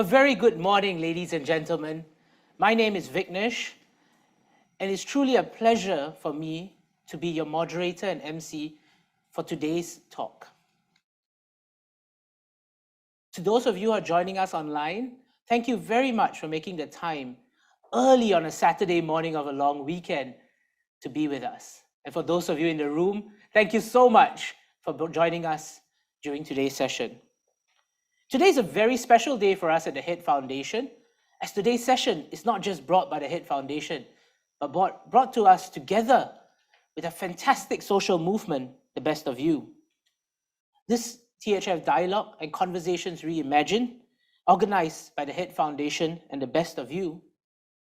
A very good morning, ladies and gentlemen. My name is Vignesh, and it's truly a pleasure for me to be your moderator and MC for today's talk. To those of you who are joining us online, thank you very much for making the time early on a Saturday morning of a long weekend to be with us. And for those of you in the room, thank you so much for joining us during today's session. Today is a very special day for us at the HEAD Foundation, as today's session is not just brought by the HEAD Foundation, but brought to us together with a fantastic social movement, the Best of You. This THF Dialogue and Conversations Reimagined, organized by the HEAD Foundation and the Best of You,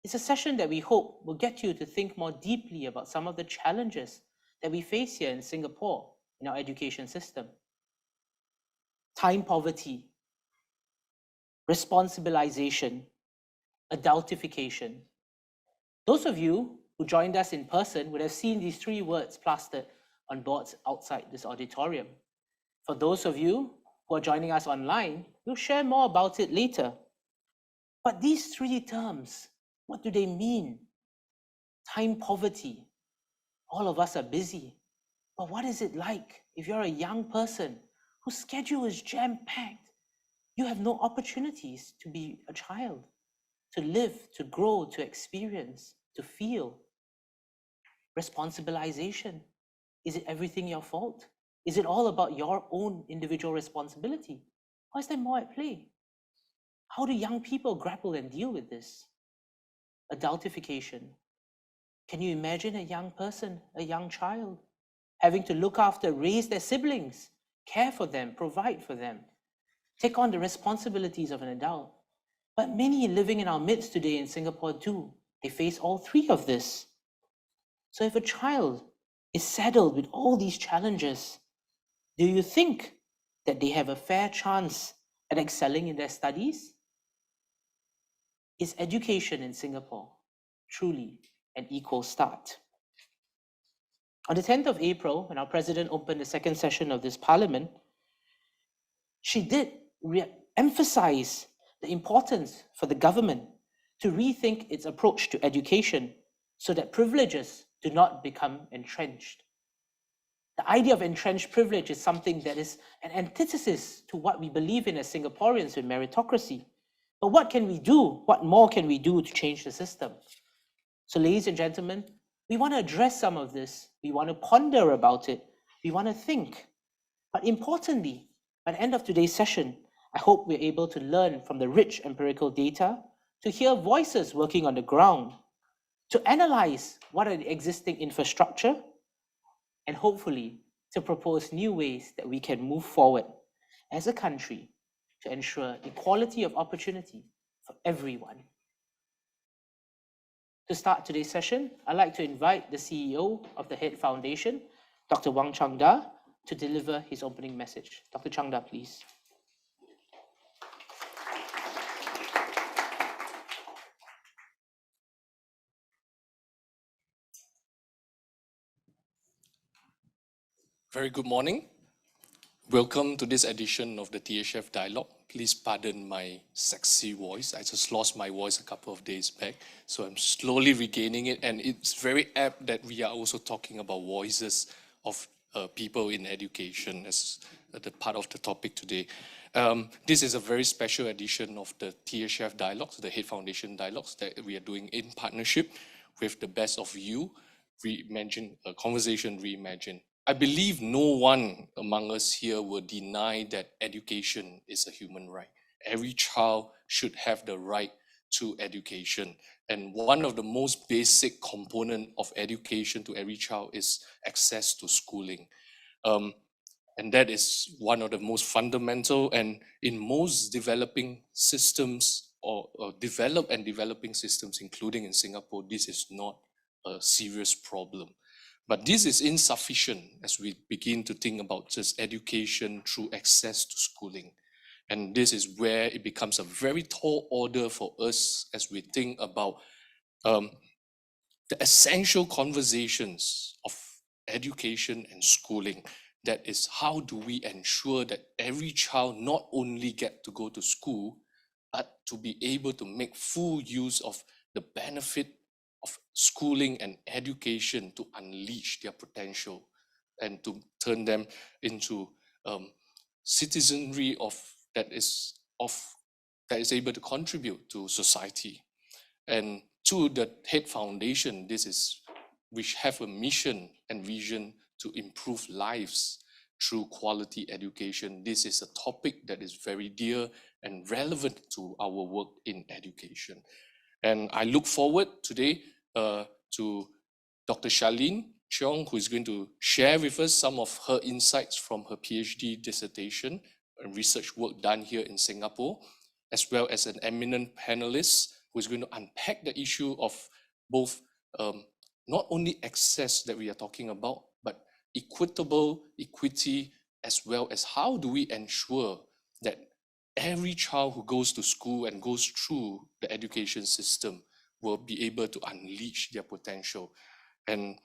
is a session that we hope will get you to think more deeply about some of the challenges that we face here in Singapore in our education system. Time poverty, responsibilisation, adultification. Those of you who joined us in person would have seen these three words plastered on boards outside this auditorium. For those of you who are joining us online, we'll share more about it later. But these three terms, what do they mean? Time poverty. All of us are busy. But what is it like if you're a young person whose schedule is jam-packed? You have no opportunities to be a child, to live, to grow, to experience, to feel. Responsibilisation. Is it everything your fault? Is it all about your own individual responsibility? Or is there more at play? How do young people grapple and deal with this? Adultification. Can you imagine a young person, a young child, having to look after, raise their siblings, care for them, provide for them, take on the responsibilities of an adult? But many living in our midst today in Singapore do. They face all three of this. So if a child is saddled with all these challenges, do you think that they have a fair chance at excelling in their studies? Is education in Singapore truly an equal start? On the 10th of April, when our president opened the second session of this parliament, she did emphasize the importance for the government to rethink its approach to education so that privileges do not become entrenched. The idea of entrenched privilege is something that is an antithesis to what we believe in as Singaporeans with meritocracy. But what can we do? What more can we do to change the system? So, ladies and gentlemen, we want to address some of this. We want to ponder about it. We want to think. But importantly, by the end of today's session, I hope we're able to learn from the rich empirical data, to hear voices working on the ground, to analyze what are the existing infrastructure, and hopefully to propose new ways that we can move forward as a country to ensure equality of opportunity for everyone. To start today's session, I'd like to invite the CEO of the HEAD Foundation, Dr. Wang Changda, to deliver his opening message. Dr. Changda, please. Very good morning. Welcome to this edition of the THF Dialogue. Please pardon my sexy voice. I just lost my voice a couple of days back, so I'm slowly regaining it. And it's very apt that we are also talking about voices of people in education as the part of the topic today. This is a very special edition of the THF Dialogues, the HEAD Foundation Dialogues that we are doing in partnership with the Best of You, Reimagined, Conversation Reimagined. I believe no one among us here will deny that education is a human right. Every child should have the right to education. And one of the most basic components of education to every child is access to schooling. And that is one of the most fundamental, and in most developing systems or developing systems, including in Singapore, this is not a serious problem. But this is insufficient as we begin to think about just education through access to schooling. And this is where it becomes a very tall order for us as we think about the essential conversations of education and schooling. That is, how do we ensure that every child not only get to go to school, but to be able to make full use of the benefit of schooling and education to unleash their potential and to turn them into citizenry that is able to contribute to society. And to the HEAD Foundation, we have a mission and vision to improve lives through quality education. This is a topic that is very dear and relevant to our work in education. And I look forward today to Dr. Charleen Chiong, who is going to share with us some of her insights from her PhD dissertation and research work done here in Singapore, as well as an eminent panelist who is going to unpack the issue of both not only access that we are talking about, but equity, as well as how do we ensure that every child who goes to school and goes through the education system will be able to unleash their potential. And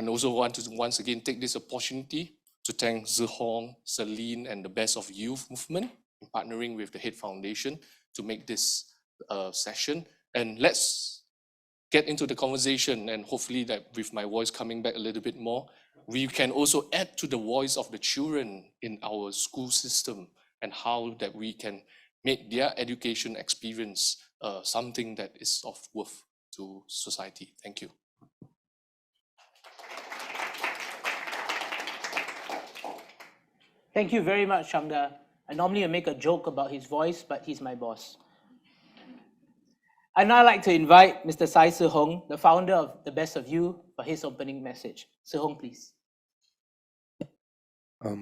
also want to once again take this opportunity to thank Zihong, Celine, and the Best of Youth movement in partnering with the HEAD Foundation to make this session. And let's get into the conversation, and hopefully that with my voice coming back a little bit more, we can also add to the voice of the children in our school system and how that we can make their education experience something that is of worth to society. Thank you. Thank you very much, Shangda. I normally make a joke about his voice, but he's my boss. I'd now like to invite Mr. Sai Sihong, the founder of The Best of You, for his opening message. Sihong, please. I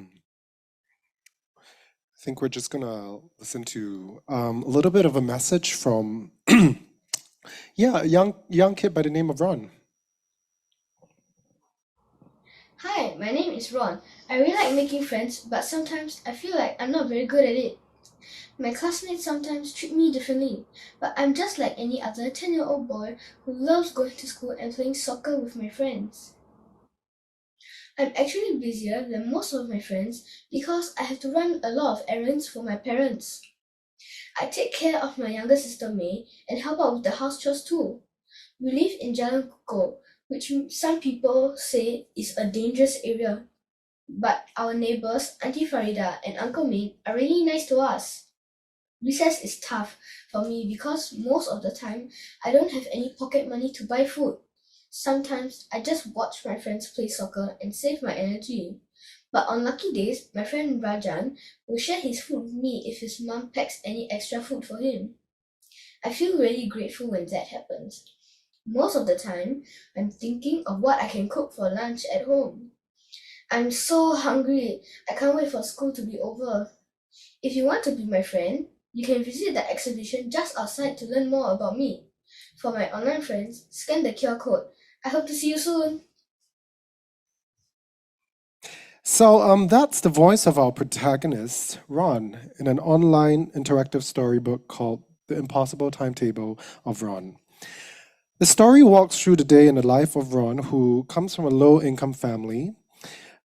think we're just gonna listen to a little bit of a message from a young kid by the name of Ron. Hi, my name is Ron. I really like making friends, but sometimes I feel like I'm not very good at it. My classmates sometimes treat me differently, but I'm just like any other 10-year-old boy who loves going to school and playing soccer with my friends. I'm actually busier than most of my friends because I have to run a lot of errands for my parents. I take care of my younger sister May and help out with the house chores too. We live in Jalan Kukoh, which some people say is a dangerous area. But our neighbors, Auntie Farida and Uncle Ming, are really nice to us. Recess is tough for me because most of the time I don't have any pocket money to buy food. Sometimes I just watch my friends play soccer and save my energy. But on lucky days, my friend Rajan will share his food with me if his mom packs any extra food for him. I feel really grateful when that happens. Most of the time, I'm thinking of what I can cook for lunch at home. I'm so hungry. I can't wait for school to be over. If you want to be my friend, you can visit the exhibition just outside to learn more about me. For my online friends, scan the QR code. I hope to see you soon. So that's the voice of our protagonist, Ron, in an online interactive storybook called The Impossible Timetable of Ron. The story walks through the day in the life of Ron, who comes from a low-income family.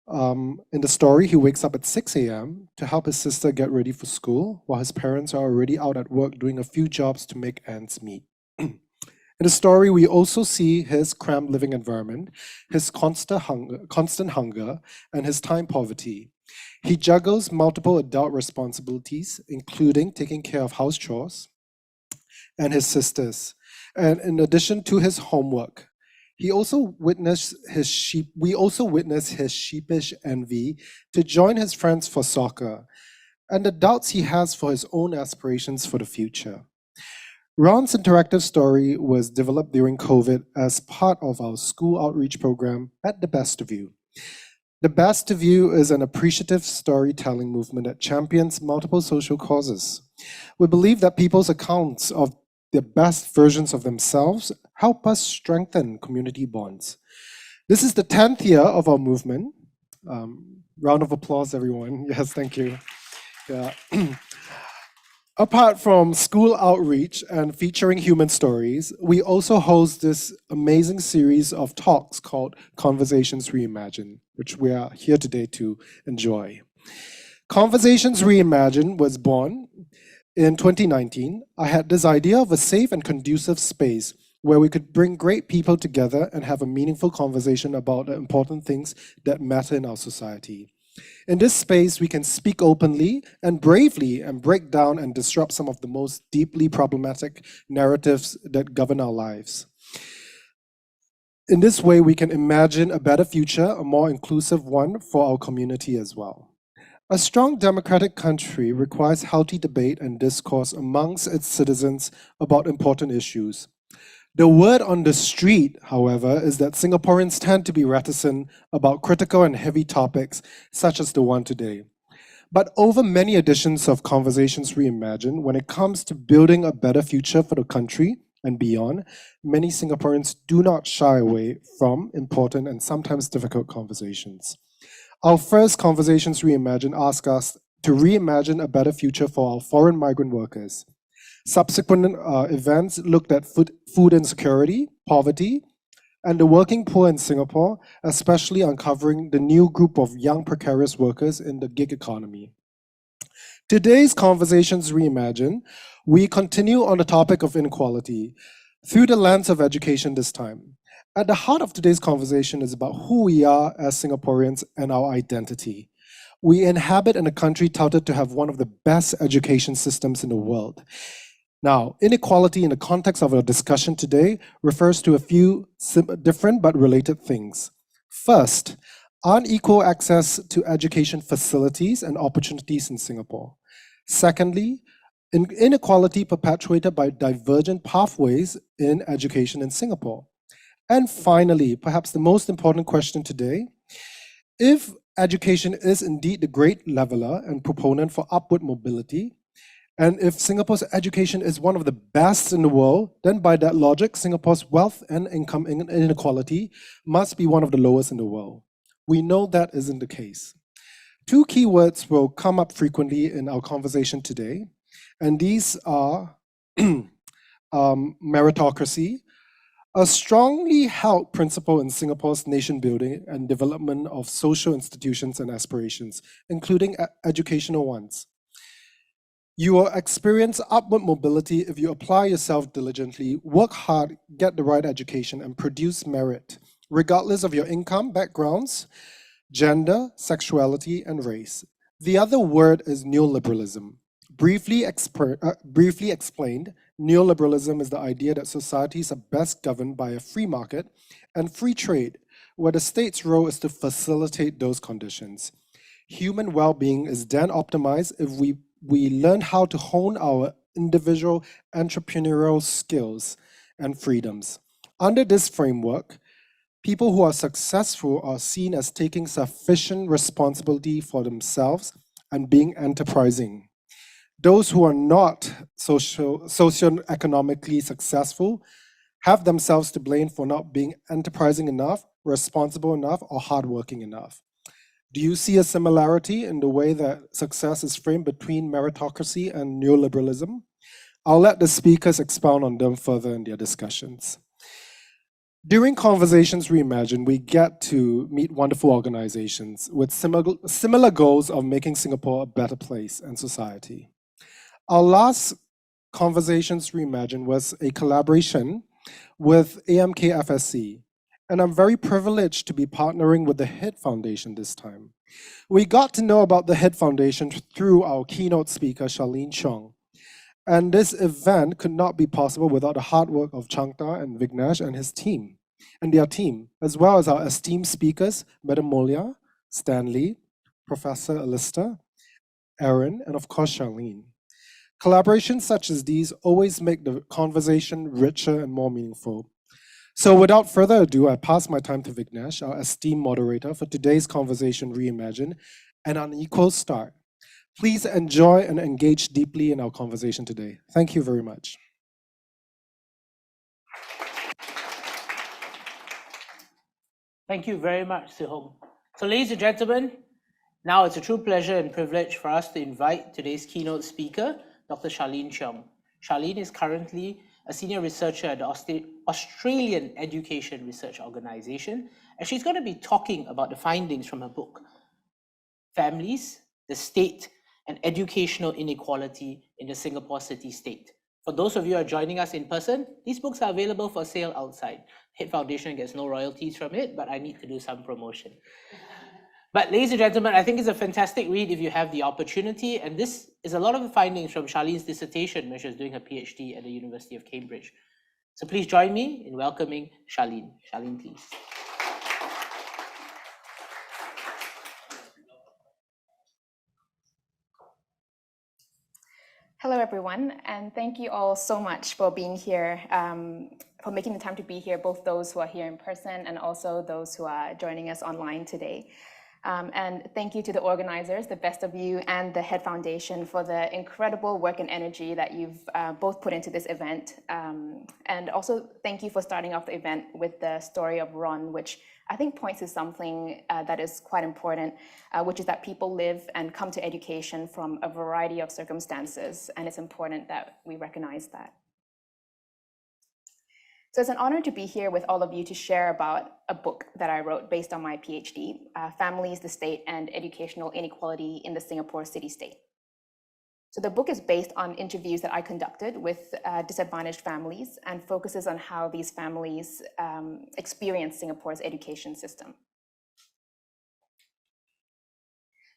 In the story, he wakes up at 6 a.m. to help his sister get ready for school, while his parents are already out at work doing a few jobs to make ends meet. In the story, we also see his cramped living environment, his constant hunger, and his time poverty. He juggles multiple adult responsibilities, including taking care of house chores and his sisters. And in addition to his homework, we also witness his sheepish envy to join his friends for soccer and the doubts he has for his own aspirations for the future. Ron's interactive story was developed during COVID as part of our school outreach program at The Best of You. The Best of You is an appreciative storytelling movement that champions multiple social causes. We believe that people's accounts of the best versions of themselves help us strengthen community bonds. This is the 10th year of our movement. Round of applause, everyone. Yes, thank you. Yeah. Apart from school outreach and featuring human stories, we also host this amazing series of talks called Conversations Reimagined, which we are here today to enjoy. Conversations Reimagined was born in 2019, I had this idea of a safe and conducive space where we could bring great people together and have a meaningful conversation about the important things that matter in our society. In this space, we can speak openly and bravely and break down and disrupt some of the most deeply problematic narratives that govern our lives. In this way, we can imagine a better future, a more inclusive one for our community as well. A strong democratic country requires healthy debate and discourse amongst its citizens about important issues. The word on the street, however, is that Singaporeans tend to be reticent about critical and heavy topics such as the one today. But over many editions of Conversations Reimagined, when it comes to building a better future for the country and beyond, many Singaporeans do not shy away from important and sometimes difficult conversations. Our first Conversations Reimagined asked us to reimagine a better future for our foreign migrant workers. Subsequent events looked at food insecurity, poverty, and the working poor in Singapore, especially uncovering the new group of young precarious workers in the gig economy. Today's Conversations Reimagined, we continue on the topic of inequality through the lens of education this time. At the heart of today's conversation is about who we are as Singaporeans and our identity. We inhabit in a country touted to have one of the best education systems in the world. Now, inequality in the context of our discussion today refers to a few different but related things. First, unequal access to education facilities and opportunities in Singapore. Secondly, inequality perpetuated by divergent pathways in education in Singapore. And finally, perhaps the most important question today, if education is indeed the great leveler and proponent for upward mobility, and if Singapore's education is one of the best in the world, then by that logic, Singapore's wealth and income inequality must be one of the lowest in the world. We know that isn't the case. Two keywords will come up frequently in our conversation today, and these are meritocracy, a strongly held principle in Singapore's nation building and development of social institutions and aspirations, including educational ones. You will experience upward mobility if you apply yourself diligently, work hard, get the right education, and produce merit, regardless of your income, backgrounds, gender, sexuality, and race. The other word is neoliberalism. Briefly explained, neoliberalism is the idea that societies are best governed by a free market and free trade, where the state's role is to facilitate those conditions. Human well-being is then optimized if we learn how to hone our individual entrepreneurial skills and freedoms. Under this framework, people who are successful are seen as taking sufficient responsibility for themselves and being enterprising. Those who are not socio-economically successful have themselves to blame for not being enterprising enough, responsible enough, or hardworking enough. Do you see a similarity in the way that success is framed between meritocracy and neoliberalism? I'll let the speakers expound on them further in their discussions. During Conversations Reimagined, we get to meet wonderful organizations with similar goals of making Singapore a better place and society. Our last Conversations Reimagined was a collaboration with AMK-FSC, and I'm very privileged to be partnering with the HIT Foundation this time. We got to know about the HIT Foundation through our keynote speaker, Charleen Chiong. And this event could not be possible without the hard work of Changta and Vignesh and their team, as well as our esteemed speakers, Madam Molia, Stanley, Professor Alista, Aaron, and of course, Charleen. Collaborations such as these always make the conversation richer and more meaningful. So without further ado, I pass my time to Vignesh, our esteemed moderator for today's Conversation Reimagined, and an equal start. Please enjoy and engage deeply in our conversation today. Thank you very much. Thank you very much, Sihong. So ladies and gentlemen, now it's a true pleasure and privilege for us to invite today's keynote speaker, Dr. Charleen Chiong. Charleen is currently a senior researcher at the Australian Education Research Organisation, and she's going to be talking about the findings from her book, Families, the State and educational inequality in the Singapore city-state. For those of you who are joining us in person, these books are available for sale outside. Head Foundation gets no royalties from it, but I need to do some promotion. But ladies and gentlemen, I think it's a fantastic read if you have the opportunity. And this is a lot of the findings from Charleen's dissertation when she was doing her PhD at the University of Cambridge. So please join me in welcoming Charleen. Charleen, please. Hello, everyone, and thank you all so much for being here, for making the time to be here, both those who are here in person and also those who are joining us online today. And thank you to the organizers, the best of you, and the Head Foundation for the incredible work and energy that you've both put into this event. And also thank you for starting off the event with the story of Ron, which I think points to something that is quite important, which is that people live and come to education from a variety of circumstances, and it's important that we recognize that. So it's an honor to be here with all of you to share about a book that I wrote based on my PhD, Families, the State and Educational Inequality in the Singapore City-State. So the book is based on interviews that I conducted with disadvantaged families and focuses on how these families experience Singapore's education system.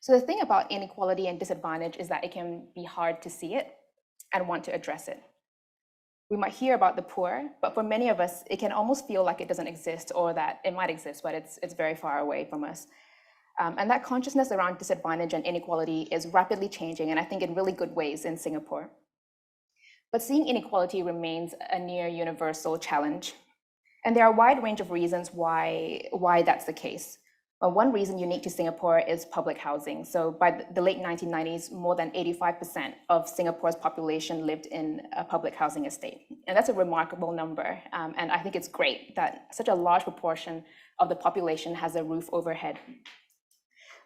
So the thing about inequality and disadvantage is that it can be hard to see it and want to address it. We might hear about the poor, but for many of us, it can almost feel like it doesn't exist, or that it might exist, but it's very far away from us. And that consciousness around disadvantage and inequality is rapidly changing, and I think in really good ways in Singapore. But seeing inequality remains a near universal challenge. And there are a wide range of reasons why that's the case. One reason unique to Singapore is public housing. So by the late 1990s, more than 85% of Singapore's population lived in a public housing estate. And that's a remarkable number. And I think it's great that such a large proportion of the population has a roof overhead.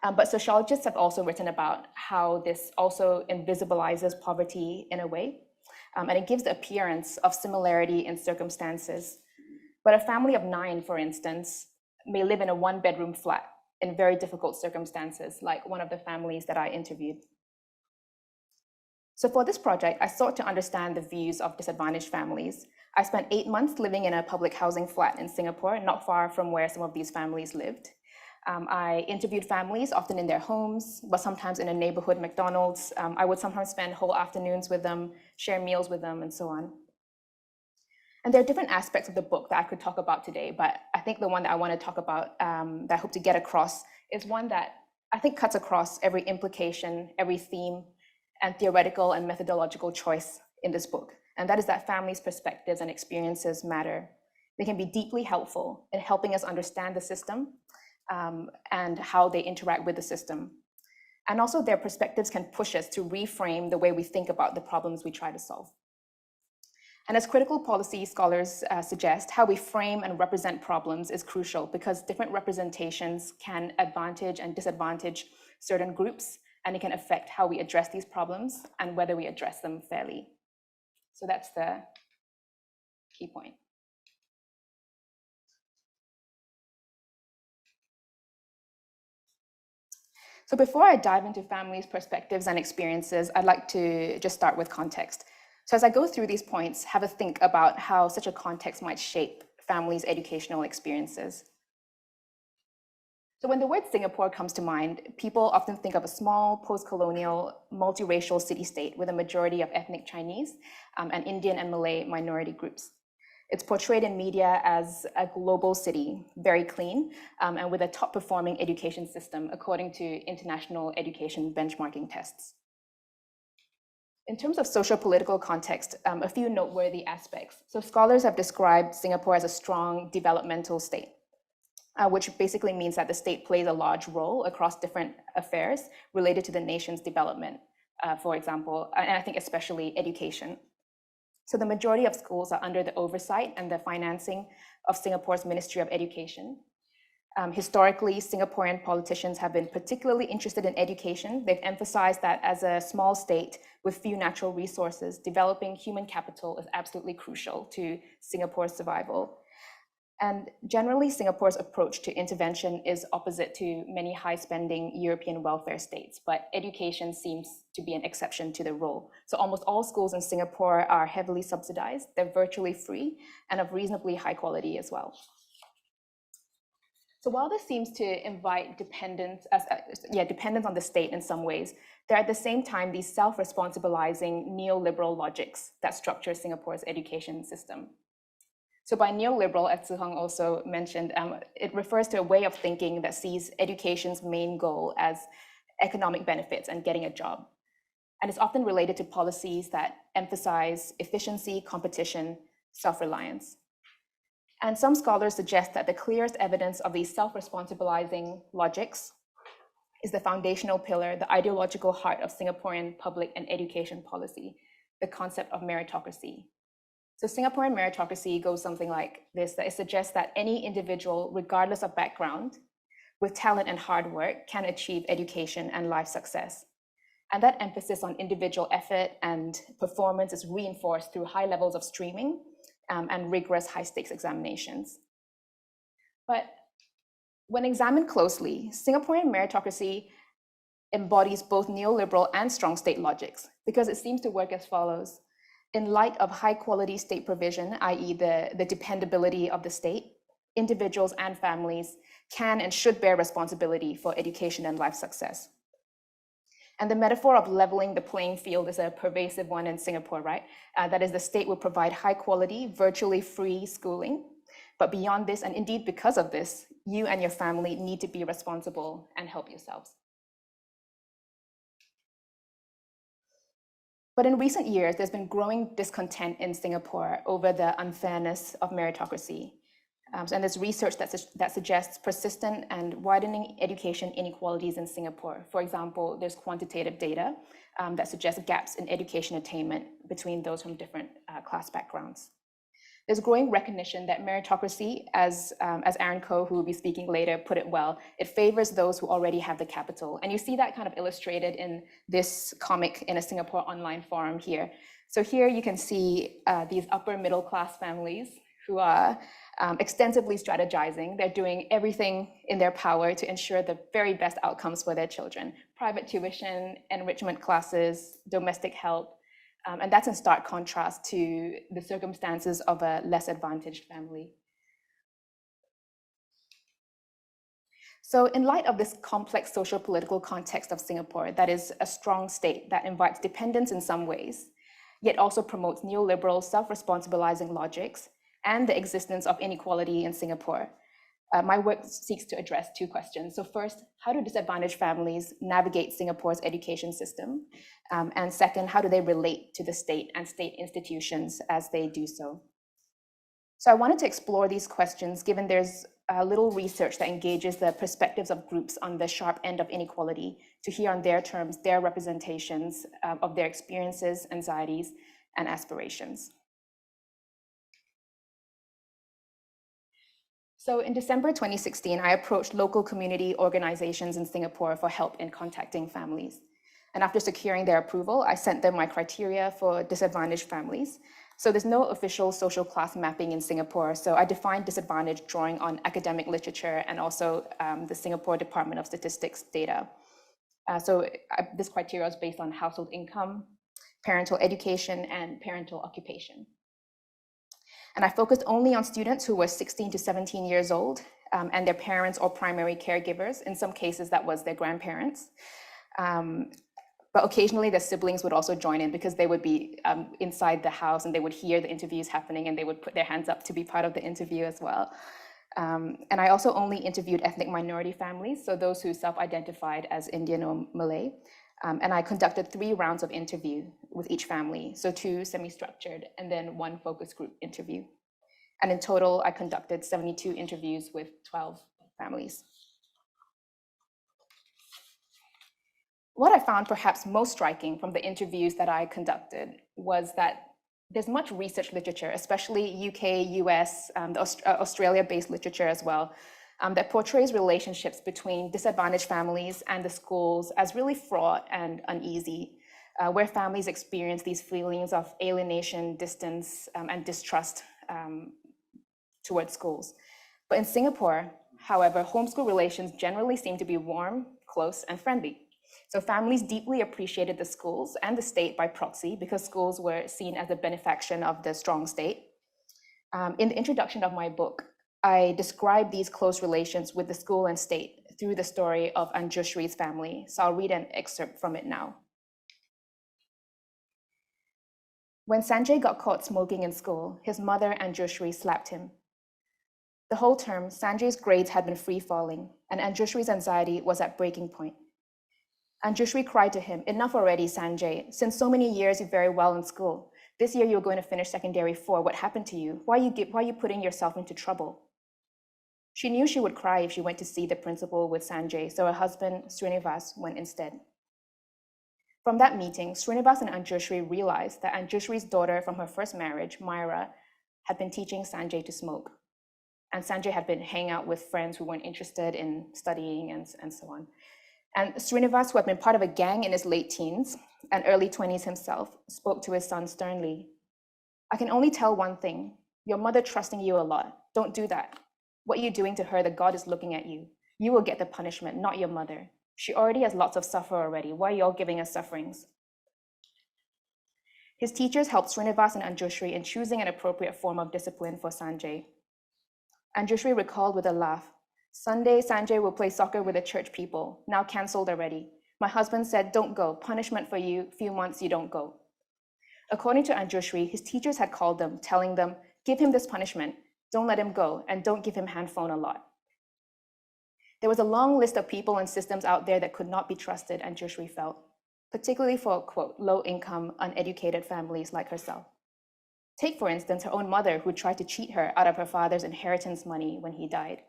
But sociologists have also written about how this also invisibilizes poverty in a way. And it gives the appearance of similarity in circumstances. But a family of 9, for instance, may live in a 1-bedroom flat in very difficult circumstances, like one of the families that I interviewed. So for this project, I sought to understand the views of disadvantaged families. I spent 8 months living in a public housing flat in Singapore, not far from where some of these families lived. I interviewed families, often in their homes, but sometimes in a neighborhood McDonald's. I would sometimes spend whole afternoons with them, share meals with them, and so on. And there are different aspects of the book that I could talk about today, but I think the one that I want to talk about, that I hope to get across, is one that I think cuts across every implication, every theme, and theoretical and methodological choice in this book. And that is that families' perspectives and experiences matter. They can be deeply helpful in helping us understand the system and how they interact with the system. And also their perspectives can push us to reframe the way we think about the problems we try to solve. And as critical policy scholars suggest, how we frame and represent problems is crucial because different representations can advantage and disadvantage certain groups, and it can affect how we address these problems and whether we address them fairly. So that's the key point. So before I dive into families' perspectives and experiences, I'd like to just start with context. So as I go through these points, have a think about how such a context might shape families' educational experiences. So when the word Singapore comes to mind, people often think of a small, post-colonial, multiracial city-state with a majority of ethnic Chinese and Indian and Malay minority groups. It's portrayed in media as a global city, very clean, and with a top-performing education system according to international education benchmarking tests. In terms of socio-political context, a few noteworthy aspects. So scholars have described Singapore as a strong developmental state, which basically means that the state plays a large role across different affairs related to the nation's development, for example, and I think especially education. So the majority of schools are under the oversight and the financing of Singapore's Ministry of Education. Historically, Singaporean politicians have been particularly interested in education. They've emphasized that as a small state with few natural resources, developing human capital is absolutely crucial to Singapore's survival. And generally, Singapore's approach to intervention is opposite to many high-spending European welfare states, but education seems to be an exception to the rule. So almost all schools in Singapore are heavily subsidized, they're virtually free, and of reasonably high quality as well. So while this seems to invite dependence on the state in some ways, there are at the same time these self-responsibilizing neoliberal logics that structure Singapore's education system. So by neoliberal, as Tzu Hong also mentioned, it refers to a way of thinking that sees education's main goal as economic benefits and getting a job. And it's often related to policies that emphasize efficiency, competition, self-reliance. And some scholars suggest that the clearest evidence of these self-responsibilizing logics is the foundational pillar, the ideological heart of Singaporean public and education policy, the concept of meritocracy. So Singaporean meritocracy goes something like this, that it suggests that any individual, regardless of background, with talent and hard work, can achieve education and life success. And that emphasis on individual effort and performance is reinforced through high levels of streaming and rigorous high-stakes examinations. But when examined closely, Singaporean meritocracy embodies both neoliberal and strong state logics, because it seems to work as follows. In light of high-quality state provision, i.e. the dependability of the state, individuals and families can and should bear responsibility for education and life success. And the metaphor of leveling the playing field is a pervasive one in Singapore, right? That is, the state will provide high quality, virtually free schooling. But beyond this, and indeed because of this, you and your family need to be responsible and help yourselves. But in recent years, there's been growing discontent in Singapore over the unfairness of meritocracy. And there's research that suggests persistent and widening education inequalities in Singapore. For example, there's quantitative data that suggests gaps in education attainment between those from different class backgrounds. There's growing recognition that meritocracy, as Aaron Koh, who will be speaking later, put it well, it favors those who already have the capital. And you see that kind of illustrated in this comic in a Singapore online forum here. So here you can see these upper middle class families who are extensively strategizing. They're doing everything in their power to ensure the very best outcomes for their children. Private tuition, enrichment classes, domestic help. And that's in stark contrast to the circumstances of a less advantaged family. So in light of this complex socio-political context of Singapore, that is a strong state that invites dependence in some ways, yet also promotes neoliberal self-responsibilizing logics and the existence of inequality in Singapore, my work seeks to address two questions. So first, how do disadvantaged families navigate Singapore's education system? And second, how do they relate to the state and state institutions as they do so? So I wanted to explore these questions given there's little research that engages the perspectives of groups on the sharp end of inequality to hear on their terms, their representations of their experiences, anxieties, and aspirations. So in December 2016, I approached local community organizations in Singapore for help in contacting families. And after securing their approval, I sent them my criteria for disadvantaged families. So there's no official social class mapping in Singapore. So I defined disadvantage drawing on academic literature and also the Singapore Department of Statistics data. This criteria is based on household income, parental education, and parental occupation. And I focused only on students who were 16 to 17 years old and their parents or primary caregivers. In some cases, that was their grandparents. But occasionally their siblings would also join in because they would be inside the house and they would hear the interviews happening and they would put their hands up to be part of the interview as well. And I also only interviewed ethnic minority families, so those who self-identified as Indian or Malay. And I conducted 3 rounds of interview with each family, so 2 semi-structured and then 1 focus group interview. And in total, I conducted 72 interviews with 12 families. What I found perhaps most striking from the interviews that I conducted was that there's much research literature, especially UK, US, Australia-based literature as well, that portrays relationships between disadvantaged families and the schools as really fraught and uneasy, where families experience these feelings of alienation, distance, and distrust towards schools. But in Singapore, however, homeschool relations generally seem to be warm, close, and friendly. So families deeply appreciated the schools and the state by proxy because schools were seen as a benefaction of the strong state. In the introduction of my book, I describe these close relations with the school and state through the story of Anjushri's family. So I'll read an excerpt from it now. When Sanjay got caught smoking in school, his mother Anjushri slapped him. The whole term, Sanjay's grades had been free falling, and Anjushri's anxiety was at breaking point. Anjushri cried to him, "Enough already, Sanjay. Since so many years, you're very well in school. This year, you're going to finish secondary 4. What happened to you? Why are you putting yourself into trouble?" She knew she would cry if she went to see the principal with Sanjay, so her husband, Srinivas, went instead. From that meeting, Srinivas and Anjushri realized that Anjushri's daughter from her first marriage, Myra, had been teaching Sanjay to smoke. And Sanjay had been hanging out with friends who weren't interested in studying and so on. And Srinivas, who had been part of a gang in his late teens and early 20s himself, spoke to his son sternly. "I can only tell one thing. Your mother trusting you a lot. Don't do that. What you're doing to her, the God is looking at you. You will get the punishment, not your mother. She already has lots of suffer already. Why are you all giving her sufferings?" His teachers helped Srinivas and Anjushri in choosing an appropriate form of discipline for Sanjay. Anjushri recalled with a laugh, "Sunday, Sanjay will play soccer with the church people, now cancelled already. My husband said, don't go, punishment for you, few months you don't go." According to Anjushri, his teachers had called them, telling them, "Give him this punishment, don't let him go, and don't give him handphone a lot." There was a long list of people and systems out there that could not be trusted, Anjushri felt, particularly for, quote, low-income, uneducated families like herself. Take, for instance, her own mother, who tried to cheat her out of her father's inheritance money when he died.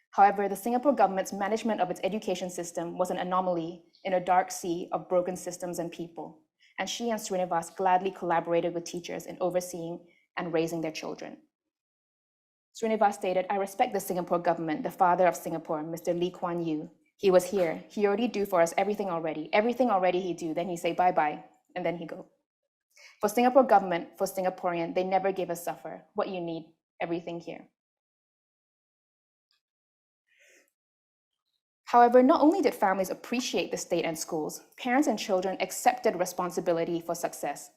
However, the Singapore government's management of its education system was an anomaly in a dark sea of broken systems and people, and she and Srinivas gladly collaborated with teachers in overseeing and raising their children. Srinivas stated, "I respect the Singapore government, the father of Singapore, Mr. Lee Kuan Yew. He was here. He already do for us everything already. Everything already he do. Then he say bye-bye, and then he go. For Singapore government, for Singaporean, they never gave us suffer. What you need, everything here." However, not only did families appreciate the state and schools, parents and children accepted responsibility for success.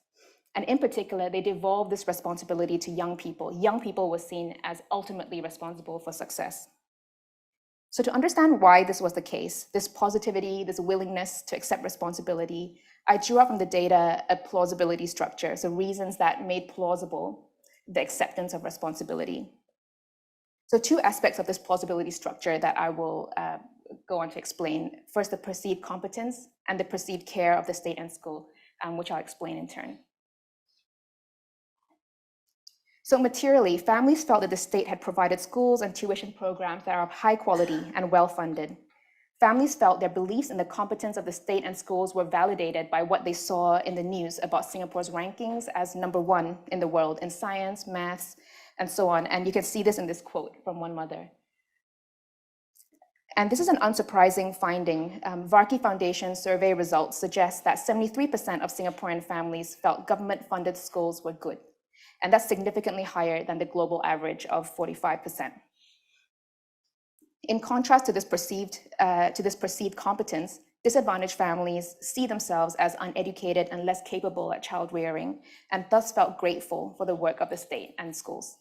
And in particular, they devolved this responsibility to young people. Young people were seen as ultimately responsible for success. So to understand why this was the case, this positivity, this willingness to accept responsibility, I drew up from the data a plausibility structure, so reasons that made plausible the acceptance of responsibility. So two aspects of this plausibility structure that I will go on to explain. First, the perceived competence and the perceived care of the state and school, which I'll explain in turn. So materially, families felt that the state had provided schools and tuition programs that are of high quality and well-funded. Families felt their beliefs in the competence of the state and schools were validated by what they saw in the news about Singapore's rankings as #1 in the world in science, maths, and so on. And you can see this in this quote from one mother. And this is an unsurprising finding. Varkey Foundation survey results suggest that 73% of Singaporean families felt government-funded schools were good. And that's significantly higher than the global average of 45%. In contrast to this perceived competence, disadvantaged families see themselves as uneducated and less capable at child rearing, and thus felt grateful for the work of the state and schools.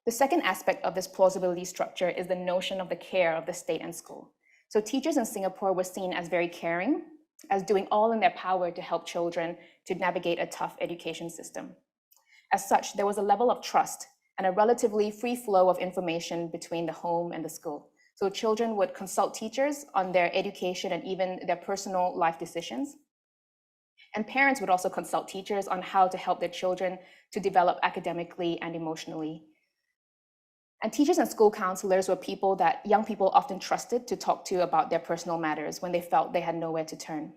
The second aspect of this plausibility structure is the notion of the care of the state and school. So teachers in Singapore were seen as very caring, as doing all in their power to help children to navigate a tough education system. As such, there was a level of trust and a relatively free flow of information between the home and the school. So children would consult teachers on their education and even their personal life decisions. And parents would also consult teachers on how to help their children to develop academically and emotionally. And teachers and school counselors were people that young people often trusted to talk to about their personal matters when they felt they had nowhere to turn.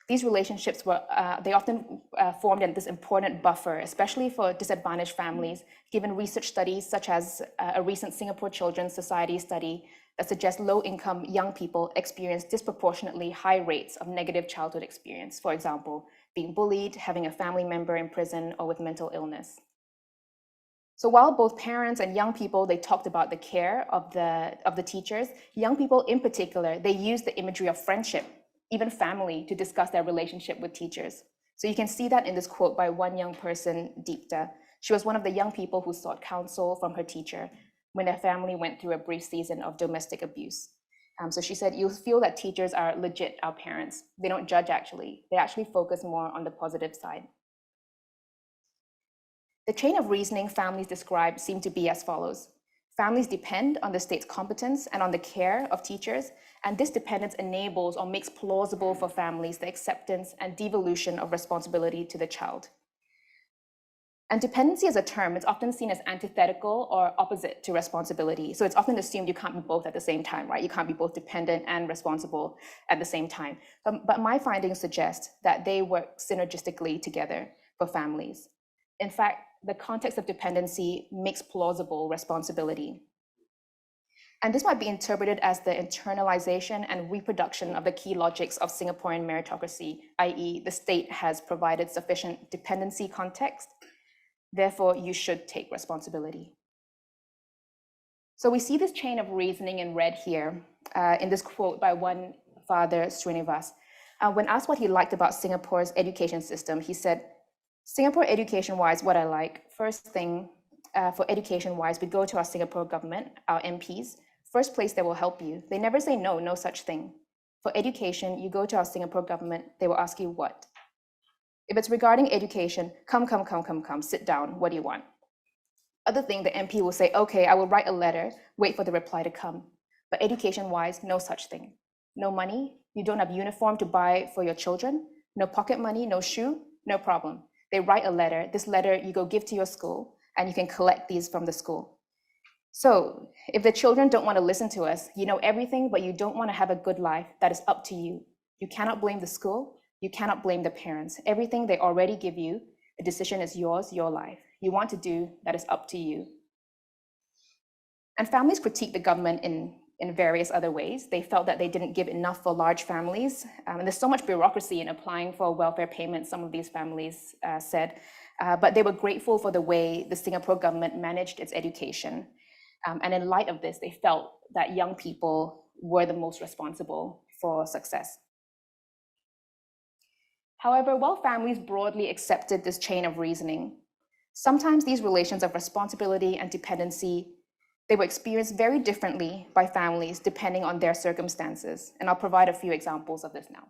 These relationships were, they often formed this important buffer, especially for disadvantaged families, given research studies such as a recent Singapore Children's Society study that suggests low-income young people experience disproportionately high rates of negative childhood experience, for example, being bullied, having a family member in prison, or with mental illness. So while both parents and young people, they talked about the care of the teachers, young people in particular, they used the imagery of friendship, even family, to discuss their relationship with teachers. So you can see that in this quote by one young person, Deepta. She was one of the young people who sought counsel from her teacher when their family went through a brief season of domestic abuse. So she said, you'll feel that teachers are legit our parents. They don't judge actually. They actually focus more on the positive side. The chain of reasoning families describe seem to be as follows. Families depend on the state's competence and on the care of teachers, and this dependence enables or makes plausible for families the acceptance and devolution of responsibility to the child. And dependency as a term is often seen as antithetical or opposite to responsibility. So it's often assumed you can't be both at the same time, right? You can't be both dependent and responsible at the same time. But my findings suggest that they work synergistically together for families. In fact, the context of dependency makes plausible responsibility. And this might be interpreted as the internalization and reproduction of the key logics of Singaporean meritocracy, i.e. the state has provided sufficient dependency context, therefore you should take responsibility. So we see this chain of reasoning in red here in this quote by one father, Srinivas. When asked what he liked about Singapore's education system, he said, Singapore education-wise, what I like, first thing for education-wise, we go to our Singapore government, our MPs, first place they will help you. They never say no, no such thing. For education, you go to our Singapore government, they will ask you what? If it's regarding education, come, sit down, what do you want? Other thing, the MP will say, okay, I will write a letter, wait for the reply to come. But education-wise, no such thing. No money, you don't have uniform to buy for your children, no pocket money, no shoe, no problem. They write a letter, this letter you go give to your school, and you can collect these from the school. So if the children don't want to listen to us, you know everything, but you don't want to have a good life, that is up to you. You cannot blame the school, you cannot blame the parents. Everything they already give you, the decision is yours, your life. You want to do, that is up to you. And families critique the government in various other ways. They felt that they didn't give enough for large families. And there's so much bureaucracy in applying for welfare payments, some of these families said. But they were grateful for the way the Singapore government managed its education. And in light of this, they felt that young people were the most responsible for success. However, while families broadly accepted this chain of reasoning, sometimes these relations of responsibility and dependency, they were experienced very differently by families depending on their circumstances. And I'll provide a few examples of this now.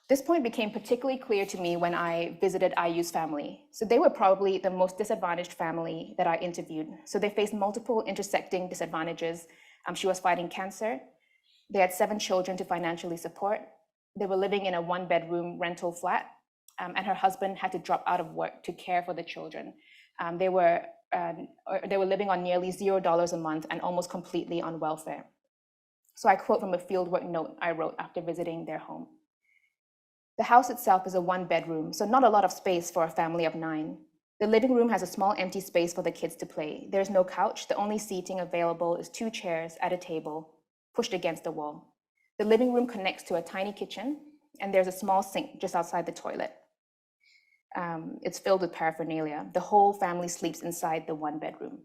This point became particularly clear to me when I visited IU's family. So they were probably the most disadvantaged family that I interviewed. So they faced multiple intersecting disadvantages. She was fighting cancer. They had 7 children to financially support. They were living in a 1-bedroom rental flat, and her husband had to drop out of work to care for the children. They were living on nearly $0 a month and almost completely on welfare. So I quote from a fieldwork note I wrote after visiting their home. The house itself is a 1-bedroom, so not a lot of space for a family of 9. The living room has a small empty space for the kids to play. There's no couch. The only seating available is 2 chairs at a table pushed against the wall. The living room connects to a tiny kitchen, and there's a small sink just outside the toilet. It's filled with paraphernalia. The whole family sleeps inside the 1-bedroom.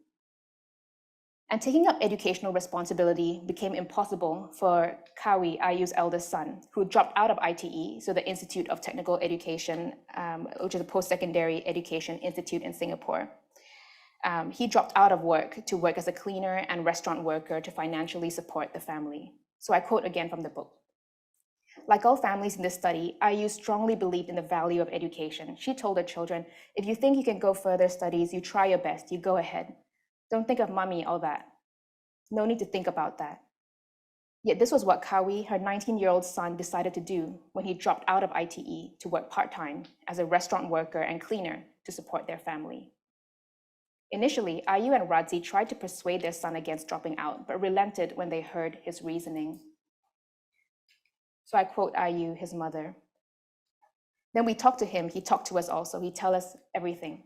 And taking up educational responsibility became impossible for Kawi, IU's eldest son, who dropped out of ITE, so the Institute of Technical Education, which is a post-secondary education institute in Singapore. He dropped out of work to work as a cleaner and restaurant worker to financially support the family. So I quote again from the book. Like all families in this study, IU strongly believed in the value of education. She told her children, if you think you can go further studies, you try your best, you go ahead. Don't think of mommy, all that. No need to think about that. Yet this was what Kawi, her 19-year-old son, decided to do when he dropped out of ITE to work part-time as a restaurant worker and cleaner to support their family. Initially, IU and Radzi tried to persuade their son against dropping out, but relented when they heard his reasoning. So I quote IU, his mother. Then we talked to him, he talked to us also, he tell us everything.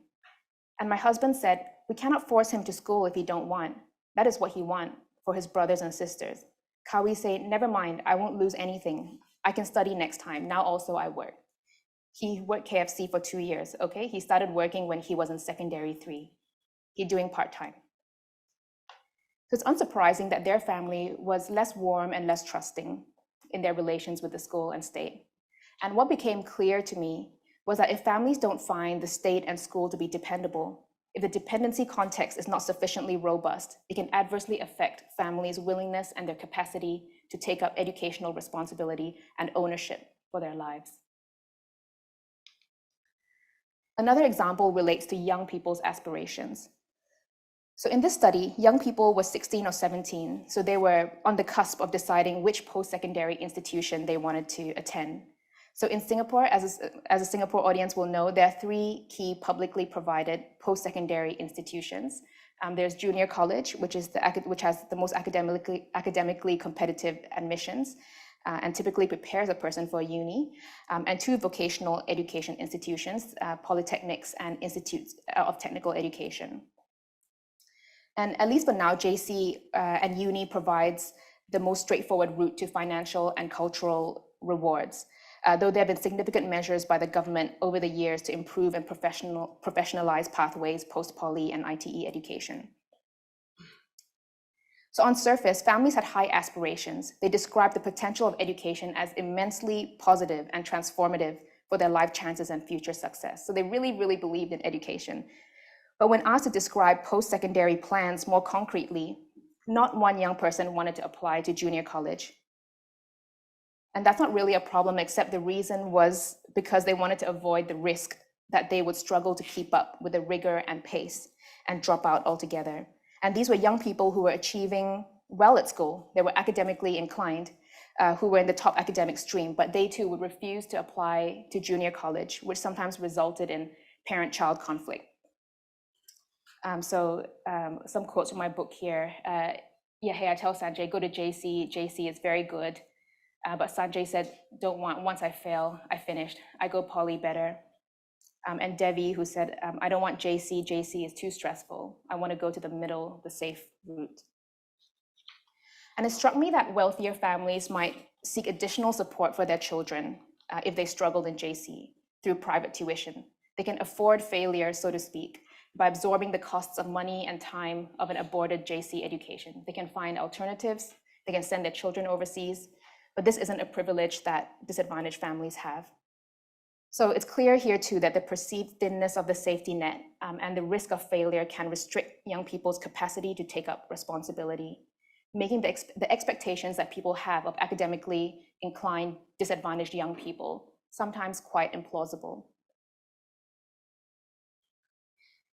And my husband said, we cannot force him to school if he don't want. That is what he want for his brothers and sisters. Kawi say, never mind, I won't lose anything. I can study next time, now also I work. He worked KFC for 2 years, okay? He started working when he was in secondary 3. He's doing part-time. So it's unsurprising that their family was less warm and less trusting in their relations with the school and state. And what became clear to me was that if families don't find the state and school to be dependable, if the dependency context is not sufficiently robust, it can adversely affect families' willingness and their capacity to take up educational responsibility and ownership for their lives. Another example relates to young people's aspirations. So in this study, young people were 16 or 17, so they were on the cusp of deciding which post-secondary institution they wanted to attend. So in Singapore, as a Singapore audience will know, there are 3 key publicly provided post-secondary institutions. There's junior college, which has the most academically competitive admissions and typically prepares a person for a uni, and 2 vocational education institutions, polytechnics and institutes of technical education. And at least for now, JC and uni provides the most straightforward route to financial and cultural rewards, though there have been significant measures by the government over the years to improve and professionalize pathways post-poly and ITE education. So on surface, families had high aspirations. They described the potential of education as immensely positive and transformative for their life chances and future success. So they really, really believed in education. But when asked to describe post-secondary plans more concretely, not one young person wanted to apply to junior college. And that's not really a problem, except the reason was because they wanted to avoid the risk that they would struggle to keep up with the rigor and pace and drop out altogether. And these were young people who were achieving well at school. They were academically inclined, who were in the top academic stream, but they too would refuse to apply to junior college, which sometimes resulted in parent-child conflict. Some quotes from my book here. Hey, I tell Sanjay, go to JC. JC is very good. But Sanjay said, once I fail, I finished. I go poly better. And Devi, who said, I don't want JC. JC is too stressful. I want to go to the middle, the safe route. And it struck me that wealthier families might seek additional support for their children if they struggled in JC through private tuition. They can afford failure, so to speak, by absorbing the costs of money and time of an aborted JC education. They can find alternatives. They can send their children overseas. But this isn't a privilege that disadvantaged families have. So it's clear here too that the perceived thinness of the safety net and the risk of failure can restrict young people's capacity to take up responsibility, making the expectations that people have of academically inclined, disadvantaged young people sometimes quite implausible.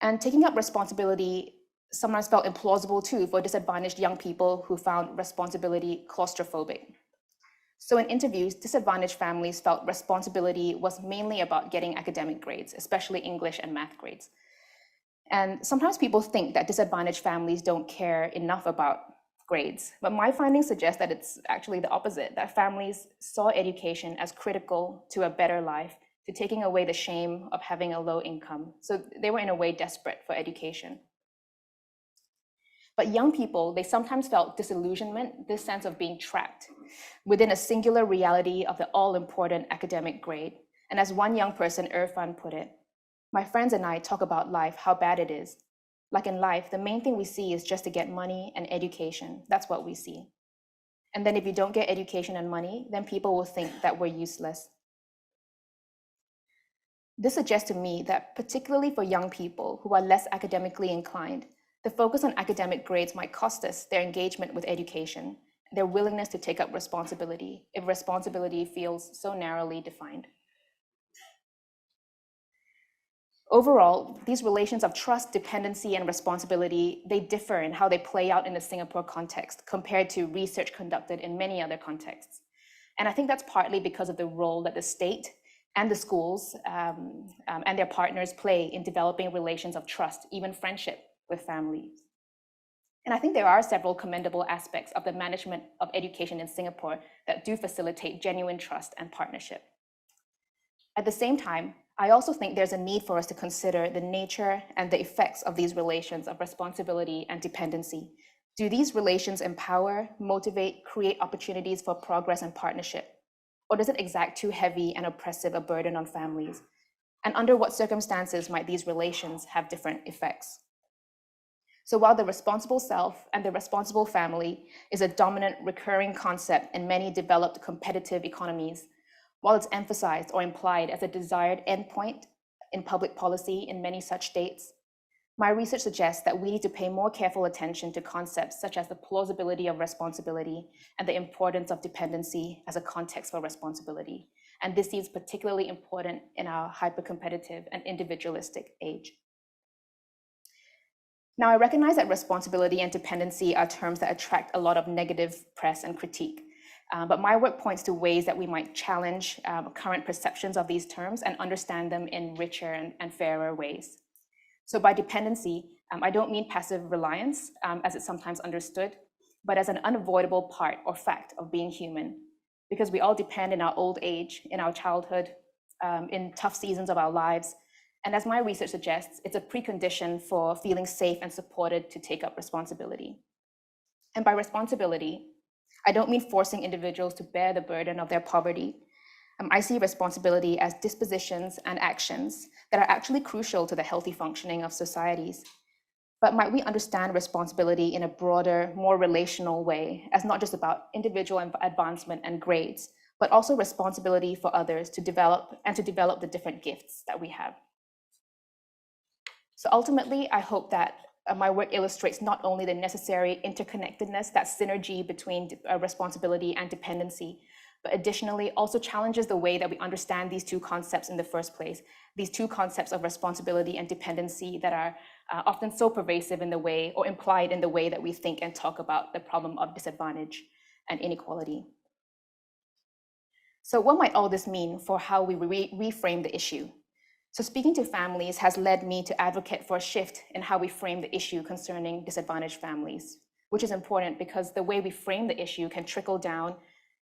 And taking up responsibility sometimes felt implausible too for disadvantaged young people who found responsibility claustrophobic. So in interviews, disadvantaged families felt responsibility was mainly about getting academic grades, especially English and math grades. And sometimes people think that disadvantaged families don't care enough about grades, but my findings suggest that it's actually the opposite, that families saw education as critical to a better life, to taking away the shame of having a low income. So they were in a way desperate for education. But young people, they sometimes felt disillusionment, this sense of being trapped within a singular reality of the all-important academic grade. And as one young person, Irfan, put it, my friends and I talk about life, how bad it is. Like in life, the main thing we see is just to get money and education. That's what we see. And then if you don't get education and money, then people will think that we're useless. This suggests to me that particularly for young people who are less academically inclined, the focus on academic grades might cost us their engagement with education, their willingness to take up responsibility, if responsibility feels so narrowly defined. Overall, these relations of trust, dependency, and responsibility, they differ in how they play out in the Singapore context compared to research conducted in many other contexts. And I think that's partly because of the role that the state and the schools and their partners play in developing relations of trust, even friendship, with families. And I think there are several commendable aspects of the management of education in Singapore that do facilitate genuine trust and partnership. At the same time, I also think there's a need for us to consider the nature and the effects of these relations of responsibility and dependency. Do these relations empower, motivate, create opportunities for progress and partnership? Or does it exact too heavy and oppressive a burden on families? And under what circumstances might these relations have different effects? So while the responsible self and the responsible family is a dominant recurring concept in many developed competitive economies, while it's emphasized or implied as a desired endpoint in public policy in many such states, my research suggests that we need to pay more careful attention to concepts such as the plausibility of responsibility and the importance of dependency as a context for responsibility. And this seems particularly important in our hyper-competitive and individualistic age. Now, I recognize that responsibility and dependency are terms that attract a lot of negative press and critique. But my work points to ways that we might challenge current perceptions of these terms and understand them in richer and fairer ways. So by dependency, I don't mean passive reliance, as it's sometimes understood, but as an unavoidable part or fact of being human, because we all depend in our old age, in our childhood, in tough seasons of our lives. And as my research suggests, it's a precondition for feeling safe and supported to take up responsibility. And by responsibility, I don't mean forcing individuals to bear the burden of their poverty. I see responsibility as dispositions and actions that are actually crucial to the healthy functioning of societies. But might we understand responsibility in a broader, more relational way, as not just about individual advancement and grades, but also responsibility for others to develop the different gifts that we have. So ultimately, I hope that my work illustrates not only the necessary interconnectedness, that synergy between responsibility and dependency, but additionally also challenges the way that we understand these two concepts in the first place, these two concepts of responsibility and dependency that are often so pervasive in the way, or implied in the way that we think and talk about the problem of disadvantage and inequality. So what might all this mean for how we reframe the issue? So speaking to families has led me to advocate for a shift in how we frame the issue concerning disadvantaged families, which is important because the way we frame the issue can trickle down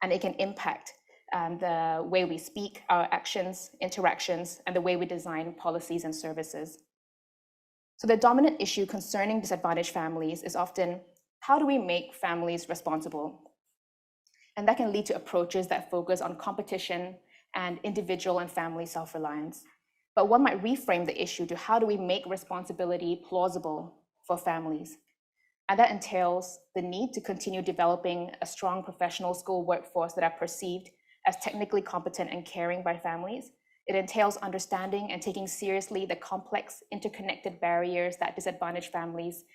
and it can impact the way we speak, our actions, interactions, and the way we design policies and services. So the dominant issue concerning disadvantaged families is often, how do we make families responsible? And that can lead to approaches that focus on competition and individual and family self-reliance. But one might reframe the issue to how do we make responsibility plausible for families? And that entails the need to continue developing a strong professional school workforce that are perceived as technically competent and caring by families. It entails understanding and taking seriously the complex interconnected barriers that disadvantaged families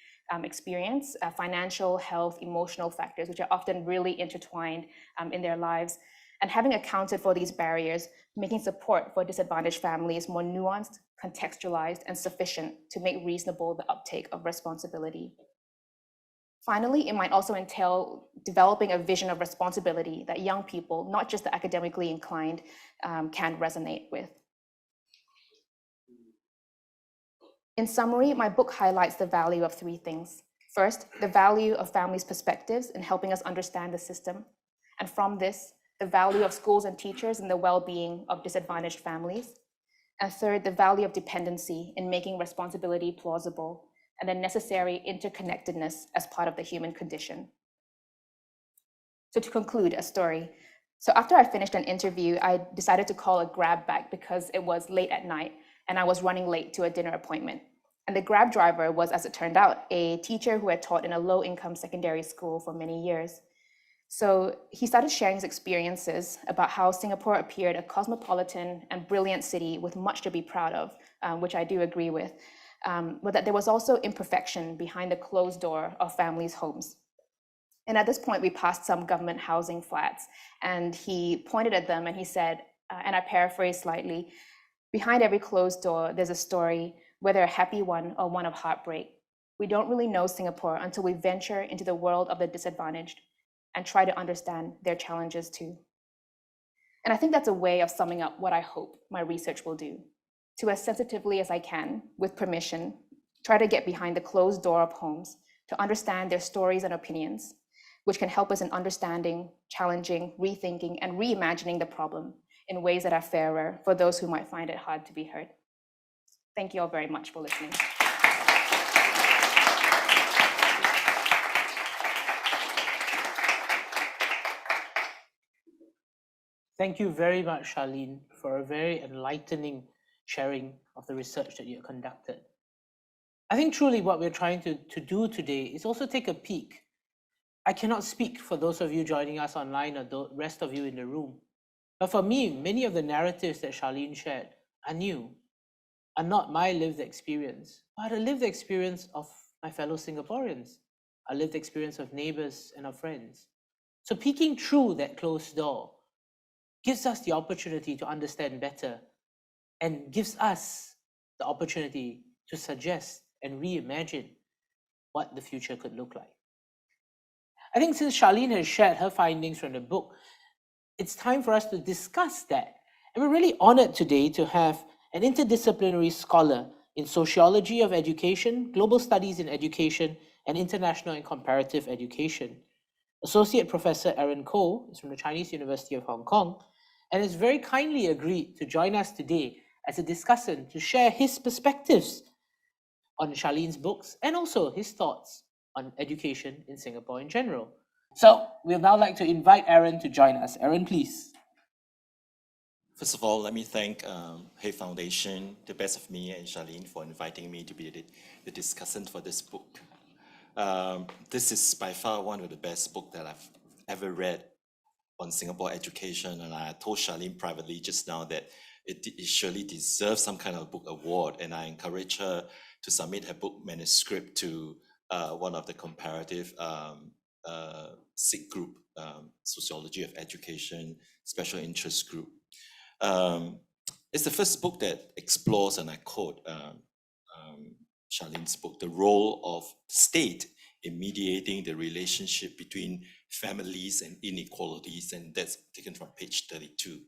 experience, financial, health, emotional factors, which are often really intertwined in their lives. And having accounted for these barriers, making support for disadvantaged families more nuanced, contextualized, and sufficient to make reasonable the uptake of responsibility. Finally, it might also entail developing a vision of responsibility that young people, not just the academically inclined, can resonate with. In summary, my book highlights the value of three things. First, the value of families' perspectives in helping us understand the system. And from this, the value of schools and teachers in the well-being of disadvantaged families. And third, the value of dependency in making responsibility plausible and the necessary interconnectedness as part of the human condition. So to conclude, a story. So after I finished an interview, I decided to call a Grab back because it was late at night and I was running late to a dinner appointment. And the Grab driver was, as it turned out, a teacher who had taught in a low-income secondary school for many years. So he started sharing his experiences about how Singapore appeared a cosmopolitan and brilliant city with much to be proud of, which I do agree with, but that there was also imperfection behind the closed door of families' homes. And at this point, we passed some government housing flats, and he pointed at them and he said, and I paraphrase slightly, behind every closed door, there's a story, whether a happy one or one of heartbreak. We don't really know Singapore until we venture into the world of the disadvantaged and try to understand their challenges too. And I think that's a way of summing up what I hope my research will do. To as sensitively as I can, with permission, try to get behind the closed door of homes to understand their stories and opinions, which can help us in understanding, challenging, rethinking, and reimagining the problem in ways that are fairer for those who might find it hard to be heard. Thank you all very much for listening. Thank you very much, Charlene, for a very enlightening sharing of the research that you conducted. I think truly what we're trying to do today is also take a peek. I cannot speak for those of you joining us online or the rest of you in the room. But for me, many of the narratives that Charlene shared are new, are not my lived experience, but a lived experience of my fellow Singaporeans, a lived experience of neighbors and of friends. So peeking through that closed door gives us the opportunity to understand better and gives us the opportunity to suggest and reimagine what the future could look like. I think since Charlene has shared her findings from the book, it's time for us to discuss that. And we're really honored today to have an interdisciplinary scholar in sociology of education, global studies in education, and international and comparative education. Associate Professor Aaron Koh is from the Chinese University of Hong Kong and has very kindly agreed to join us today as a discussant to share his perspectives on Charlene's books and also his thoughts on education in Singapore in general. So we'd now like to invite Aaron to join us. Aaron, please. First of all, let me thank Hay Foundation, the best of me and Charlene for inviting me to be the discussant for this book. This is by far one of the best books that I've ever read on Singapore education, and I told Charlene privately just now that it surely deserves some kind of book award, and I encourage her to submit her book manuscript to one of the comparative SIG group, Sociology of Education, Special Interest Group. It's the first book that explores, and I quote Charlene's book, the role of state in mediating the relationship between families and inequalities, and that's taken from page 32.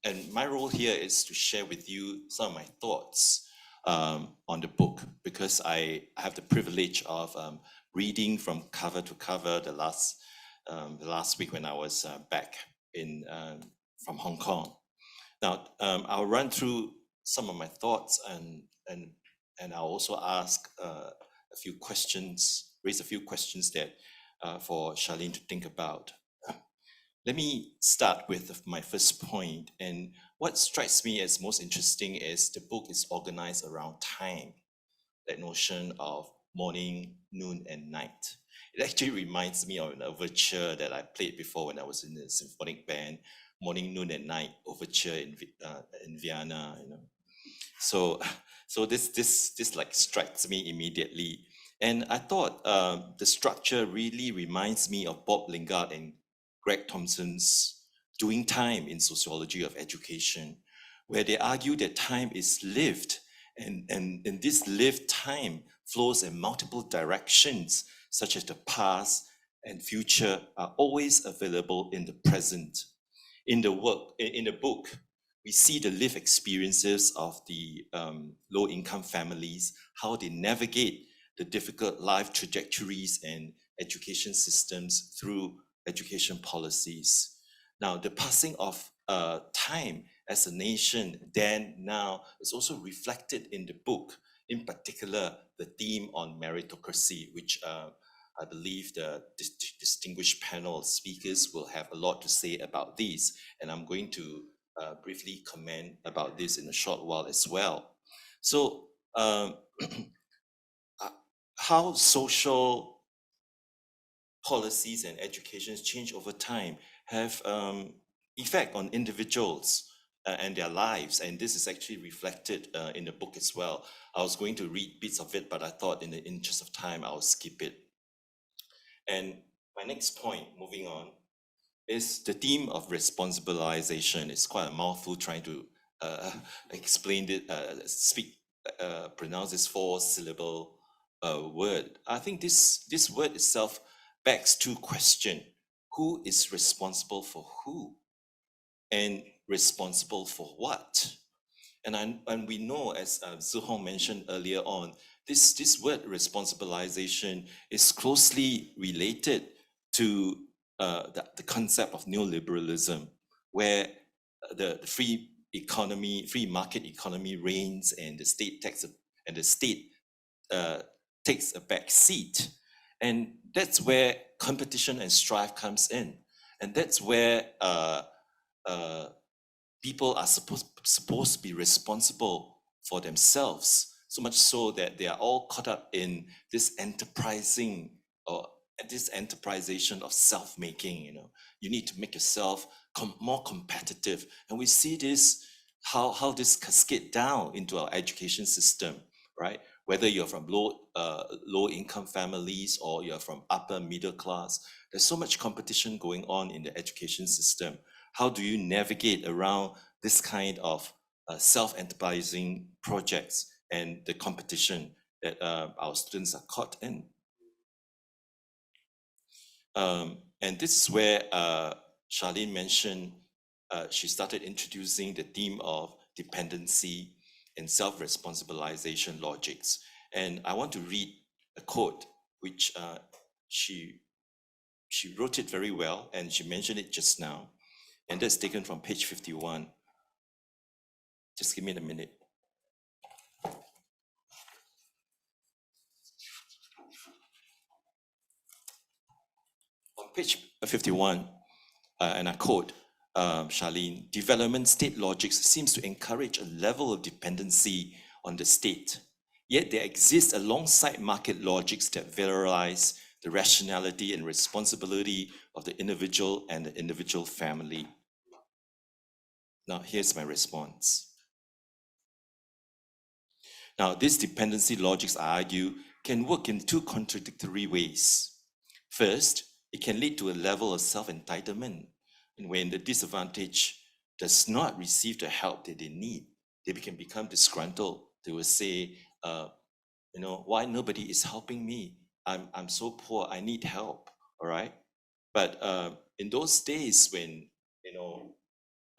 And my role here is to share with you some of my thoughts on the book, because I have the privilege of reading from cover to cover the last week when I was back in from Hong Kong. Now, I'll run through some of my thoughts and I'll also ask a few questions, raise a few questions that for Charlene to think about. Let me start with my first point, and what strikes me as most interesting is the book is organized around time, that notion of morning, noon, and night. It actually reminds me of an overture that I played before when I was in the symphonic band, Morning, Noon, and Night overture in Vienna. You know, so this like strikes me immediately, and I thought the structure really reminds me of Bob Lingard and Greg Thompson's Doing Time in Sociology of Education, where they argue that time is lived, and this lived time flows in multiple directions, such as the past and future are always available in the present. In the book, we see the lived experiences of the low-income families, how they navigate the difficult life trajectories and education systems through education policies. Now, the passing of time as a nation then now is also reflected in the book, in particular the theme on meritocracy, which I believe the distinguished panel of speakers will have a lot to say about this, and I'm going to briefly comment about this in a short while as well. So, how social policies and educations change over time have effect on individuals and their lives, and this is actually reflected in the book as well. I was going to read bits of it, but I thought in the interest of time, I'll skip it. And my next point, moving on, is the theme of responsibilisation. It's quite a mouthful trying to explain it, pronounce this 4-syllable word. I think this word itself begs two questions. Who is responsible for who? And responsible for what? And we know, as Zhu Hong mentioned earlier on, this word responsibilisation is closely related to the concept of neoliberalism, where the free market economy reigns, and the state takes a back seat, and that's where competition and strife comes in, and that's where people are supposed to be responsible for themselves, so much so that they are all caught up in this enterprising or this enterprisation of self-making. You need to make yourself more competitive, and we see this how this cascade down into our education system, right? Whether you're from low income families or you're from upper middle class, there's so much competition going on in the education system. How do you navigate around this kind of self-enterprising projects and the competition that our students are caught in? And this is where Charlene mentioned she started introducing the theme of dependency and self-responsibilization logics. And I want to read a quote which she wrote it very well, and she mentioned it just now. And that's taken from page 51. Just give me a minute. On page 51, and I quote Charlene, development state logics seems to encourage a level of dependency on the state. Yet there exists alongside market logics that valorize the rationality and responsibility of the individual and the individual family. Now, here's my response. Now, these dependency logics, I argue, can work in two contradictory ways. First, it can lead to a level of self-entitlement, and when the disadvantaged does not receive the help that they need, they can become disgruntled. They will say, why nobody is helping me? I'm so poor, I need help, all right? But in those days when,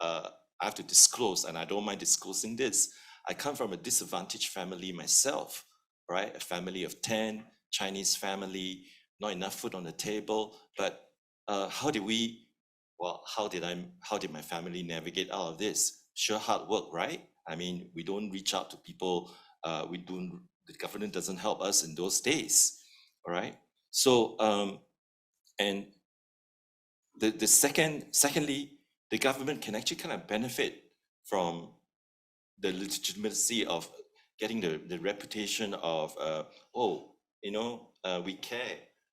I have to disclose, and I don't mind disclosing this, I come from a disadvantaged family myself, right? A family of 10, Chinese family, not enough food on the table. But how did my family navigate out of this? Sure, hard work, right? I mean, we don't reach out to people. The government doesn't help us in those days, all right? So, and secondly, the government can actually kind of benefit from the legitimacy of getting the reputation of,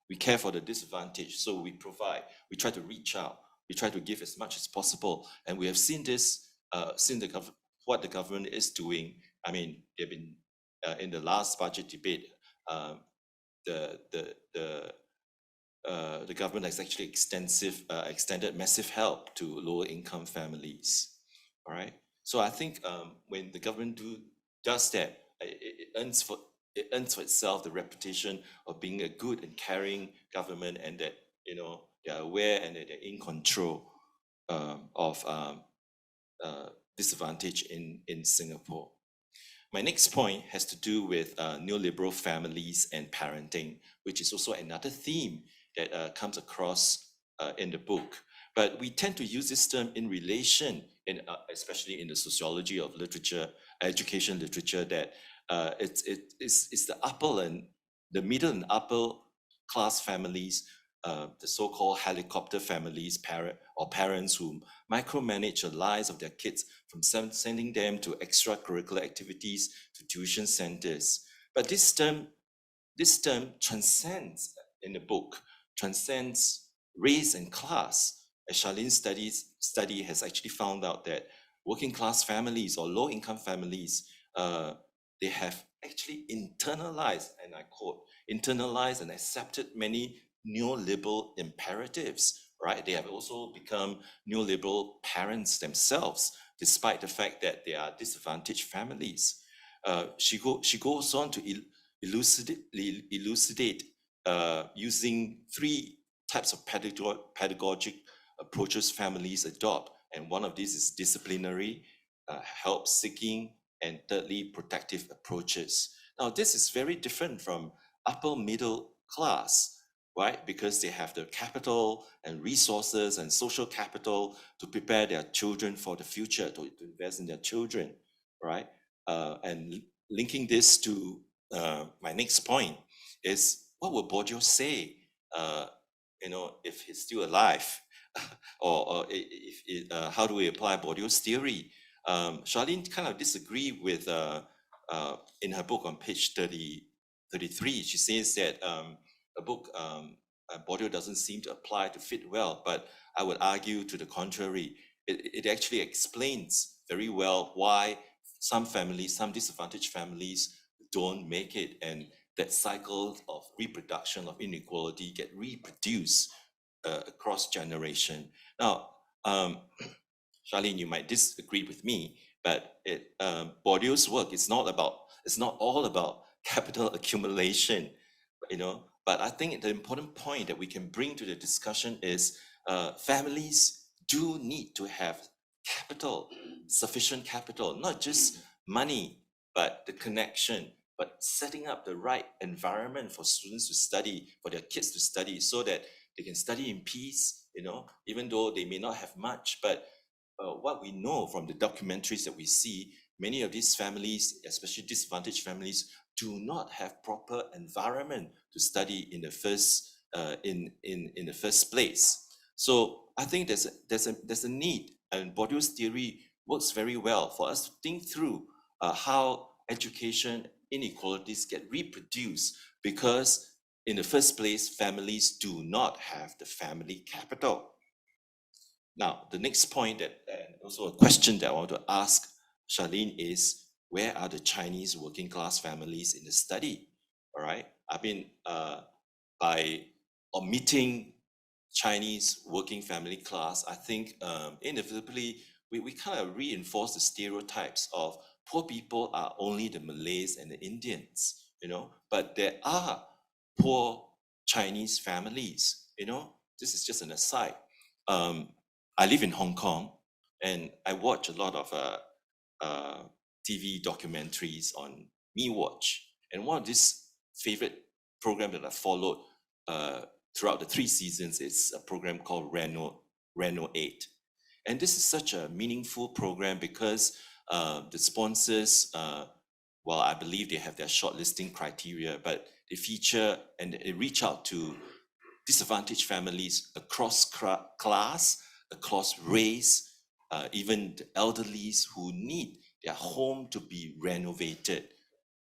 we care for the disadvantaged, so we provide, we try to reach out, we try to give as much as possible. And we have seen this, what the government is doing. I mean, they've been, in the last budget debate, the government has actually extended massive help to lower income families. All right. So I think when the government does that, it earns for itself the reputation of being a good and caring government, and that they're aware and that they're in control of disadvantage in Singapore. My next point has to do with neoliberal families and parenting, which is also another theme that comes across in the book. But we tend to use this term in relation, especially in the sociology of literature, education literature, that it's the upper and the middle and upper class families, the so-called helicopter families, parents who micromanage the lives of their kids, from sending them to extracurricular activities to tuition centers. But this term transcends, in the book, transcends race and class. As Charlene's study has actually found out that working class families or low income families, they have actually internalized, and I quote, internalized and accepted many neoliberal imperatives, right? They have also become neoliberal parents themselves, despite the fact that they are disadvantaged families. She goes on to elucidate using three types of pedagogic approaches families adopt. And one of these is disciplinary, help-seeking, and thirdly, protective approaches. Now, this is very different from upper middle class, right? Because they have the capital and resources and social capital to prepare their children for the future, to invest in their children, right? And linking this to my next point is, what would Bourdieu say, if he's still alive? how do we apply Bourdieu's theory? Charlene kind of disagree with in her book on page 33. She says that a book Bourdieu doesn't seem to apply to fit well, but I would argue to the contrary. It actually explains very well why some families, some disadvantaged families don't make it, and that cycle of reproduction of inequality get reproduced across generation. Now, Charlene, you might disagree with me, but Bourdieu's work is not all about capital accumulation, But I think the important point that we can bring to the discussion is families do need to have capital, sufficient capital, not just money, but the connection, but setting up the right environment for students to study, for their kids to study, so that they can study in peace, even though they may not have much. But what we know from the documentaries that we see, many of these families, especially disadvantaged families, do not have proper environment to study in the first in the first place. So I think there's a need, and Bourdieu's theory works very well for us to think through how education inequalities get reproduced, because in the first place, families do not have the family capital. Now, the next point and also a question that I want to ask Charlene is, where are the Chinese working class families in the study? All right. I mean, by omitting Chinese working family class, I think inevitably we kind of reinforce the stereotypes of poor people are only the Malays and the Indians, but there are poor Chinese families, This is just an aside. I live in Hong Kong, and I watch a lot of TV documentaries on Me Watch. And one of these favorite programs that I followed throughout the 3 seasons is a program called Reno 8. And this is such a meaningful program because the sponsors, well, I believe they have their shortlisting criteria, but they feature and they reach out to disadvantaged families across class, across race, even the elderlies who need their home to be renovated,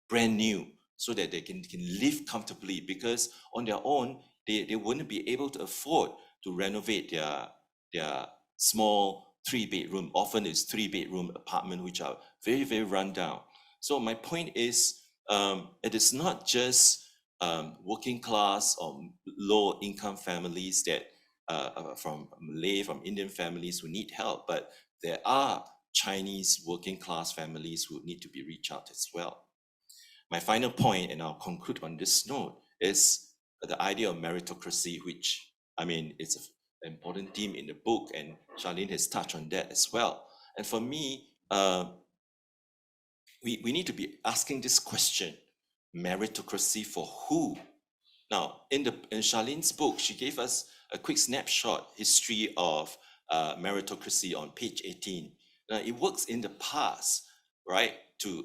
brand new, so that they can live comfortably, because on their own, they wouldn't be able to afford to renovate their small 3-bedroom, often it's 3-bedroom apartment, which are very, very run down. So my point is, it is not just working class or low income families that from Malay, from Indian families who need help, but there are Chinese working class families who need to be reached out as well. My final point, and I'll conclude on this note, is the idea of meritocracy, which, I mean, it's an important theme in the book, and Charlene has touched on that as well. And for me, we need to be asking this question: meritocracy for who? Now, in Charlene's book, she gave us a quick snapshot history of meritocracy on page 18. Now, it works in the past, right,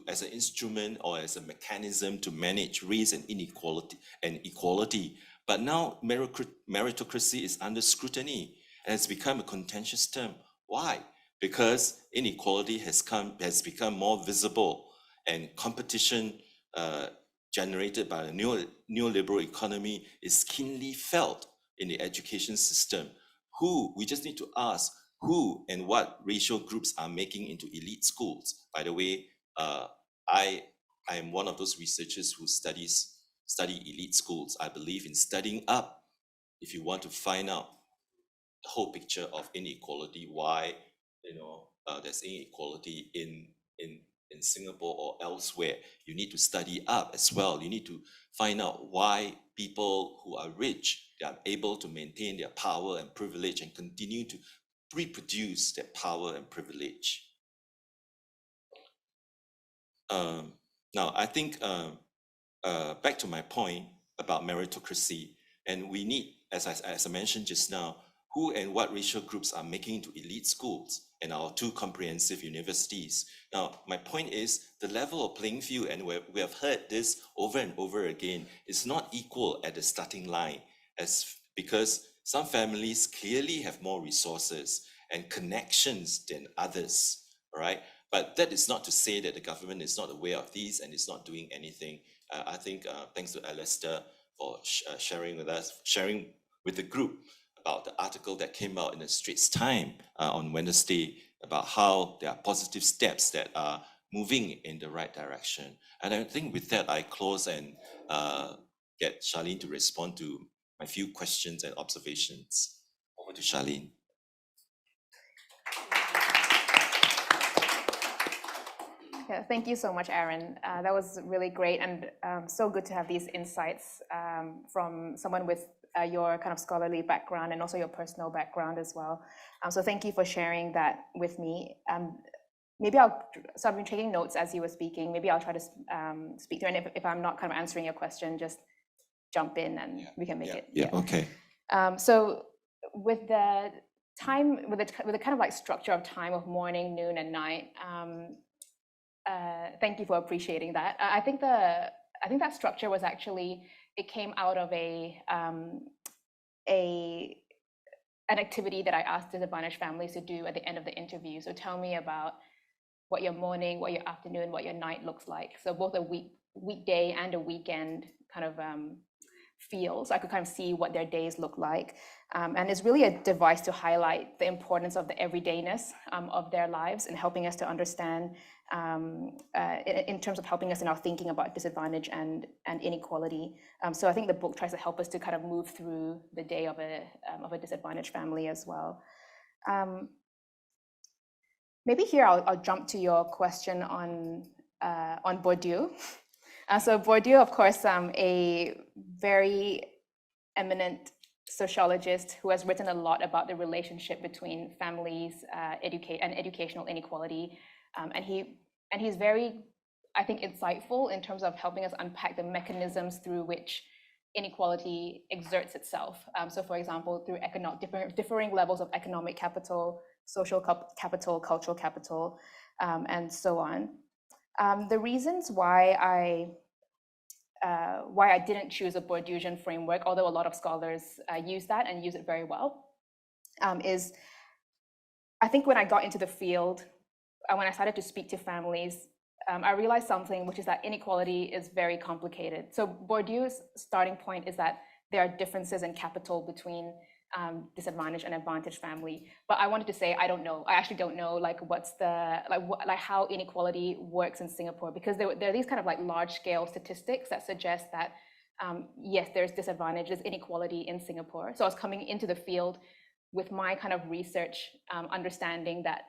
as an instrument or as a mechanism to manage race and inequality and equality. But now meritocracy is under scrutiny and has become a contentious term. Why? Because inequality has become more visible, and competition generated by the neoliberal economy is keenly felt in the education system. We just need to ask who and what racial groups are making into elite schools. By the way, I am one of those researchers who study elite schools. I believe in studying up if you want to find out the whole picture of inequality, why there's inequality in Singapore or elsewhere. You need to study up as well. You need to find out why people who are rich, they are able to maintain their power and privilege and continue to reproduce that power and privilege. Now, I think back to my point about meritocracy, and we need, as I mentioned just now, who and what racial groups are making into elite schools and our 2 comprehensive universities. Now, my point is the level of playing field, and we have heard this over and over again, is not equal at the starting line, because Some families clearly have more resources and connections than others, right? But that is not to say that the government is not aware of these and is not doing anything. I think thanks to Alistair for sharing with us, sharing with the group about the article that came out in the Straits Times on Wednesday about how there are positive steps that are moving in the right direction. And I think with that, I close and get Charlene to respond to my few questions and observations. Over to Charlene. Yeah, thank you so much, Aaron. That was really great, and so good to have these insights from someone with your kind of scholarly background and also your personal background as well. So thank you for sharing that with me. Maybe so I've been taking notes as you were speaking. Maybe I'll try to speak through, and if I'm not kind of answering your question, just jump in and we can make it. Yeah, okay. So with the time, with the kind of like structure of time of morning, noon, and night, thank you for appreciating that. I think that structure was actually, it came out of an activity that I asked disadvantaged families to do at the end of the interview. So tell me about what your morning, what your afternoon, what your night looks like. So both a weekday and a weekend kind of feel. So I could kind of see what their days look like. And it's really a device to highlight the importance of the everydayness of their lives and helping us to understand in terms of helping us in our thinking about disadvantage and inequality. So I think the book tries to help us to kind of move through the day of a disadvantaged family as well. Maybe here I'll jump to your question on Bourdieu. So Bourdieu, of course, a very eminent sociologist who has written a lot about the relationship between families, educational inequality, and he's very, I think, insightful in terms of helping us unpack the mechanisms through which inequality exerts itself. So, for example, through differing levels of economic capital, social capital, cultural capital, and so on. The reasons why I didn't choose a Bourdieusian framework, although a lot of scholars use that and use it very well, is I think when I got into the field, when I started to speak to families, I realized something, which is that inequality is very complicated. So Bourdieu's starting point is that there are differences in capital between disadvantaged and advantaged family. But I wanted to say, I don't know. I actually don't know, like, what's the, like how inequality works in Singapore, because there are these kind of like large scale statistics that suggest that, yes, there's disadvantage, there's inequality in Singapore. So I was coming into the field with my kind of research, understanding that,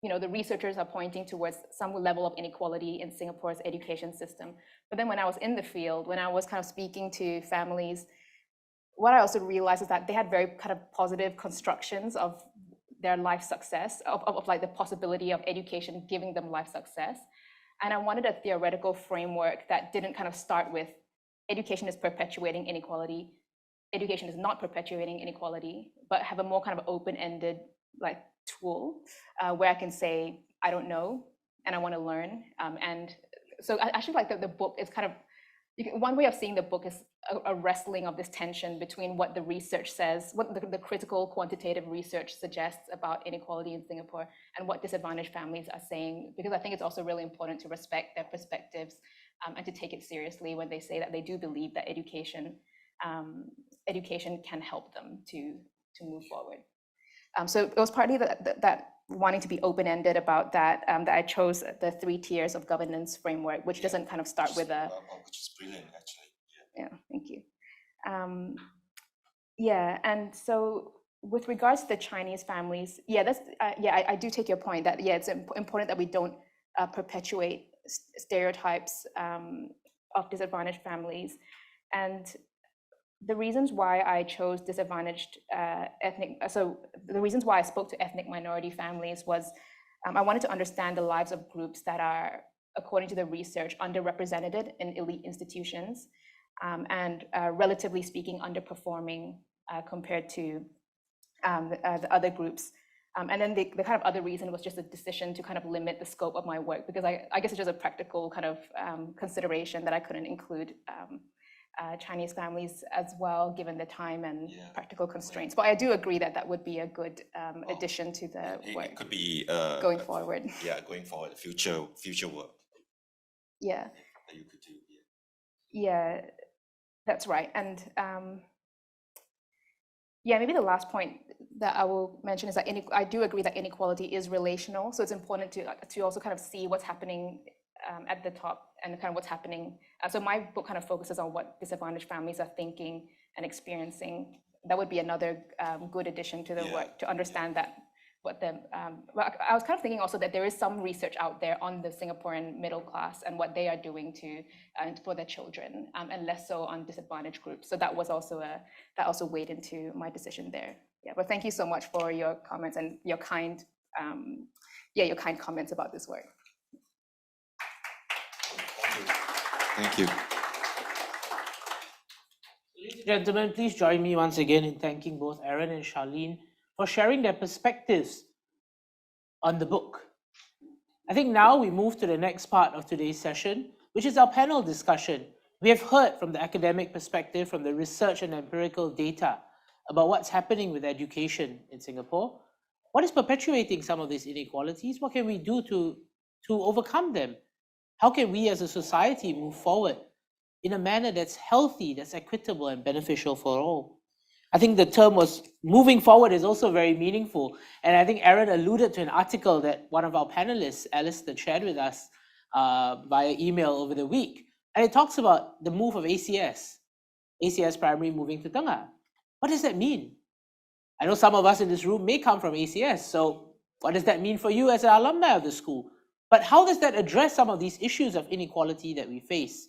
you know, the researchers are pointing towards some level of inequality in Singapore's education system. But then when I was in the field, when I was kind of speaking to families, what I also realized is that they had very kind of positive constructions of their life success, of like the possibility of education giving them life success. And I wanted a theoretical framework that didn't kind of start with education is perpetuating inequality, education is not perpetuating inequality, but have a more kind of open-ended like tool where I can say, I don't know, and I want to learn. And so I actually like that the book is kind of, one way of seeing the book is a wrestling of this tension between what the research says, what the critical quantitative research suggests about inequality in Singapore, and what disadvantaged families are saying, because I think it's also really important to respect their perspectives and to take it seriously when they say that they do believe that education can help them to move forward. So it was partly that wanting to be open-ended about that, that I chose the 3 tiers of governance framework, which doesn't kind of start with a... Which is brilliant, actually. Yeah, thank you. Yeah, and so with regards to the Chinese families, yeah, that's I do take your point that, yeah, it's important that we don't perpetuate stereotypes of disadvantaged families. And the reasons why I chose disadvantaged the reasons why I spoke to ethnic minority families was I wanted to understand the lives of groups that are, according to the research, underrepresented in elite institutions, and relatively speaking, underperforming compared to the other groups. And then the kind of other reason was just a decision to kind of limit the scope of my work, because I guess it's just a practical kind of consideration that I couldn't include Chinese families as well, given the time and Yeah. practical constraints. But I do agree that that would be a good addition to the work It could be going forward. Yeah, going forward, future work Yeah, that you could do. Yeah. yeah, that's right. And yeah, maybe the last point that I will mention is that I do agree that inequality is relational. So it's important to also kind of see what's happening at the top and kind of what's happening. So my book kind of focuses on what disadvantaged families are thinking and experiencing. That would be another good addition to the work, to understand that well, I was kind of thinking also that there is some research out there on the Singaporean middle class and what they are doing for their children, and less so on disadvantaged groups. So that was also that also weighed into my decision there. Yeah, but thank you so much for your comments and your kind comments about this work. Thank you. Ladies and gentlemen, please join me once again in thanking both Aaron and Charleen for sharing their perspectives on the book. I think now we move to the next part of today's session, which is our panel discussion. We have heard from the academic perspective, from the research and empirical data about what's happening with education in Singapore. What is perpetuating some of these inequalities? What can we do to overcome them? How can we as a society move forward in a manner that's healthy, that's equitable and beneficial for all? I think the term was moving forward is also very meaningful. And I think Aaron alluded to an article that one of our panelists, Alistair, shared with us via email over the week. And it talks about the move of ACS primary moving to Tengah. What does that mean? I know some of us in this room may come from ACS. So what does that mean for you as an alumni of the school? But how does that address some of these issues of inequality that we face?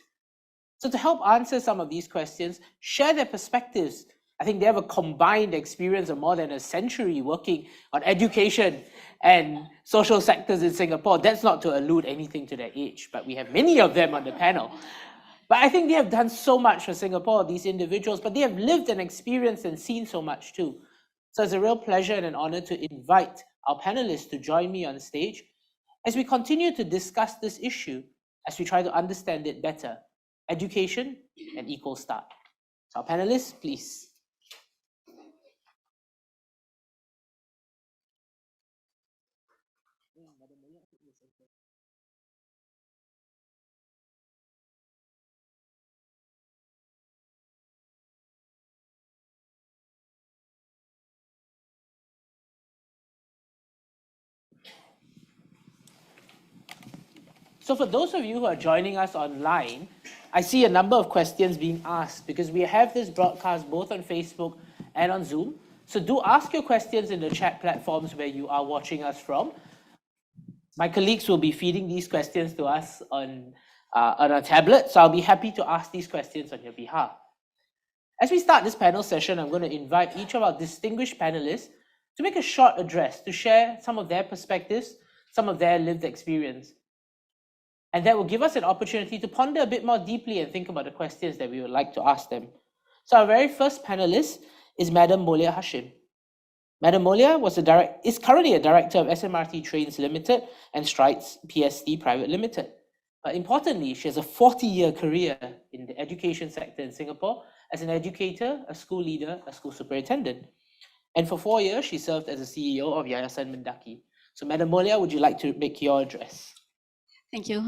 So to help answer some of these questions, share their perspectives. I think they have a combined experience of more than a century working on education and social sectors in Singapore. That's not to allude anything to their age, but we have many of them on the panel. But I think they have done so much for Singapore, these individuals, but they have lived and experienced and seen so much too. So it's a real pleasure and an honor to invite our panelists to join me on stage as we continue to discuss this issue, as we try to understand it better. Education and equal start. So our panelists, please. So for those of you who are joining us online, I see a number of questions being asked because we have this broadcast both on Facebook and on Zoom. So do ask your questions in the chat platforms where you are watching us from. My colleagues will be feeding these questions to us on our tablet, so I'll be happy to ask these questions on your behalf. As we start this panel session, I'm going to invite each of our distinguished panelists to make a short address to share some of their perspectives, some of their lived experience. And that will give us an opportunity to ponder a bit more deeply and think about the questions that we would like to ask them. So our very first panelist is Madam Molia Hashim. Madam Molia is currently a director of SMRT Trains Limited and Strides PST Private Limited. But importantly, she has a 40-year career in the education sector in Singapore as an educator, a school leader, a school superintendent. And for 4 years, she served as a CEO of Yayasan Mendaki. So Madam Molia, would you like to make your address? Thank you.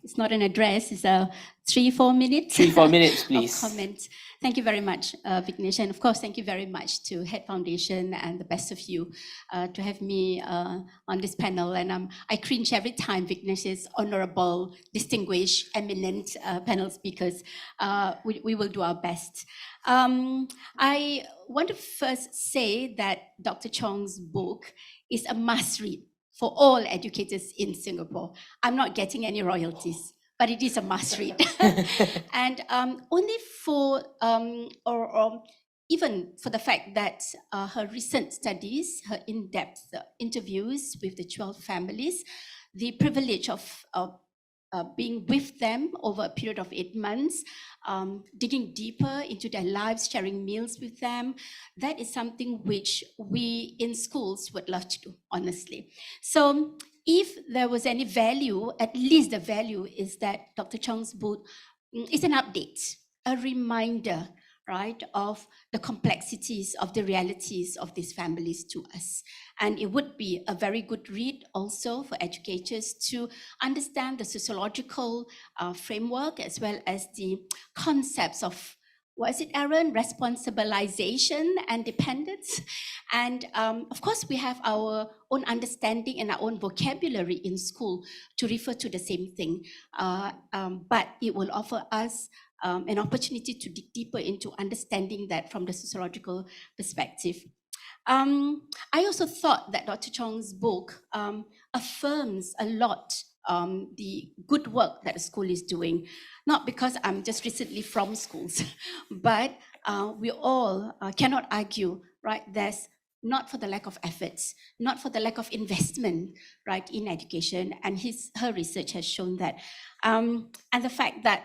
It's not an address, it's a 3-4 minutes. 3-4 minutes, please. Of comments. Thank you very much, Vignesh. And of course, thank you very much to Head Foundation and the best of you to have me on this panel. And I cringe every time Vignesh says honorable, distinguished, eminent panel speakers. We will do our best. I want to first say that Dr. Chiong's book is a must read for all educators in Singapore. I'm not getting any royalties, but it is a must read. And only for, or even for the fact that her recent studies, her in-depth interviews with the 12 families, the privilege of being with them over a period of 8 months, digging deeper into their lives, sharing meals with them. That is something which we in schools would love to do, honestly. So if there was any value, at least the value is that Dr. Chiong's book is an update a reminder, right, of the complexities of the realities of these families to us. And it would be a very good read also for educators to understand the sociological framework as well as the concepts of, what is it, Aaron? Responsibilisation and dependence. And of course, we have our own understanding and our own vocabulary in school to refer to the same thing. But it will offer us an opportunity to dig deeper into understanding that from the sociological perspective. I also thought that Dr. Chiong's book affirms a lot the good work that the school is doing, not because I'm just recently from schools, but we all cannot argue, right? There's not for the lack of efforts, not for the lack of investment, right, in education, and her research has shown that. And the fact that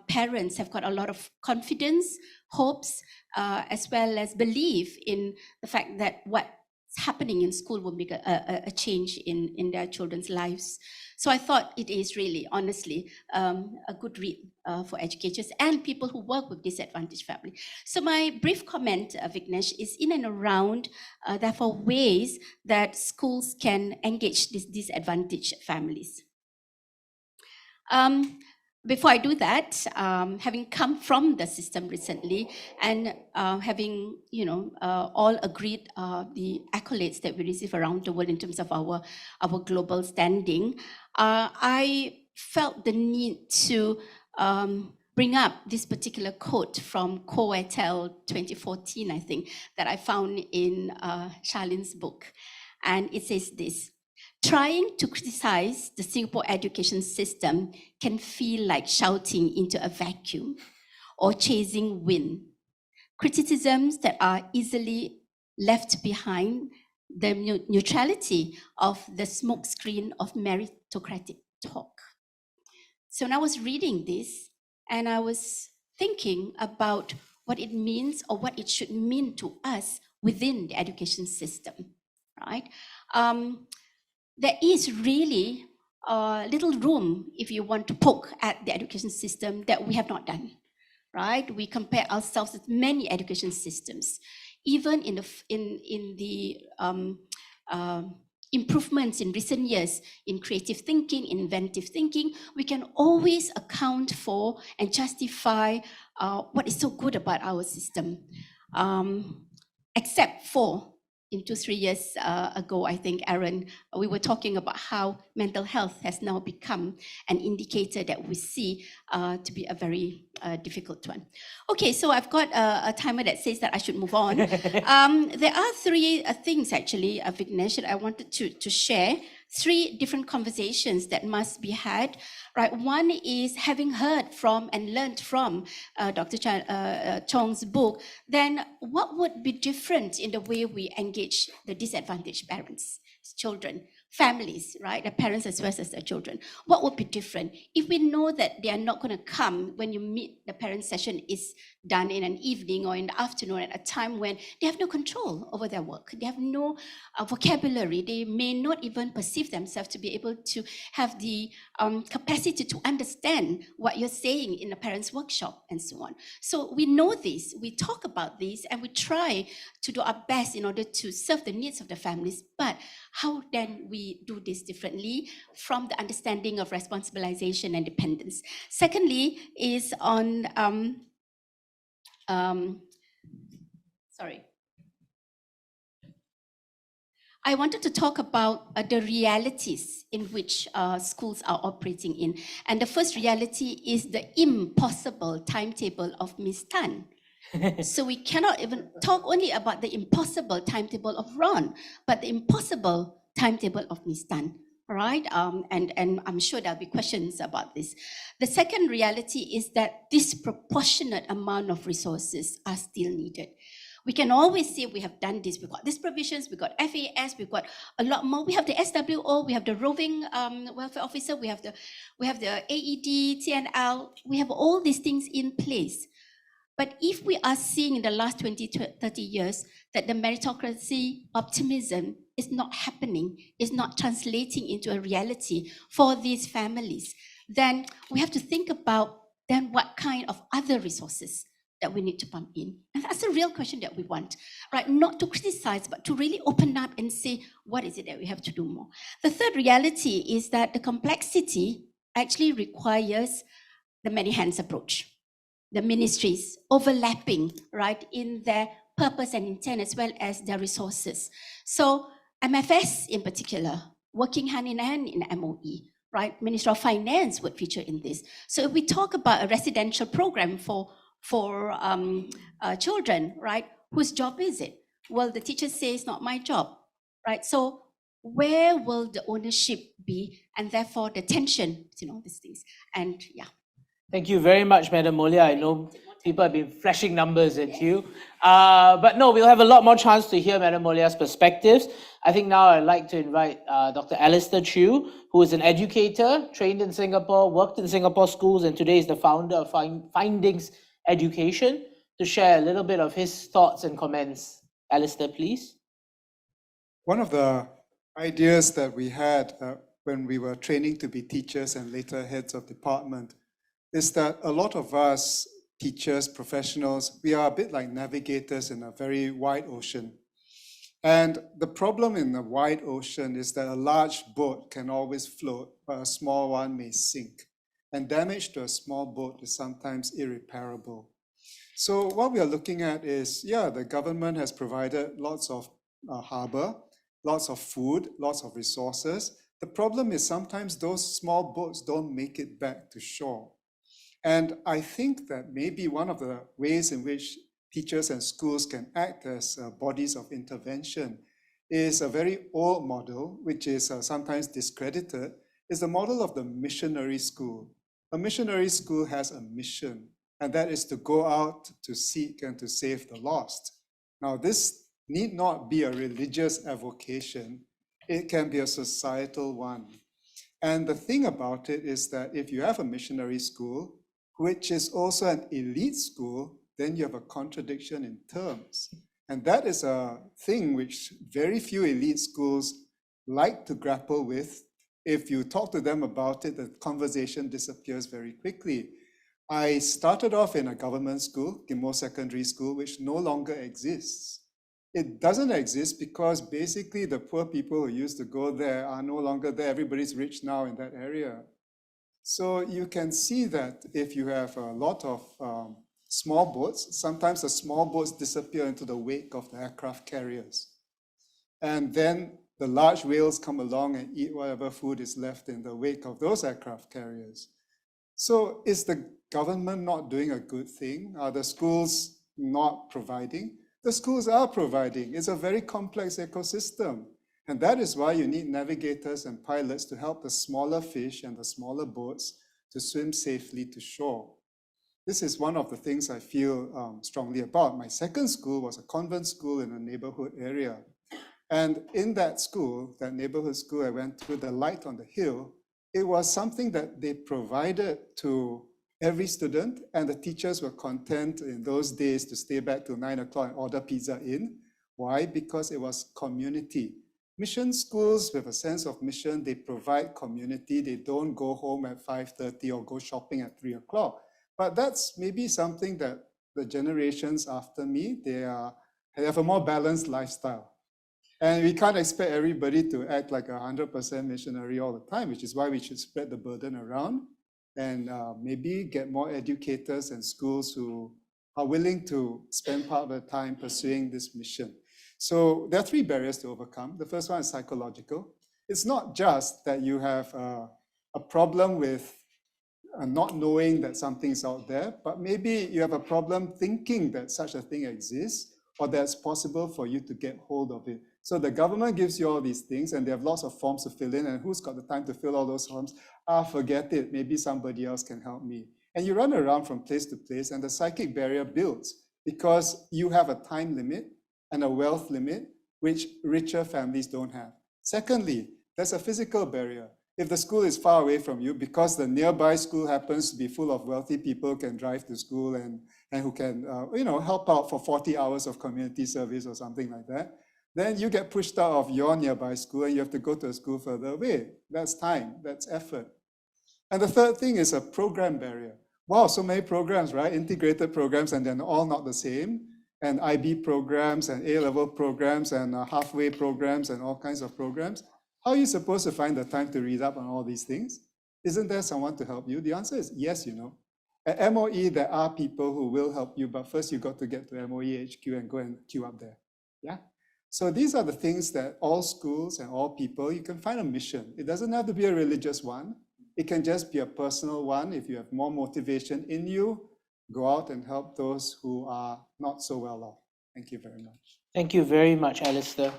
parents have got a lot of confidence, hopes, as well as belief in the fact that what's happening in school will make a change in their children's lives. So I thought it is really, honestly, a good read for educators and people who work with disadvantaged families. So my brief comment, Vignesh, is in and around, therefore, ways that schools can engage these disadvantaged families. Before I do that, having come from the system recently and having, all agreed the accolades that we receive around the world in terms of our global standing, I felt the need to bring up this particular quote from Co-Etel 2014, I think, that I found in Charleen's book. And it says this: trying to criticize the Singapore education system can feel like shouting into a vacuum or chasing wind. Criticisms that are easily left behind the neutrality of the smokescreen of meritocratic talk. So when I was reading this, and I was thinking about what it means or what it should mean to us within the education system, right? There is really little room if you want to poke at the education system that we have not done, right? We compare ourselves with many education systems. Even in the improvements in recent years in creative thinking, inventive thinking, we can always account for and justify what is so good about our system, except for in 2-3 years ago, I think, Aaron, we were talking about how mental health has now become an indicator that we see to be a very difficult one. Okay, so I've got a timer that says that I should move on. There are 3 things, actually, Vignesh, that I wanted to share. 3 different conversations that must be had, right? One is having heard from and learned from Dr. Chiong's book, then what would be different in the way we engage the disadvantaged parents, children, families, right? The parents as well as their children. What would be different if we know that they are not going to come when you meet the parent session is done in an evening or in the afternoon at a time when they have no control over their work. They have no vocabulary. They may not even perceive themselves to be able to have the capacity to understand what you're saying in a parent's workshop and so on. So we know this, we talk about this, and we try to do our best in order to serve the needs of the families. But how then we do this differently from the understanding of responsibilisation and dependence? Secondly is on, I wanted to talk about the realities in which schools are operating in. And the first reality is the impossible timetable of Ms. Tan. So we cannot even talk only about the impossible timetable of Ron, but the impossible timetable of Ms. Tan, right? And I'm sure there'll be questions about this. The second reality is that disproportionate amount of resources are still needed. We can always say we have done this, we've got these provisions, we've got FAS, we've got a lot more. We have the SWO, we have the roving welfare officer, we have the AED, TNL, we have all these things in place. But if we are seeing in the last 20 to 30 years that the meritocracy optimism is not happening, is not translating into a reality for these families, then we have to think about then what kind of other resources that we need to pump in? And that's a real question that we want, right? Not to criticize, but to really open up and say, what is it that we have to do more? The third reality is that the complexity actually requires the many hands approach. The ministries overlapping, right, in their purpose and intent as well as their resources. So MFS in particular, working hand in hand in MOE, right? Ministry of Finance would feature in this. So if we talk about a residential program for children, right? Whose job is it? Well, the teacher says it's not my job, right? So where will the ownership be, and therefore the tension, these things, and yeah. Thank you very much, Madam Molia. I know people have been flashing numbers at you. But no, we'll have a lot more chance to hear Madam Molia's perspectives. I think now I'd like to invite Dr. Alistair Chew, who is an educator, trained in Singapore, worked in Singapore schools, and today is the founder of Findings Education, to share a little bit of his thoughts and comments. Alistair, please. One of the ideas that we had when we were training to be teachers and later heads of department is that a lot of us, teachers, professionals, we are a bit like navigators in a very wide ocean. And the problem in the wide ocean is that a large boat can always float, but a small one may sink. And damage to a small boat is sometimes irreparable. So what we are looking at is, the government has provided lots of harbor, lots of food, lots of resources. The problem is sometimes those small boats don't make it back to shore. And I think that maybe one of the ways in which teachers and schools can act as bodies of intervention is a very old model, which is sometimes discredited, is the model of the missionary school. A missionary school has a mission, and that is to go out to seek and to save the lost. Now, this need not be a religious avocation. It can be a societal one. And the thing about it is that if you have a missionary school, which is also an elite school, then you have a contradiction in terms. And that is a thing which very few elite schools like to grapple with. If you talk to them about it, the conversation disappears very quickly. I started off in a government school, Ghim Moh Secondary School, which no longer exists. It doesn't exist because basically the poor people who used to go there are no longer there. Everybody's rich now in that area. So you can see that if you have a lot of small boats, sometimes the small boats disappear into the wake of the aircraft carriers. And then the large whales come along and eat whatever food is left in the wake of those aircraft carriers. So is the government not doing a good thing? Are the schools not providing? The schools are providing. It's a very complex ecosystem. And that is why you need navigators and pilots to help the smaller fish and the smaller boats to swim safely to shore. This is one of the things I feel strongly about. My second school was a convent school in a neighborhood area. And in that school, that neighborhood school I went to, the light on the hill, it was something that they provided to every student, and the teachers were content in those days to stay back till 9 o'clock and order pizza in. Why? Because it was community. Mission schools with a sense of mission, they provide community. They don't go home at 5:30 or go shopping at 3 o'clock. But that's maybe something that the generations after me, they have a more balanced lifestyle. And we can't expect everybody to act like 100% missionary all the time, which is why we should spread the burden around and maybe get more educators and schools who are willing to spend part of their time pursuing this mission. So there are 3 barriers to overcome. The first one is psychological. It's not just that you have a problem with not knowing that something is out there, but maybe you have a problem thinking that such a thing exists or that it's possible for you to get hold of it. So the government gives you all these things and they have lots of forms to fill in, and who's got the time to fill all those forms? Forget it, maybe somebody else can help me. And you run around from place to place and the psychic barrier builds because you have a time limit and a wealth limit, which richer families don't have. Secondly, there's a physical barrier. If the school is far away from you, because the nearby school happens to be full of wealthy people who can drive to school and who can help out for 40 hours of community service or something like that, then you get pushed out of your nearby school and you have to go to a school further away. That's time, that's effort. And the third thing is a program barrier. wow, so many programs, right? Integrated programs, and they're all not the same. And IB programs and A-level programs and halfway programs and all kinds of programs. How are you supposed to find the time to read up on all these things? Isn't there someone to help you? The answer is yes, you know. At MOE, there are people who will help you, but first you got to get to MOE HQ and go and queue up there. Yeah. So these are the things that all schools and all people, you can find a mission. It doesn't have to be a religious one. It can just be a personal one. If you have more motivation in you, go out and help those who are not so well off. Thank you very much. Thank you very much, Alistair.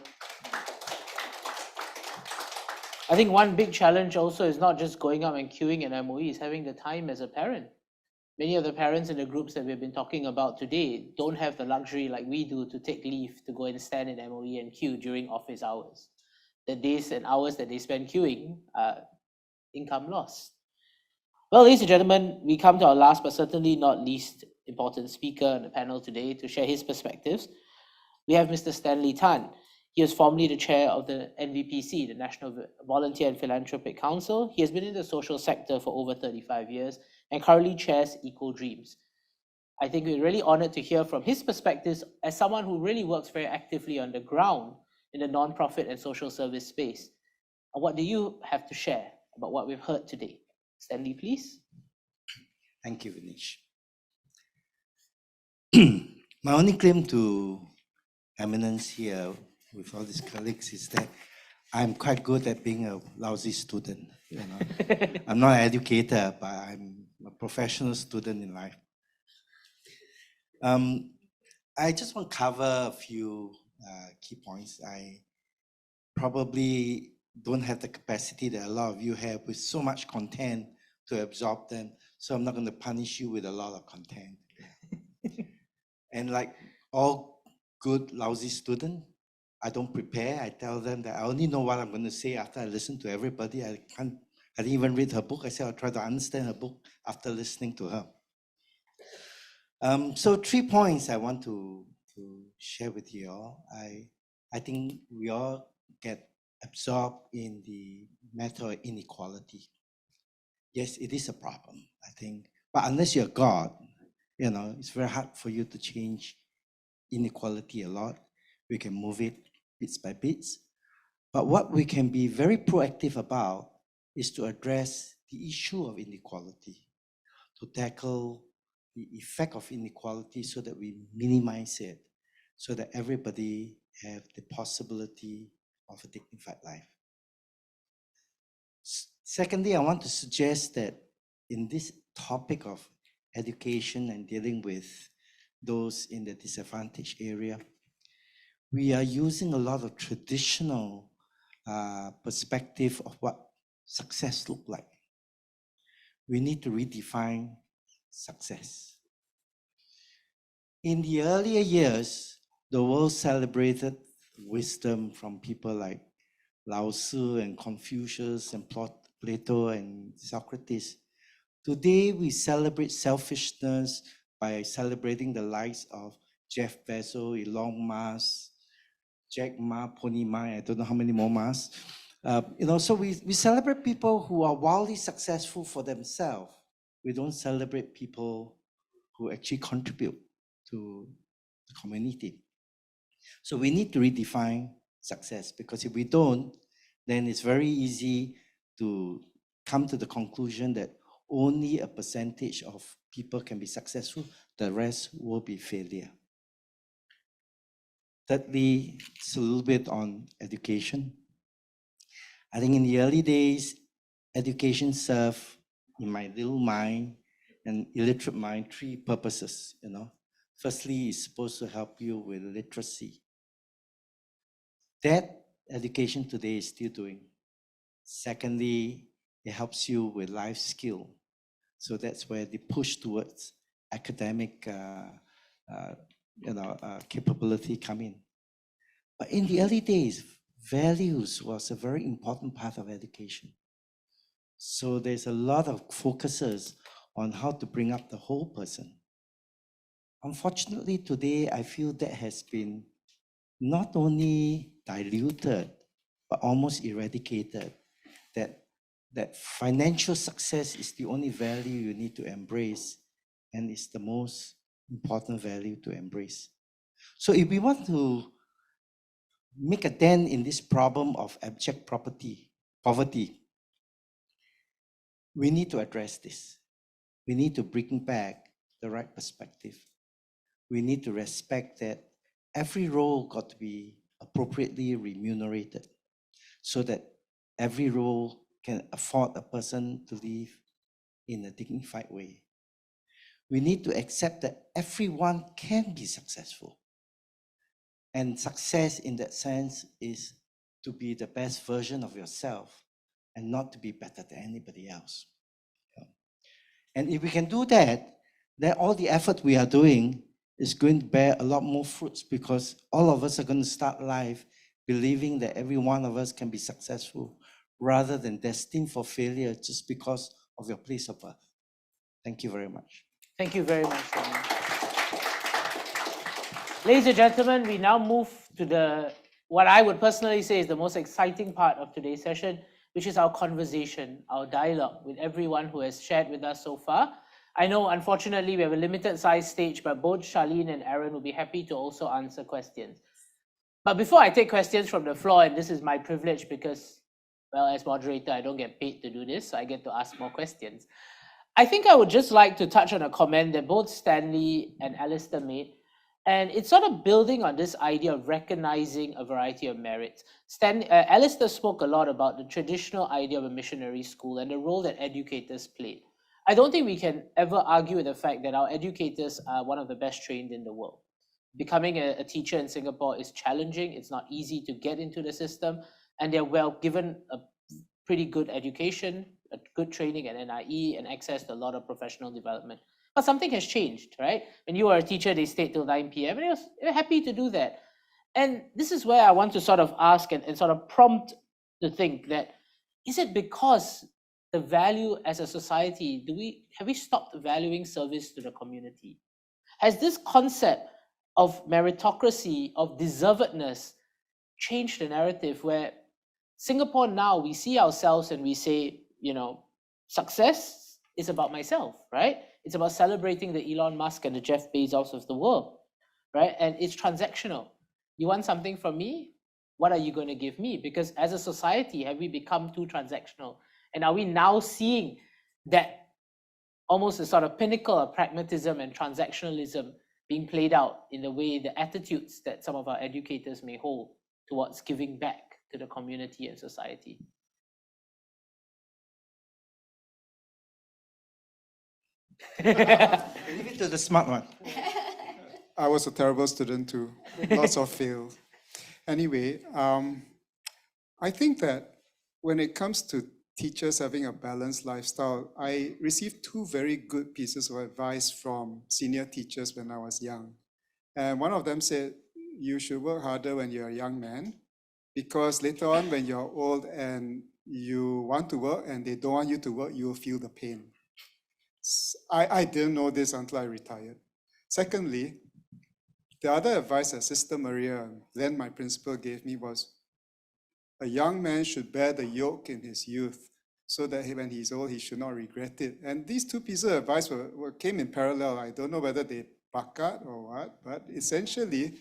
I think one big challenge also is not just going up and queuing at MOE, is having the time as a parent. Many of the parents in the groups that we've been talking about today don't have the luxury like we do to take leave to go and stand in MOE and queue during office hours. The days and hours that they spend queuing are income loss. Well, ladies and gentlemen, we come to our last but certainly not least important speaker on the panel today to share his perspectives. We have Mr. Stanley Tan. He was formerly the chair of the NVPC, the National Volunteer and Philanthropic Council. He has been in the social sector for over 35 years and currently chairs Equal Dreams. I think we're really honored to hear from his perspectives as someone who really works very actively on the ground in the non-profit and social service space. And what do you have to share about what we've heard today? Stanley, please. Thank you, Vinesh. My only claim to eminence here with all these colleagues is that I'm quite good at being a lousy student. You know, I'm not an educator, but I'm a professional student in life. I just want to cover a few key points. I probably don't have the capacity that a lot of you have with so much content to absorb them. So I'm not going to punish you with a lot of content. And like all good lousy students, I don't prepare. I tell them that I only know what I'm going to say after I listen to everybody. I didn't even read her book. I said I'll try to understand her book after listening to her. So 3 points I want to share with you all. I think we all get absorbed in the matter of inequality. Yes, it is a problem, I think. But unless you're God, you know, it's very hard for you to change inequality a lot. We can move it bits by bits. But what we can be very proactive about is to address the issue of inequality, to tackle the effect of inequality so that we minimize it, so that everybody have the possibility of a dignified life. Secondly, I want to suggest that in this topic of education and dealing with those in the disadvantaged area, we are using a lot of traditional perspective of what success looks like. We need to redefine success. In the earlier years, the world celebrated wisdom from people like Lao Tzu and Confucius and Plato and Socrates. Today, we celebrate selfishness by celebrating the lives of Jeff Bezos, Elon Musk, Jack Ma, Pony Ma, I don't know how many more Ma's. You know, so we celebrate people who are wildly successful for themselves. We don't celebrate people who actually contribute to the community. So we need to redefine success, because if we don't, then it's very easy to come to the conclusion that only a percentage of people can be successful, the rest will be failure. Thirdly, it's a little bit on education. I think in the early days, education served, in my little mind and illiterate mind, 3 purposes. You know, firstly, it's supposed to help you with literacy. That education today is still doing. Secondly, it helps you with life skill. So that's where the push towards academic capability come in. But in the early days, values was a very important part of education. So there's a lot of focuses on how to bring up the whole person. Unfortunately, today, I feel that has been not only diluted, but almost eradicated. That that financial success is the only value you need to embrace, and it's the most important value to embrace. So if we want to make a dent in this problem of abject poverty, we need to address this. We need to bring back the right perspective. We need to respect that every role got to be appropriately remunerated so that every role can afford a person to live in a dignified way. We need to accept that everyone can be successful. And success in that sense is to be the best version of yourself and not to be better than anybody else. And if we can do that, then all the effort we are doing is going to bear a lot more fruits, because all of us are going to start life believing that every one of us can be successful rather than destined for failure just because of your place of birth. Thank you very much. Thank you very much, Ronnie. Ladies and gentlemen, we now move to what I would personally say is the most exciting part of today's session, which is our conversation, our dialogue with everyone who has shared with us so far. I know, unfortunately, we have a limited size stage, but both Charleen and Aaron will be happy to also answer questions. But before I take questions from the floor, and this is my privilege because, well, as moderator, I don't get paid to do this, so I get to ask more questions. I think I would just like to touch on a comment that both Stanley and Alistair made, and it's sort of building on this idea of recognizing a variety of merits. Alistair spoke a lot about the traditional idea of a missionary school and the role that educators played. I don't think we can ever argue with the fact that our educators are one of the best trained in the world. Becoming a teacher in Singapore is challenging. It's not easy to get into the system, and they're given a pretty good education, a good training at NIE, and access to a lot of professional development. But something has changed, right? When you were a teacher, they stayed till 9 p.m. and they were happy to do that. And this is where I want to sort of ask and sort of prompt to think that, is it because the value as a society, have we stopped valuing service to the community? Has this concept of meritocracy, of deservedness, changed the narrative where Singapore now, we see ourselves and we say, success is about myself, right? It's about celebrating the Elon Musk and the Jeff Bezos of the world, right? And it's transactional. You want something from me? What are you going to give me? Because as a society, have we become too transactional? And are we now seeing that almost a sort of pinnacle of pragmatism and transactionalism being played out in the way, the attitudes that some of our educators may hold towards giving back to the community and society? Leave it to the smart one. I was a terrible student too. Lots of fails. Anyway, I think that when it comes to teachers having a balanced lifestyle, I received two very good pieces of advice from senior teachers when I was young. And one of them said, you should work harder when you're a young man, because later on when you're old and you want to work and they don't want you to work, you will feel the pain. I didn't know this until I retired. Secondly, the other advice that Sister Maria, then my principal, gave me was, a young man should bear the yoke in his youth so that when he's old, he should not regret it. And these two pieces of advice came in parallel. I don't know whether they bakat or what, but essentially,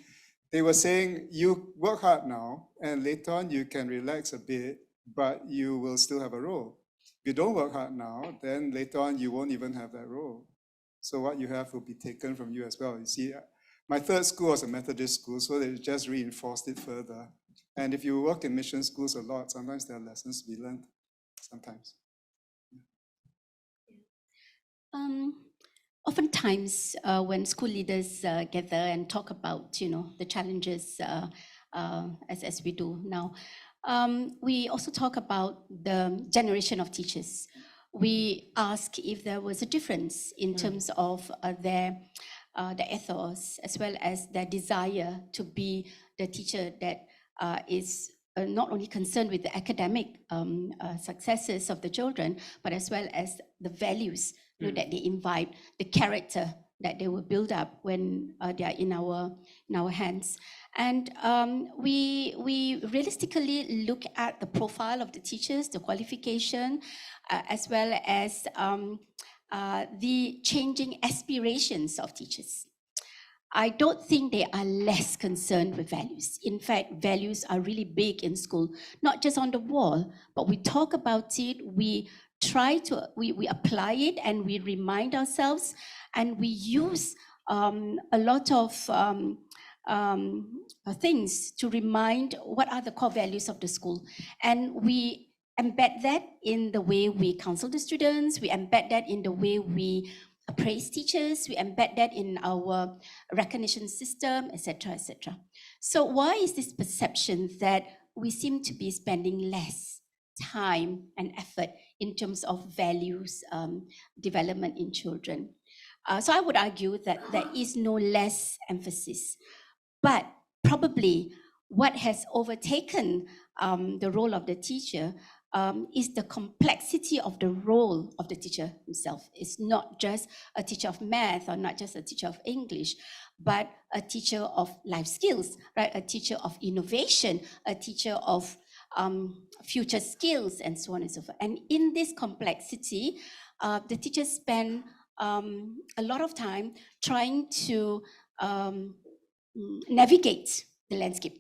they were saying, you work hard now, and later on you can relax a bit, but you will still have a role. If you don't work hard now, then later on you won't even have that role. So what you have will be taken from you as well. You see, my third school was a Methodist school, so they just reinforced it further. And if you work in mission schools a lot, sometimes there are lessons to be learned, sometimes. Oftentimes, when school leaders gather and talk about, the challenges as we do now, we also talk about the generation of teachers. We ask if there was a difference in terms of their ethos, as well as their desire to be the teacher that is not only concerned with the academic successes of the children, but as well as the values that they imbibe, the character that they will build up when they are in our hands. And we realistically look at the profile of the teachers, the qualification, as well as the changing aspirations of teachers. I don't think they are less concerned with values. In fact, values are really big in school, not just on the wall, but we talk about it, we try to, we apply it, and we remind ourselves, and we use a lot of things to remind what are the core values of the school. And we embed that in the way we counsel the students, we embed that in the way we praise teachers, we embed that in our recognition system, etc., etc. So why is this perception that we seem to be spending less time and effort in terms of values development in children? So I would argue that there is no less emphasis, but probably what has overtaken the role of the teacher is the complexity of the role of the teacher himself. It's not just a teacher of math or not just a teacher of English, but a teacher of life skills, right? A teacher of innovation, a teacher of future skills, and so on and so forth. And in this complexity, the teachers spend a lot of time trying to navigate the landscape.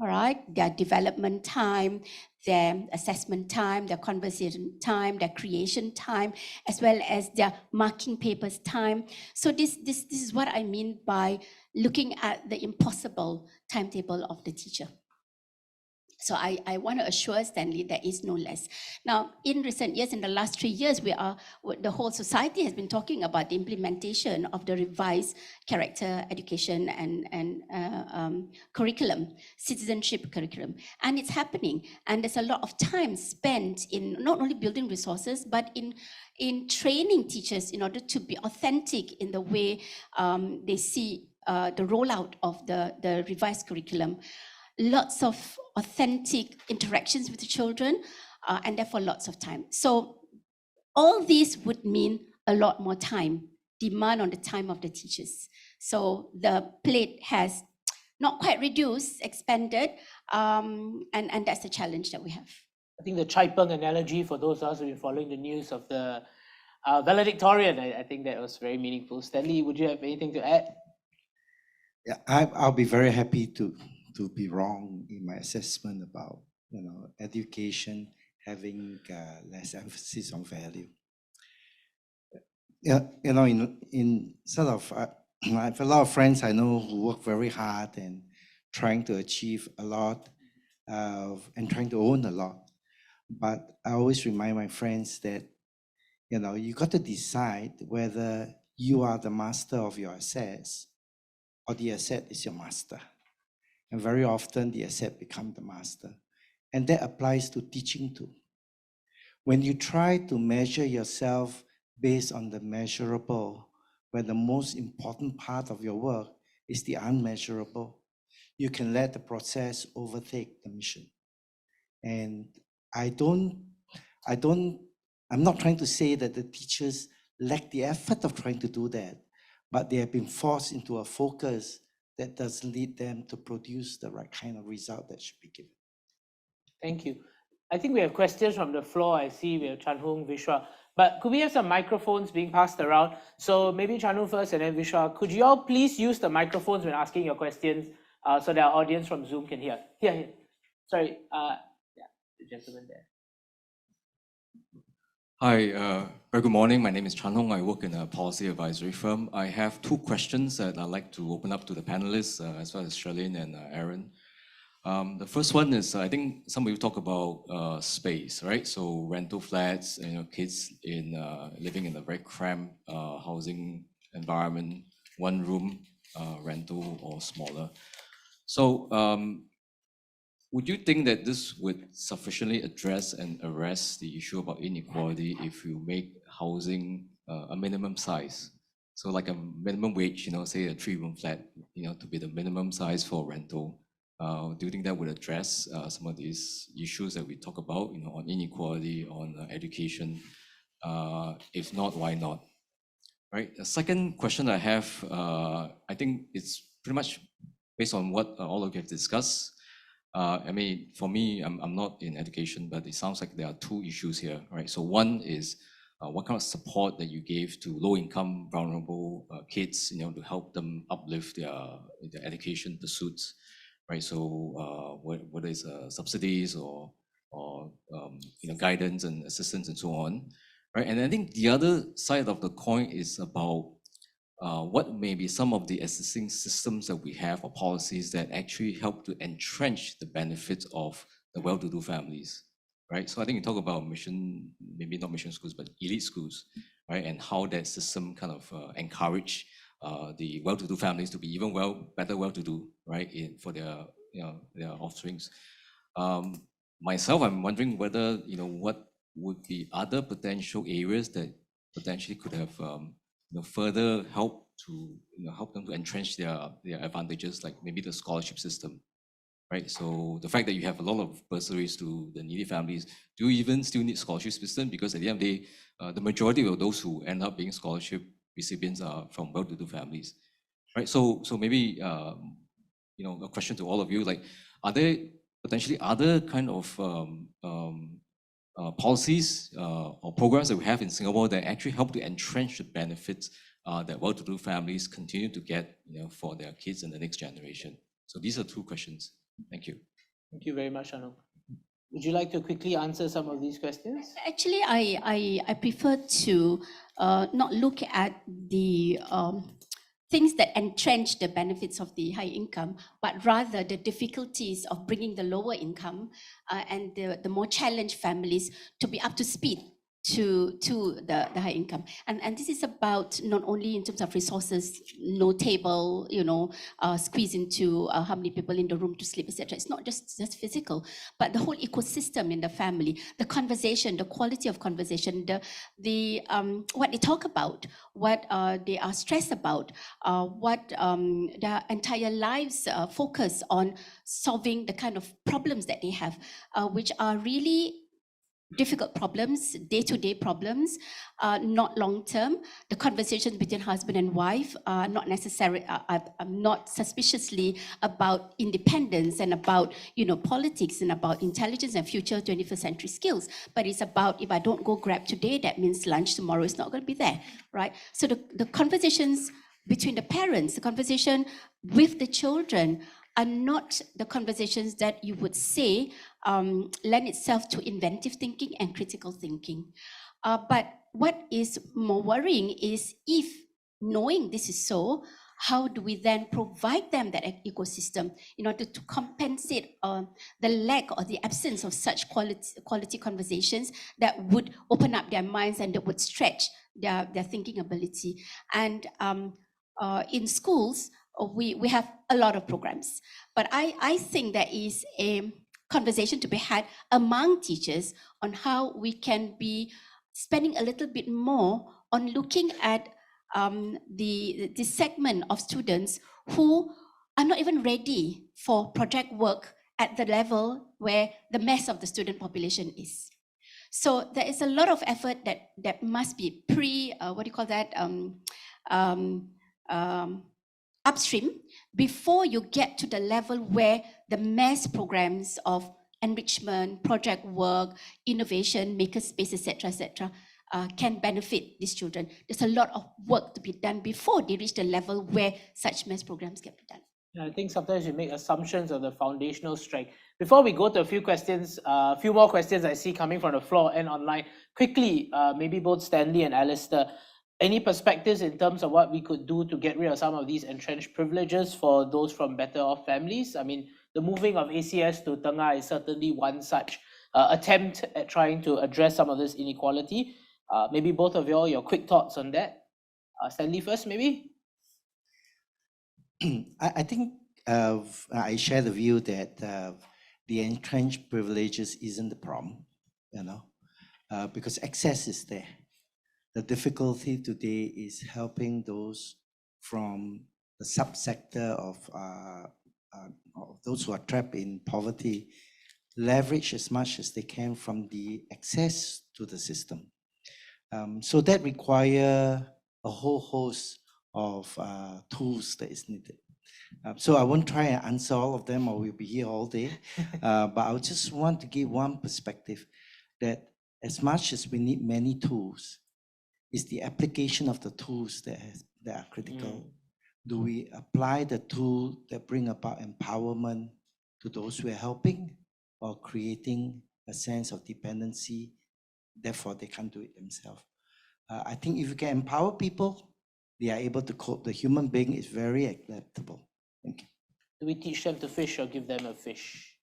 All right, their development time, their assessment time, their conversation time, their creation time, as well as their marking papers time. So this is what I mean by looking at the impossible timetable of the teacher. So I want to assure Stanley there is no less. Now, in recent years, in the last 3 years, the whole society has been talking about the implementation of the revised character education and curriculum, citizenship curriculum. And it's happening. And there's a lot of time spent in not only building resources, but in training teachers in order to be authentic in the way they see the rollout of the revised curriculum. Lots of authentic interactions with the children, and therefore lots of time. So all these would mean a lot more time, demand on the time of the teachers. So the plate has not quite reduced, expanded, and that's the challenge that we have. I think the Chai Peng analogy, for those of us who have been following the news of the valedictorian, I think that was very meaningful. Stanley, would you have anything to add? Yeah, I'll be very happy to be wrong in my assessment about education having less emphasis on value. Yeah, in sort of I have a lot of friends I know who work very hard and trying to achieve a lot and trying to own a lot. But I always remind my friends that you got to decide whether you are the master of your assets or the asset is your master. And very often the asset becomes the master. And that applies to teaching too. When you try to measure yourself based on the measurable, where the most important part of your work is the unmeasurable, you can let the process overtake the mission. And I'm not trying to say that the teachers lack the effort of trying to do that, but they have been forced into a focus that does lead them to produce the right kind of result that should be given. Thank you. I think we have questions from the floor. I see we have Chan Hung, Vishwa, but could we have some microphones being passed around? So maybe Chan Hung first and then Vishwa. Could you all please use the microphones when asking your questions so that our audience from Zoom can hear? Here. Sorry, yeah, the gentleman there. Hi, very good morning. My name is Chan Hong. I work in a policy advisory firm. I have two questions that I'd like to open up to the panelists, as well as Charleen and Aaron. The first one is, I think some of you talk about space, right? So rental flats, kids living in a very cramped housing environment, one room rental or smaller. So would you think that this would sufficiently address and arrest the issue about inequality if you make housing a minimum size? So like a minimum wage, say a 3-room flat, to be the minimum size for rental. Do you think that would address some of these issues that we talk about, on inequality, on education? If not, why not? right? The second question I have, I think it's pretty much based on what all of you have discussed. I mean, for me, I'm not in education, but it sounds like there are two issues here, right? So one is what kind of support that you gave to low-income, vulnerable kids, to help them uplift their education pursuits, right? So whether it's subsidies or guidance and assistance and so on, right? And I think the other side of the coin is about what may be some of the existing systems that we have or policies that actually help to entrench the benefits of the well-to-do families, right? So I think you talk about mission, maybe not mission schools, but elite schools, right? And how that system kind of encourage the well-to-do families to be even better well-to-do, right? For their offsprings. Myself, I'm wondering whether what would be other potential areas that potentially could have further help to help them to entrench their advantages, like maybe the scholarship system, right? So the fact that you have a lot of bursaries to the needy families, do you even still need scholarship system? Because at the end of the day, the majority of those who end up being scholarship recipients are from well-to-do families, right? So maybe a question to all of you, like, are there potentially other kind of policies or programs that we have in Singapore that actually help to entrench the benefits that well-to-do families continue to get for their kids and the next generation? So these are two questions. Thank you. Thank you very much, Anung. Would you like to quickly answer some of these questions? Actually, I prefer to not look at the things that entrench the benefits of the high income, but rather the difficulties of bringing the lower income and the more challenged families to be up to speed to the high income. And this is about not only in terms of resources, no table, squeeze into how many people in the room to sleep, etc. It's not just physical, but the whole ecosystem in the family, the conversation, the quality of conversation, the what they talk about, what they are stressed about, what their entire lives focus on solving the kind of problems that they have, which are really difficult problems, day-to-day problems, not long-term. The conversations between husband and wife are not necessary, not suspiciously about independence and about politics and about intelligence and future 21st century skills. But it's about, if I don't go grab today, that means lunch tomorrow is not going to be there, right? So the conversations between the parents, the conversation with the children are not the conversations that you would say lend itself to inventive thinking and critical thinking. But what is more worrying is, if knowing this is so, how do we then provide them that ecosystem in order to compensate the lack or the absence of such quality conversations that would open up their minds and that would stretch their thinking ability? And in schools, we have a lot of programs, but I think there is a conversation to be had among teachers on how we can be spending a little bit more on looking at the segment of students who are not even ready for project work at the level where the mass of the student population is. So there is a lot of effort that must be upstream before you get to the level where the mass programs of enrichment, project work, innovation, makerspace, etc., can benefit these children. There's a lot of work to be done before they reach the level where such mass programs can be done. I think sometimes you make assumptions of the foundational strength. Before we go to a few questions, a few more questions I see coming from the floor and online. Quickly, maybe both Stanley and Alistair, any perspectives in terms of what we could do to get rid of some of these entrenched privileges for those from better off families? I mean, the moving of ACS to Tengah is certainly one such attempt at trying to address some of this inequality. Maybe both of your quick thoughts on that. Stanley first, maybe? I think I share the view that the entrenched privileges isn't the problem, because access is there. The difficulty today is helping those from the subsector of those who are trapped in poverty leverage as much as they can from the access to the system. So that require a whole host of tools that is needed. So I won't try and answer all of them, or we'll be here all day. But I just want to give one perspective that as much as we need many tools, it's the application of the tools that are critical. Do we apply the tool that bring about empowerment to those we are helping, or creating a sense of dependency, therefore they can't do it themselves? I think if you can empower people, they are able to cope. The human being is very adaptable. Thank you. Do we teach them to fish or give them a fish?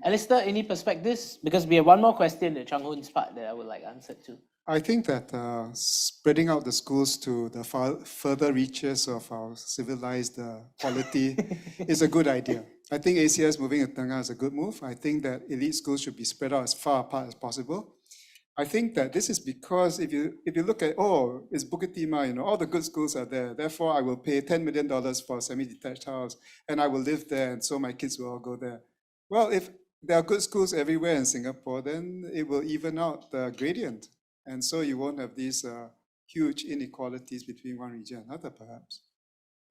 Alistair, any perspectives? Because we have one more question at Chung Hoon's part that I would like answered to. I think that spreading out the schools to the further reaches of our civilized polity is a good idea. I think ACS moving to Tengah is a good move. I think that elite schools should be spread out as far apart as possible. I think that this is because if you look at, oh, it's Bukit Timah, all the good schools are there. Therefore, I will pay $10 million for a semi-detached house, and I will live there, and so my kids will all go there. Well, if there are good schools everywhere in Singapore, then it will even out the gradient. And so you won't have these huge inequalities between one region and another, perhaps.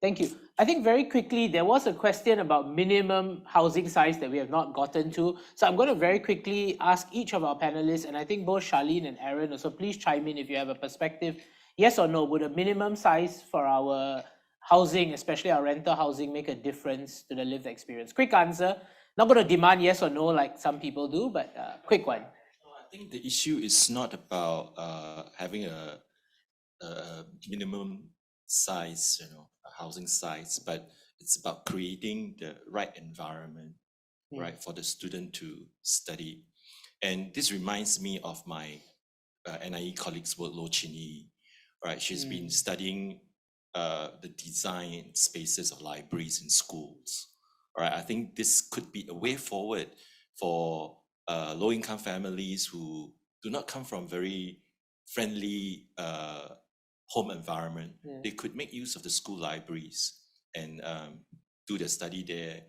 Thank you. I think very quickly, there was a question about minimum housing size that we have not gotten to. So I'm going to very quickly ask each of our panelists, and I think both Charleen and Aaron, so please chime in if you have a perspective. Yes or no, would a minimum size for our housing, especially our rental housing, make a difference to the lived experience? Quick answer. Not going to demand yes or no like some people do, but quick one. I think the issue is not about having a minimum size, a housing size, but it's about creating the right environment, right, for the student to study. And this reminds me of my NIE colleague's work, Lo Chin Yi, right? She's been studying the design spaces of libraries in schools, right? I think this could be a way forward for low-income families who do not come from very friendly home environment. They could make use of the school libraries and do their study there.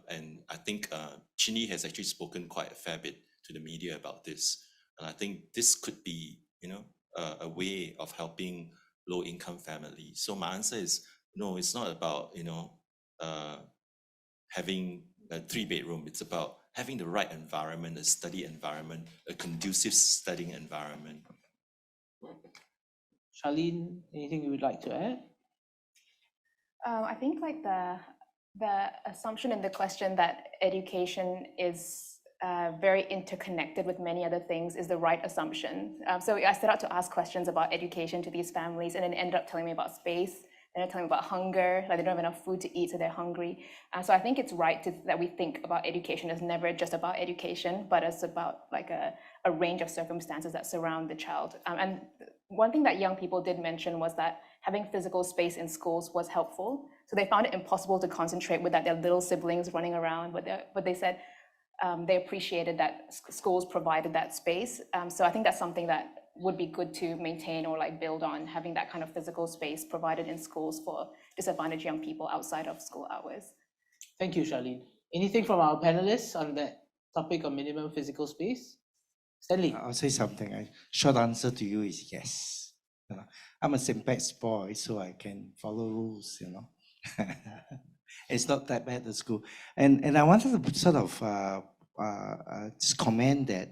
And I think Chin has actually spoken quite a fair bit to the media about this. And I think this could be, a way of helping low-income families. So my answer is no. It's not about having a 3-bedroom. It's about having the right environment, a study environment, a conducive studying environment. Charleen, anything you would like to add? I think like the assumption in the question that education is very interconnected with many other things is the right assumption. So I set out to ask questions about education to these families, and then ended up telling me about space, and they're telling me about hunger, like they don't have enough food to eat, so they're hungry. So I think it's right that we think about education as never just about education, but as about like a range of circumstances that surround the child. And one thing that young people did mention was that having physical space in schools was helpful. So they found it impossible to concentrate with their little siblings running around, but they said they appreciated that schools provided that space. So I think that's something that would be good to maintain or like build on, having that kind of physical space provided in schools for disadvantaged young people outside of school hours. Thank you, Charleen. Anything from our panelists on that topic of minimum physical space? Stanley. I'll say something. Short answer to you is yes. I'm a Simpex boy, so I can follow rules, It's not that bad at school. And I wanted to sort of just comment that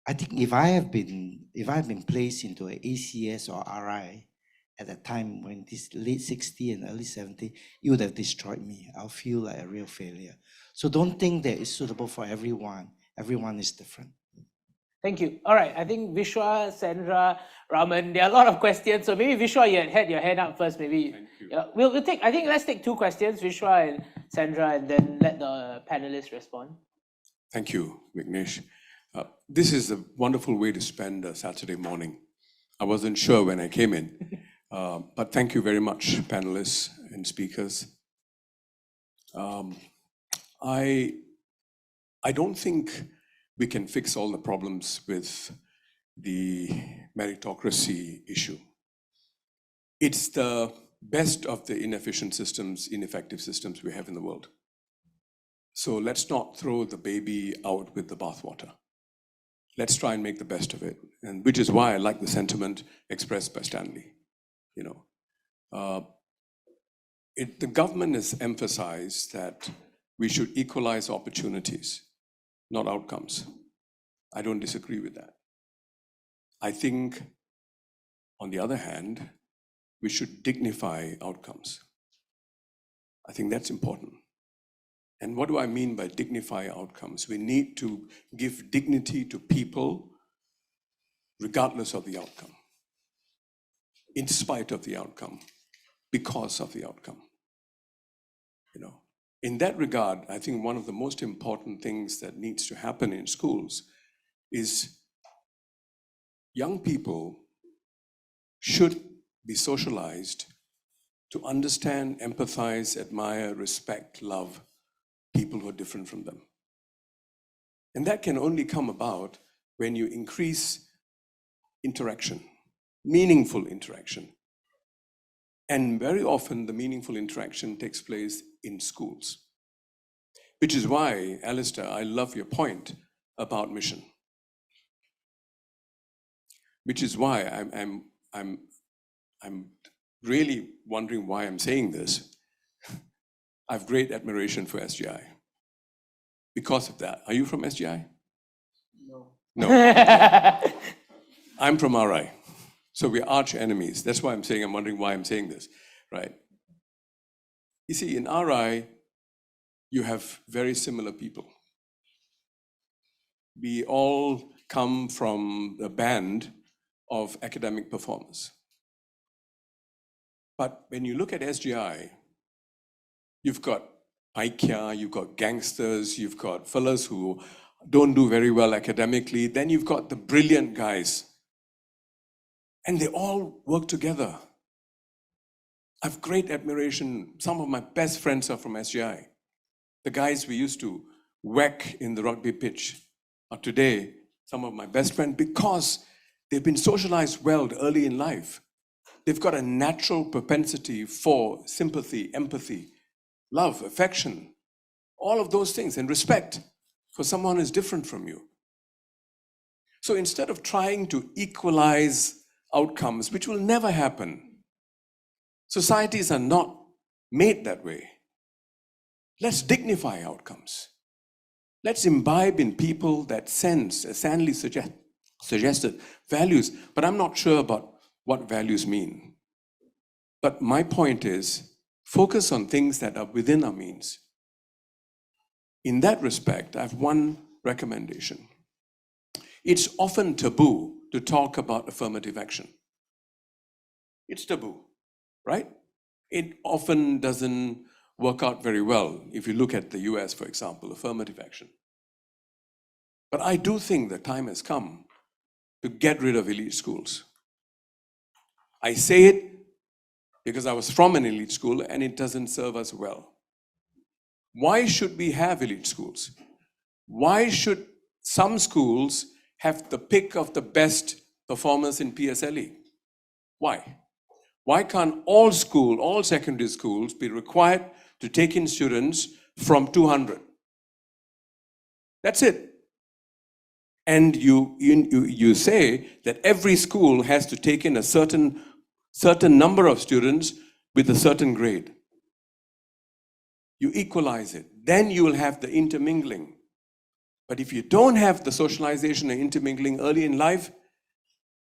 I think if I have been placed into an ACS or RI at a time when this late 60 and early 70, it would have destroyed me. I'll feel like a real failure. So don't think that it's suitable for everyone. Everyone is different. Thank you. All right, I think Vishwa, Sandra, Raman, there are a lot of questions. So maybe Vishwa, you had your hand up first. Maybe Thank you. Yeah, let's take 2 questions, Vishwa and Sandra, and then let the panelists respond. Thank you, Vignesh. This is a wonderful way to spend a Saturday morning. I wasn't sure when I came in, but thank you very much, panelists and speakers. I don't think we can fix all the problems with the meritocracy issue. It's the best of the inefficient systems, ineffective systems we have in the world. So let's not throw the baby out with the bathwater. Let's try and make the best of it, and which is why I like the sentiment expressed by Stanley. you know. The government has emphasized that we should equalize opportunities, not outcomes. I don't disagree with that. I think, on the other hand, we should dignify outcomes. I think that's important. And what do I mean by dignify outcomes? We need to give dignity to people regardless of the outcome, in spite of the outcome, because of the outcome. You know, in that regard, I think one of the most important things that needs to happen in schools is young people should be socialized to understand, empathize, admire, respect, love people who are different from them. And that can only come about when you increase interaction, meaningful interaction. And very often the meaningful interaction takes place in schools. Which is why, Alistair, I love your point about mission. Which is why I'm really wondering why I'm saying this. I have great admiration for SGI. Because of that. Are you from SGI? No. No. I'm from RI. So we're arch enemies. That's why I'm wondering why I'm saying this, right? You see, in RI, you have very similar people. We all come from a band of academic performers. But when you look at SGI, you've got Aikia, you've got gangsters, you've got fellas who don't do very well academically, then you've got the brilliant guys. And they all work together. I have great admiration. Some of my best friends are from SGI. The guys we used to whack in the rugby pitch are today some of my best friends because they've been socialized well early in life. They've got a natural propensity for sympathy, empathy, love, affection, all of those things, and respect for someone who's different from you. So instead of trying to equalize outcomes, which will never happen, societies are not made that way. Let's dignify outcomes. Let's imbibe in people that sense, as Stanley suggested, values, but I'm not sure about what values mean. But my point is, focus on things that are within our means. In that respect, I have one recommendation. It's often taboo to talk about affirmative action. It's taboo, right? It often doesn't work out very well. If you look at the US, for example, affirmative action. But I do think the time has come to get rid of elite schools. I say it because I was from an elite school and it doesn't serve us well. Why should we have elite schools? Why should some schools have the pick of the best performers in PSLE? Why? Why can't all secondary schools be required to take in students from 200? That's it. And you say that every school has to take in a certain number of students with a certain grade. You equalize it. Then you will have the intermingling. But if you don't have the socialization and intermingling early in life,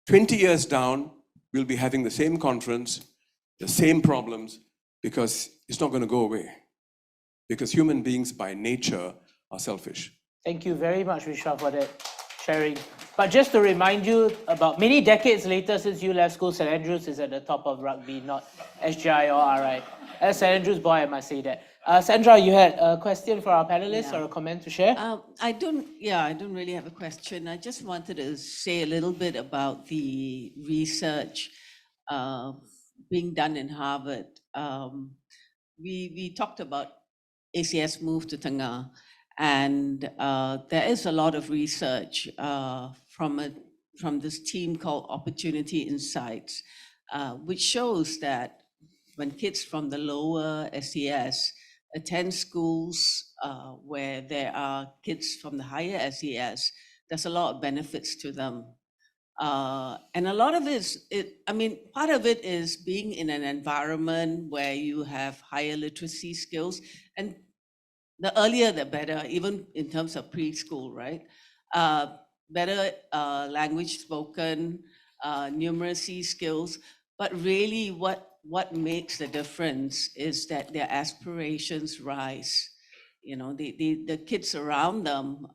20 years down, we'll be having the same conference, the same problems, because it's not going to go away. Because human beings by nature are selfish. Thank you very much, Vishwa, for that sharing. But just to remind you, about many decades later since you left school, St. Andrews is at the top of rugby, not SGI or RI. As St. Andrews boy, I must say that. Sandra, you had a question for our panelists or a comment to share? I don't really have a question. I just wanted to say a little bit about the research being done in Harvard. We talked about ACS move to Tengah, and there is a lot of research from this team called Opportunity Insights, which shows that when kids from the lower SES attend schools where there are kids from the higher SES, there's a lot of benefits to them. And a lot of part of it is being in an environment where you have higher literacy skills, and the earlier the better, even in terms of preschool, right? Better language spoken, numeracy skills, but really what makes the difference is that their aspirations rise. You know, the kids around them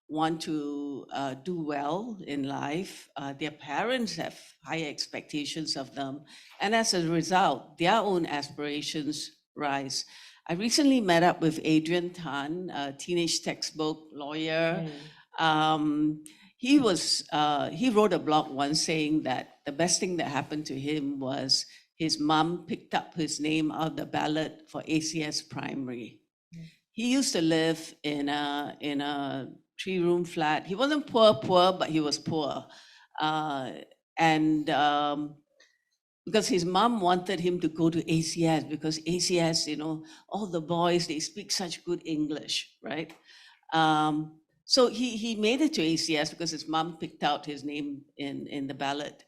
want to do well in life. Their parents have higher expectations of them. And as a result, their own aspirations rise. I recently met up with Adrian Tan, a teenage textbook lawyer. He wrote a blog once saying that the best thing that happened to him was his mom picked up his name out of the ballot for ACS primary. He used to live in a 3-room flat. He wasn't poor, but he was poor. Because his mom wanted him to go to ACS because ACS, you know, all the boys, they speak such good English, right? So he made it to ACS because his mom picked out his name in the ballot.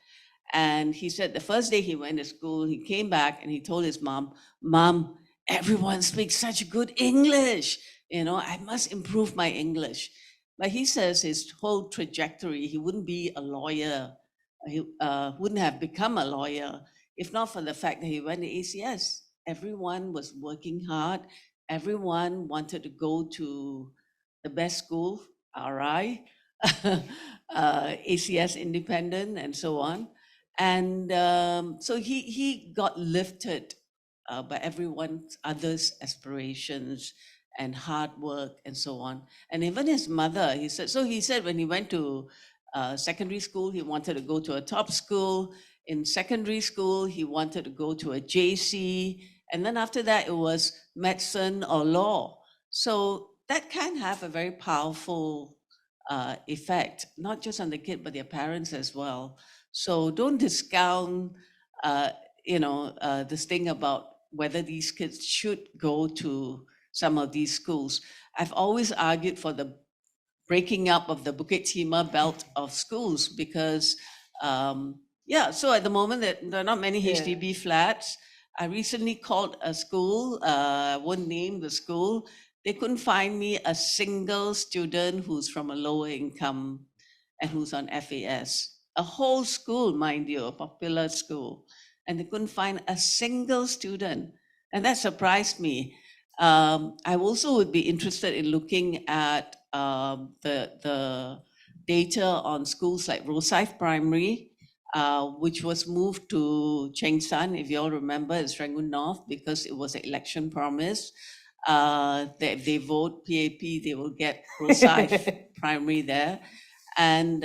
And he said the first day he went to school, he came back and he told his mom, "Mom, everyone speaks such good English. You know, I must improve my English." But he says his whole trajectory, he wouldn't be a lawyer. He wouldn't have become a lawyer if not for the fact that he went to ACS. Everyone was working hard. Everyone wanted to go to the best school, RI, ACS Independent, and so on. And so he got lifted by everyone's others' aspirations and hard work and so on. And even his mother, he said when he went to secondary school, he wanted to go to a top school. In secondary school, he wanted to go to a JC. And then after that, it was medicine or law. So that can have a very powerful effect, not just on the kid, but their parents as well. So don't discount, this thing about whether these kids should go to some of these schools. I've always argued for the breaking up of the Bukit Timah belt of schools because, so at the moment there are not many HDB flats. I recently called a school, I won't name the school. They couldn't find me a single student who's from a lower income and who's on FAS. A whole school, mind you, a popular school. And they couldn't find a single student. And that surprised me. I also would be interested in looking at the data on schools like Rosyth Primary, which was moved to Cheng San, if you all remember, it's Rangoon North, because it was an election promise. That if they vote PAP, they will get Rosyth Primary there. And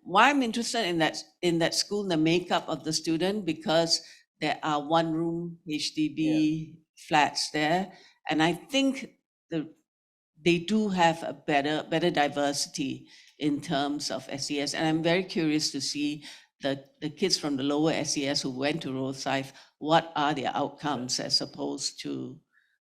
why I'm interested in that school, the makeup of the student, because there are one-room HDB flats there. And I think they do have a better diversity in terms of SES. And I'm very curious to see the kids from the lower SES who went to Rosyth, what are their outcomes as opposed to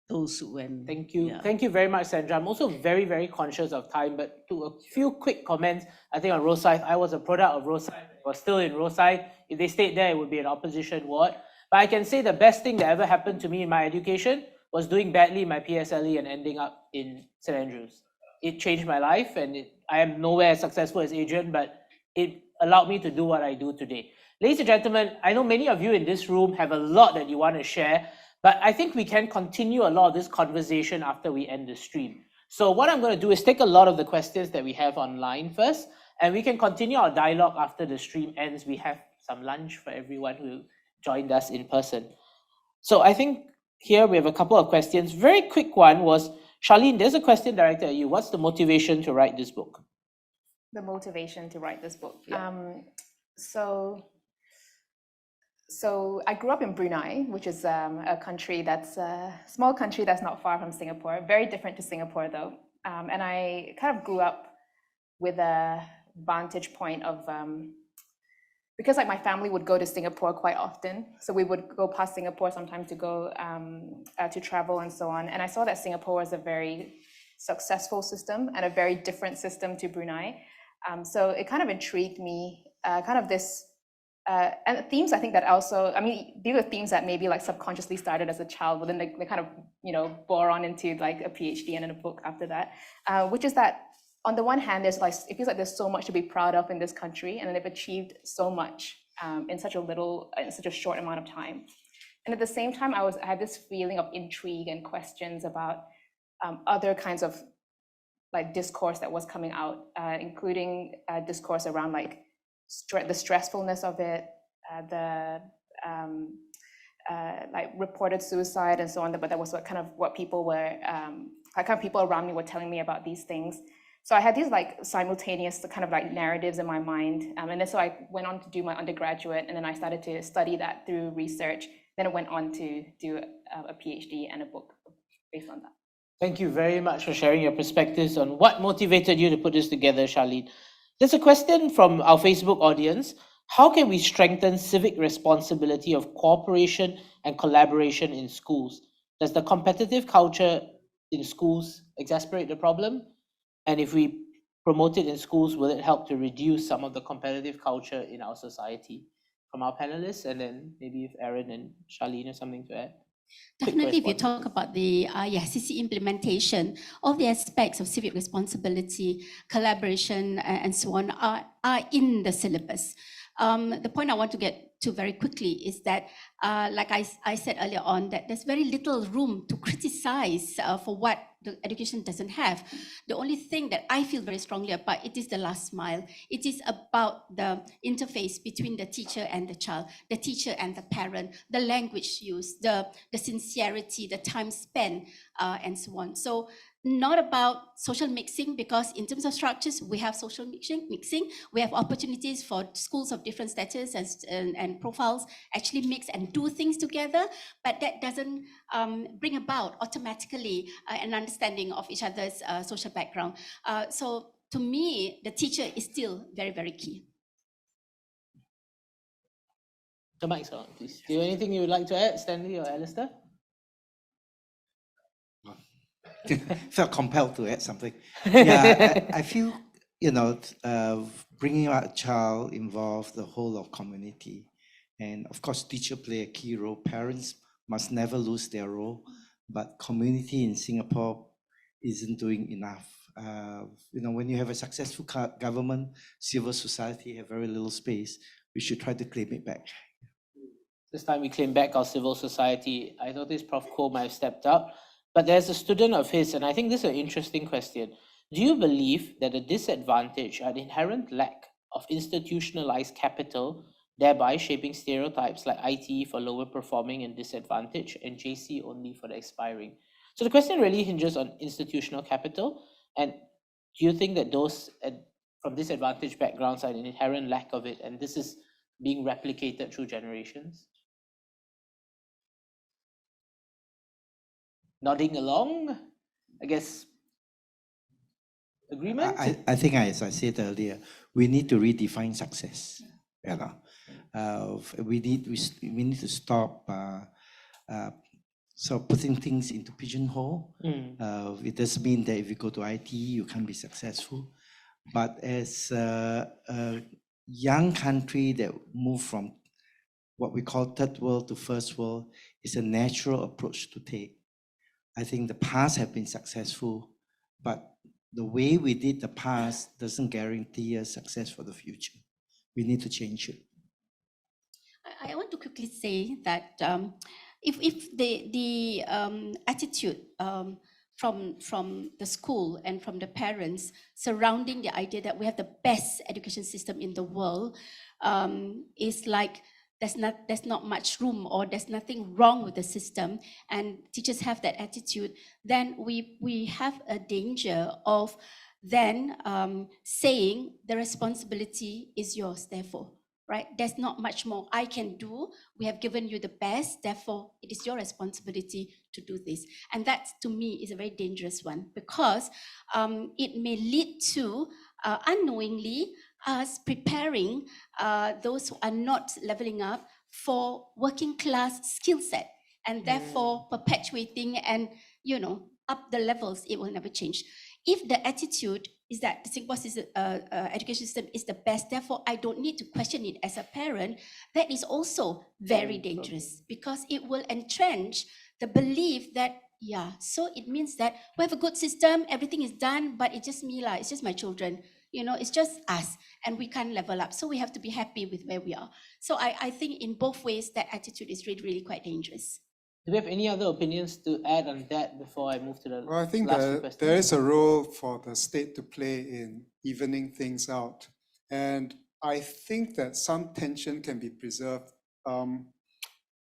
those who went. Thank you. Thank you very much, Sandra. I'm also very, very conscious of time, but to a few quick comments, I think on Rosyth, I was a product of Rosyth. I was still in Rosyth. If they stayed there, it would be an opposition ward. But I can say the best thing that ever happened to me in my education was doing badly in my PSLE and ending up in St. Andrews. It changed my life, and I am nowhere as successful as Adrian, but it allowed me to do what I do today. Ladies and gentlemen, I know many of you in this room have a lot that you want to share, but I think we can continue a lot of this conversation after we end the stream. So what I'm going to do is take a lot of the questions that we have online first, and we can continue our dialogue after the stream ends. We have some lunch for everyone who joined us in person. So I think here we have a couple of questions. Very quick one was, Charleen, there's a question directed at you. What's the motivation to write this book? The motivation to write this book. Yeah. So I grew up in Brunei, which is a country that's a small country that's not far from Singapore, very different to Singapore though. And I kind of grew up with a vantage point of, because like my family would go to Singapore quite often. So we would go past Singapore sometimes to go to travel and so on. And I saw that Singapore was a very successful system and a very different system to Brunei. So it kind of intrigued me, kind of this, and themes I think that also, I mean, these are themes that maybe like subconsciously started as a child, but then they kind of, bore on into like a PhD and then a book after that, which is that on the one hand, there's like, it feels like there's so much to be proud of in this country, and they've achieved so much in such a short amount of time. And at the same time, I had this feeling of intrigue and questions about other kinds of like discourse that was coming out, including discourse around like the stressfulness of it, the like reported suicide and so on. But that was what people were, people around me were telling me about these things. So I had these like simultaneous kind of like narratives in my mind. And then so I went on to do my undergraduate, and then I started to study that through research. Then I went on to do a PhD and a book based on that. Thank you very much for sharing your perspectives on what motivated you to put this together, Charleen. There's a question from our Facebook audience. How can we strengthen civic responsibility of cooperation and collaboration in schools? Does the competitive culture in schools exacerbate the problem? And if we promote it in schools, will it help to reduce some of the competitive culture in our society? From our panelists, and then maybe if Aaron and Charleen have something to add. Definitely, if you talk about the CC implementation, all the aspects of civic responsibility, collaboration, and so on are in the syllabus. The point I want to get to very quickly is that, like I said earlier on, that there's very little room to criticize for what the education doesn't have. The only thing that I feel very strongly about, it is the last mile. It is about the interface between the teacher and the child, the teacher and the parent, the language used, the sincerity, the time spent, and so on. So not about social mixing, because in terms of structures, we have social mixing. We have opportunities for schools of different status and profiles actually mix and do things together, but that doesn't bring about automatically an understanding of each other's social background. So to me, the teacher is still very, very key. The mic's on, please. Do you have anything you would like to add, Stanley or Alistair? Felt compelled to add something. Yeah, I feel, bringing out a child involves the whole of community. And of course, teachers play a key role. Parents must never lose their role, but community in Singapore isn't doing enough. When you have a successful government, civil society have very little space. We should try to claim it back. This time we claim back our civil society. I noticed Prof. Koh might have stepped out. But there's a student of his, and I think this is an interesting question. Do you believe that the disadvantage, an inherent lack of institutionalized capital, thereby shaping stereotypes like IT for lower performing and disadvantaged, and JC only for the aspiring? So the question really hinges on institutional capital. And do you think that those from disadvantaged backgrounds are an inherent lack of it, and this is being replicated through generations? Nodding along, I guess. Agreement? I think, as I said earlier, we need to redefine success. We need to stop putting things into pigeonhole. It doesn't mean that if you go to IT, you can't be successful. But as a young country that moved from what we call third world to first world, is a natural approach to take. I think the past have been successful, but the way we did the past doesn't guarantee us success for the future. We need to change it. I want to quickly say that if the attitude from the school and from the parents surrounding the idea that we have the best education system in the world is like, there's not much room, or there's nothing wrong with the system, and teachers have that attitude, then we have a danger of then saying the responsibility is yours, therefore, right? There's not much more I can do. We have given you the best, therefore it is your responsibility to do this. And that, to me, is a very dangerous one, because it may lead to unknowingly us preparing those who are not leveling up for working class skill set, and therefore perpetuating and up the levels. It will never change. If the attitude is that the Singapore education system is the best, therefore I don't need to question it as a parent, that is also very dangerous, because it will entrench the belief that, yeah, so it means that we have a good system, everything is done, but it's just me, it's just my children, it's just us, and we can't level up. So we have to be happy with where we are. So I think in both ways, that attitude is really, really quite dangerous. Do we have any other opinions to add on that before I move to the Well, I think last few that questions? there is a role for the state to play in evening things out. And I think that some tension can be preserved.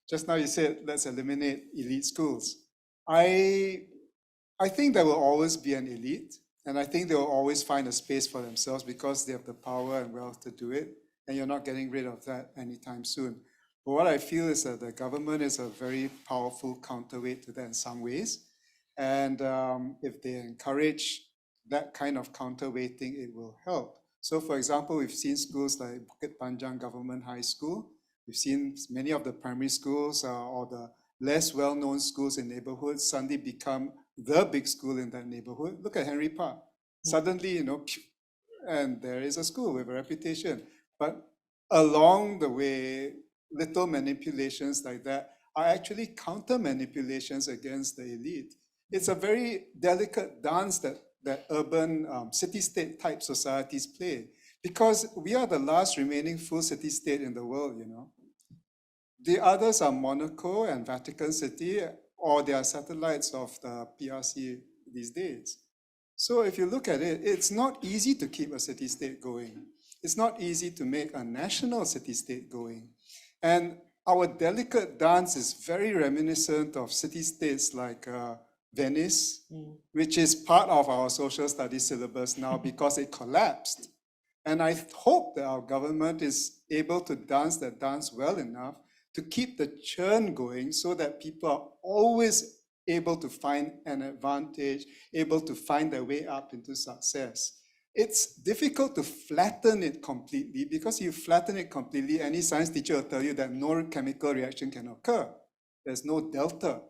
Just now you said, let's eliminate elite schools. I think there will always be an elite, and I think they will always find a space for themselves because they have the power and wealth to do it, and you're not getting rid of that anytime soon. But what I feel is that the government is a very powerful counterweight to that in some ways. And if they encourage that kind of counterweighting, it will help. So for example, we've seen schools like Bukit Panjang Government High School. We've seen many of the primary schools or the less well-known schools in neighborhoods suddenly become the big school in that neighborhood. Look at Henry Park. Suddenly, and there is a school with a reputation. But along the way, little manipulations like that are actually counter manipulations against the elite. It's a very delicate dance that urban city-state type societies play, because we are the last remaining full city-state in the world, The others are Monaco and Vatican City, or they are satellites of the PRC these days. So if you look at it, it's not easy to keep a city-state going. It's not easy to make a national city-state going. And our delicate dance is very reminiscent of city-states like Venice, which is part of our social studies syllabus now because it collapsed. And I hope that our government is able to dance that dance well enough to keep the churn going so that people are always able to find an advantage, able to find their way up into success. It's difficult to flatten it completely, because if you flatten it completely, any science teacher will tell you that no chemical reaction can occur. There's no delta.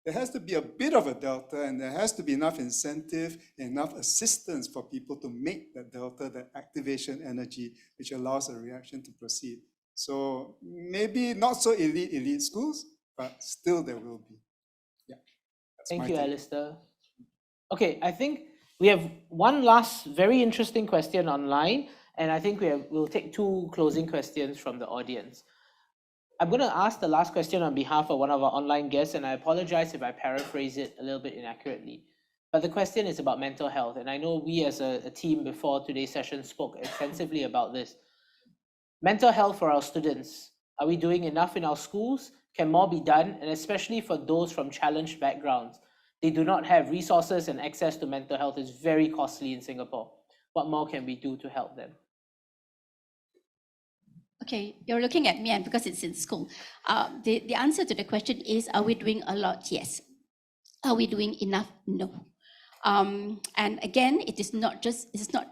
There has to be a bit of a delta, and there has to be enough incentive, enough assistance for people to make that delta, that activation energy, which allows a reaction to proceed. So maybe not so elite schools, but still there will be. Yeah. Thank you, Alistair. Okay, I think we have one last very interesting question online, and I think we'll take two closing questions from the audience. I'm going to ask the last question on behalf of one of our online guests, and I apologize if I paraphrase it a little bit inaccurately. But the question is about mental health, and I know we as a team before today's session spoke extensively about this. Mental health for our students. Are we doing enough in our schools? Can more be done? And especially for those from challenged backgrounds. They do not have resources, and access to mental health is very costly in Singapore. What more can we do to help them? Okay, you're looking at me, and because it's in school. The answer to the question is, are we doing a lot? Yes. Are we doing enough? No. And again, it's not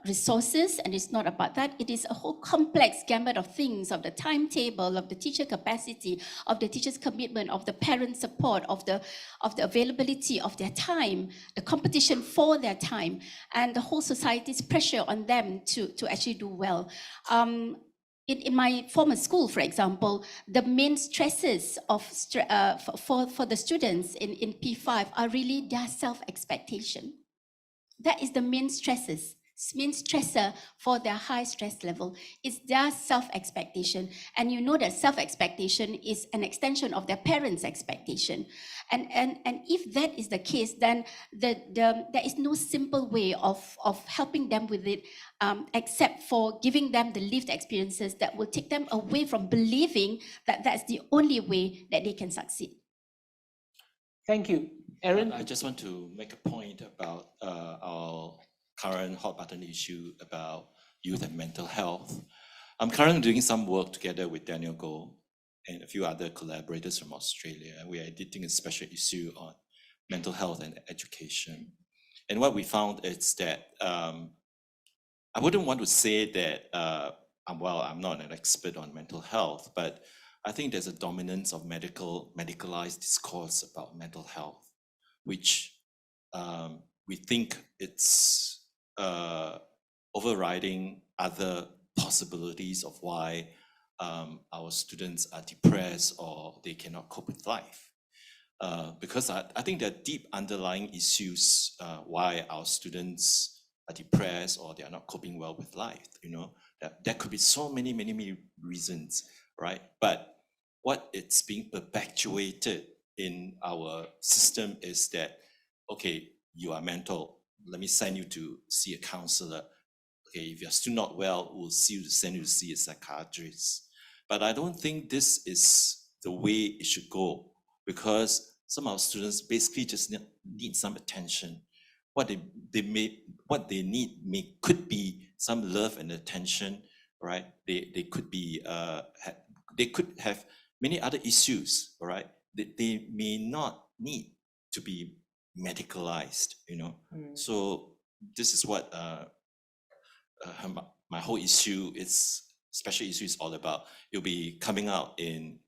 resources, and it's not about that. It is a whole complex gamut of things, of the timetable, of the teacher capacity, of the teacher's commitment, of the parent support, of the availability of their time, the competition for their time, and the whole society's pressure on them to actually do well. In my former school, for example, the main stresses for the students in P5 are really their self-expectation. That is the main stressor for their high stress level. It's their self-expectation. And you know that self-expectation is an extension of their parents' expectation. And if that is the case, then there is no simple way of helping them with it, except for giving them the lived experiences that will take them away from believing that that's the only way that they can succeed. Thank you. Aaron? I just want to make a point about our current hot button issue about youth and mental health. I'm currently doing some work together with Daniel Goh and a few other collaborators from Australia. We are editing a special issue on mental health and education. And what we found is that I wouldn't want to say that, I'm not an expert on mental health, but I think there's a dominance of medicalized discourse about mental health, which we think it's overriding other possibilities of why our students are depressed or they cannot cope with life. Because I think there are deep underlying issues why our students are depressed or they are not coping well with life. You know, there could be so many reasons, right? But what it's being perpetuated in our system is that, okay, you are mental, let me send you to see a counselor. Okay, if you're still not well, we'll send you to see a psychiatrist. But I don't think this is the way it should go, because some of our students basically just need some attention. What they need could be some love and attention, right? They could be they could have many other issues, all right? They may not need to be medicalized, you know. So this is what my whole issue is, special issue is all about. It'll be coming out in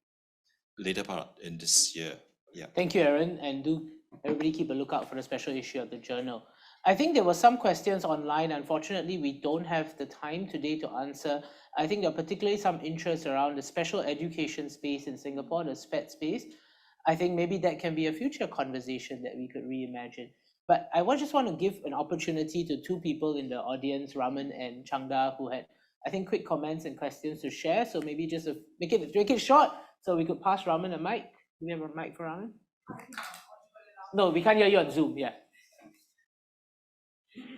later part in this year. Yeah. Thank you, Aaron, and do everybody keep a lookout for the special issue of the journal. I think there were some questions online. Unfortunately, we don't have the time today to answer. I think there are particularly some interest around the special education space in Singapore, the SPED space. I think maybe that can be a future conversation that we could reimagine. But I just want to give an opportunity to two people in the audience, Raman and Changda, who had, I think, quick comments and questions to share. So maybe just make it short so we could pass Raman a mic. Do we have a mic for Raman? No, we can't hear you on Zoom. Yeah.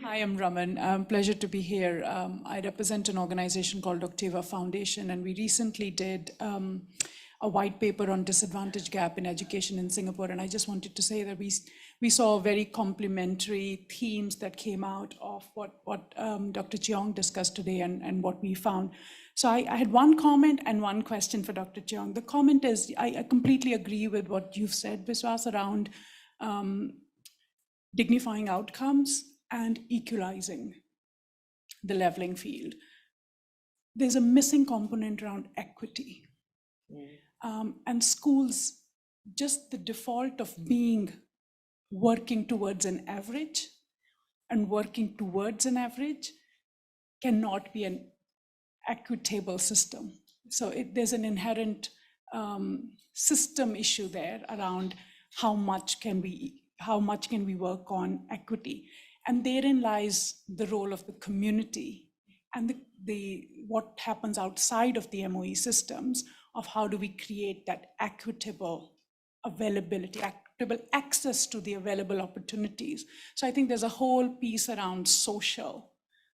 Hi, I'm Raman. Pleasure to be here. I represent an organization called Octava Foundation, and we recently did a white paper on disadvantage gap in education in Singapore. And I just wanted to say that we saw very complementary themes that came out of what Dr. Chiong discussed today and what we found. So I had one comment and one question for Dr. Chiong. The comment is, I completely agree with what you've said, Biswas, around dignifying outcomes and equalizing the leveling field. There's a missing component around equity. And schools, just the default of being working towards an average and working towards an average cannot be an equitable system. So there's an inherent system issue there around how much can we work on equity. And therein lies the role of the community and what happens outside of the MOE systems of how do we create that equitable availability, equitable access to the available opportunities. So I think there's a whole piece around social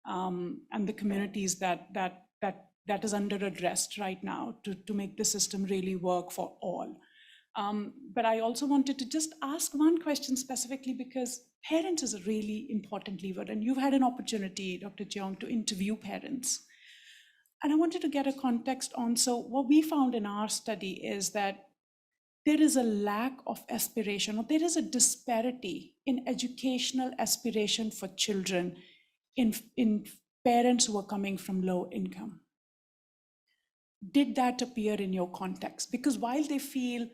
and the communities that is under addressed right now to make the system really work for all. But I also wanted to just ask one question specifically, because parents is a really important lever, and you've had an opportunity, Dr. Chiong, to interview parents. And I wanted to get a context on, so what we found in our study is that there is a lack of aspiration, or there is a disparity in educational aspiration for children in parents who are coming from low income. Did that appear in your context? Because while they feel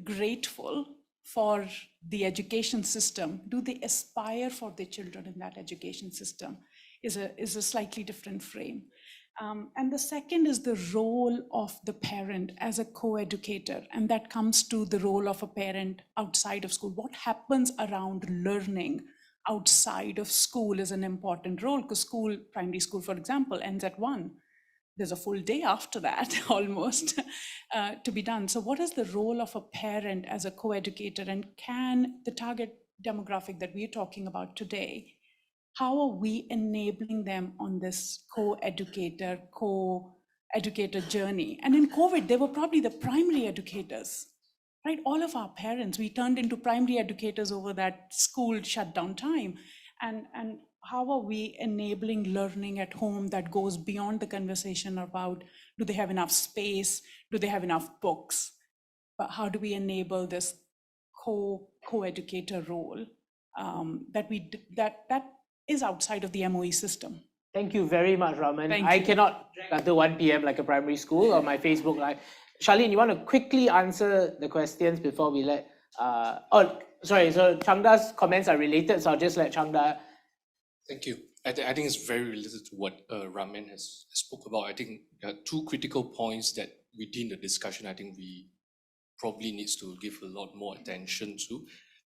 grateful for the education system, do they aspire for their children in that education system? Is a slightly different frame. And the second is the role of the parent as a co-educator, and that comes to the role of a parent outside of school. What happens around learning outside of school is an important role, because primary school, for example, ends at 1. There's a full day after that, almost, to be done. So what is the role of a parent as a co-educator, and can the target demographic that we're talking about today, how are we enabling them on this co-educator journey? And in COVID, they were probably the primary educators, right? All of our parents, we turned into primary educators over that school shutdown time. And how are we enabling learning at home that goes beyond the conversation about, do they have enough space? Do they have enough books? But how do we enable this co-educator role that is outside of the MOE system? Thank you very much, Raman. Thank I you. cannot drag until 1 p.m. like a primary school or my Facebook Live. Charlene, you want to quickly answer the questions before we let... Sorry, so Changda's comments are related, so I'll just let Changda. Thank you. I think it's very related to what Raman has spoke about. I think there are two critical points that within the discussion, I think we probably needs to give a lot more attention to.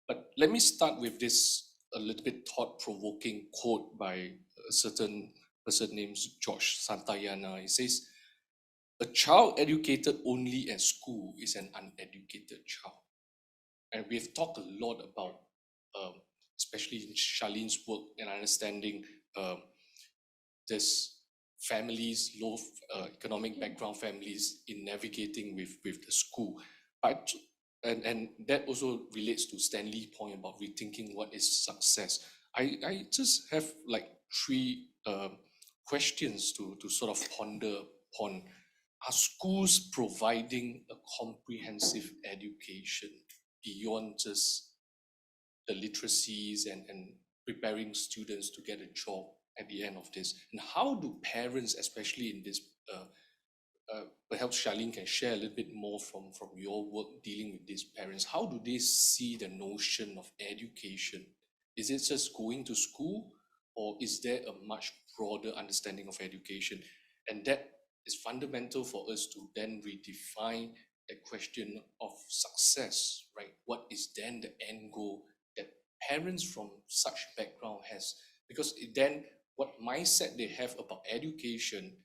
But let me start with this a little bit thought-provoking quote by a certain person named George Santayana. He says, "A child educated only at school is an uneducated child." And we've talked a lot about, especially in Charlene's work and understanding this families, low economic background families in navigating with the school. But and that also relates to Stanley's point about rethinking what is success. I just have like three questions to sort of ponder upon. Are schools providing a comprehensive education beyond just the literacies and preparing students to get a job at the end of this? And how do parents, especially in this, perhaps Charlene can share a little bit more from your work dealing with these parents, how do they see the notion of education? Is it just going to school, or is there a much broader understanding of education? And that is fundamental for us to then redefine the question of success, right? What is then the end goal that parents from such background has? Because then what mindset they have about education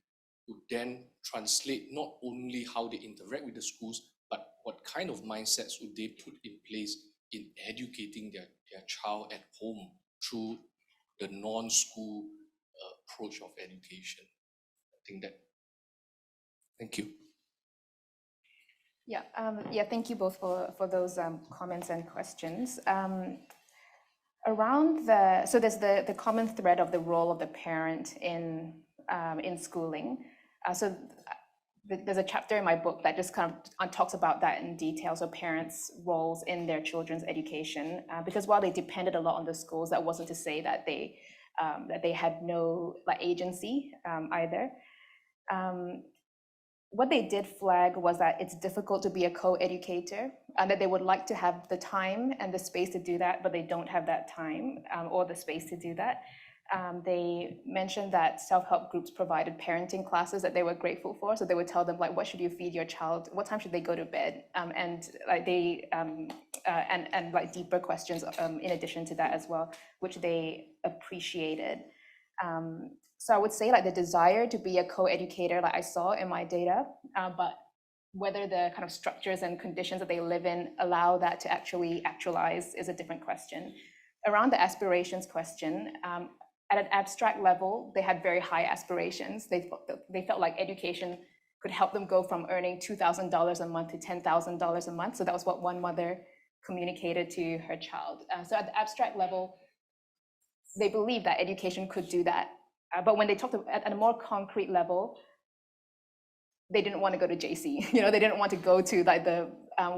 would then translate not only how they interact with the schools, but what kind of mindsets would they put in place in educating their child at home through the non-school approach of education. I think that. Thank you. Yeah, thank you both for those comments and questions. Around so there's the common thread of the role of the parent in schooling. There's a chapter in my book that just kind of talks about that in detail. So parents' roles in their children's education, because while they depended a lot on the schools, that wasn't to say that they had no agency either. What they did flag was that it's difficult to be a co-educator, and that they would like to have the time and the space to do that, but they don't have that time or the space to do that. They mentioned that self-help groups provided parenting classes that they were grateful for. So they would tell them, like, what should you feed your child? What time should they go to bed? And deeper questions in addition to that as well, which they appreciated. So I would say the desire to be a co-educator, like I saw in my data, but whether the kind of structures and conditions that they live in allow that to actually actualize is a different question. Around the aspirations question, at an abstract level, they had very high aspirations. They felt like education could help them go from earning $2,000 a month to $10,000 a month. So that was what one mother communicated to her child. So at the abstract level, they believed that education could do that. But when they talked at a more concrete level, they didn't want to go to JC. They didn't want to go to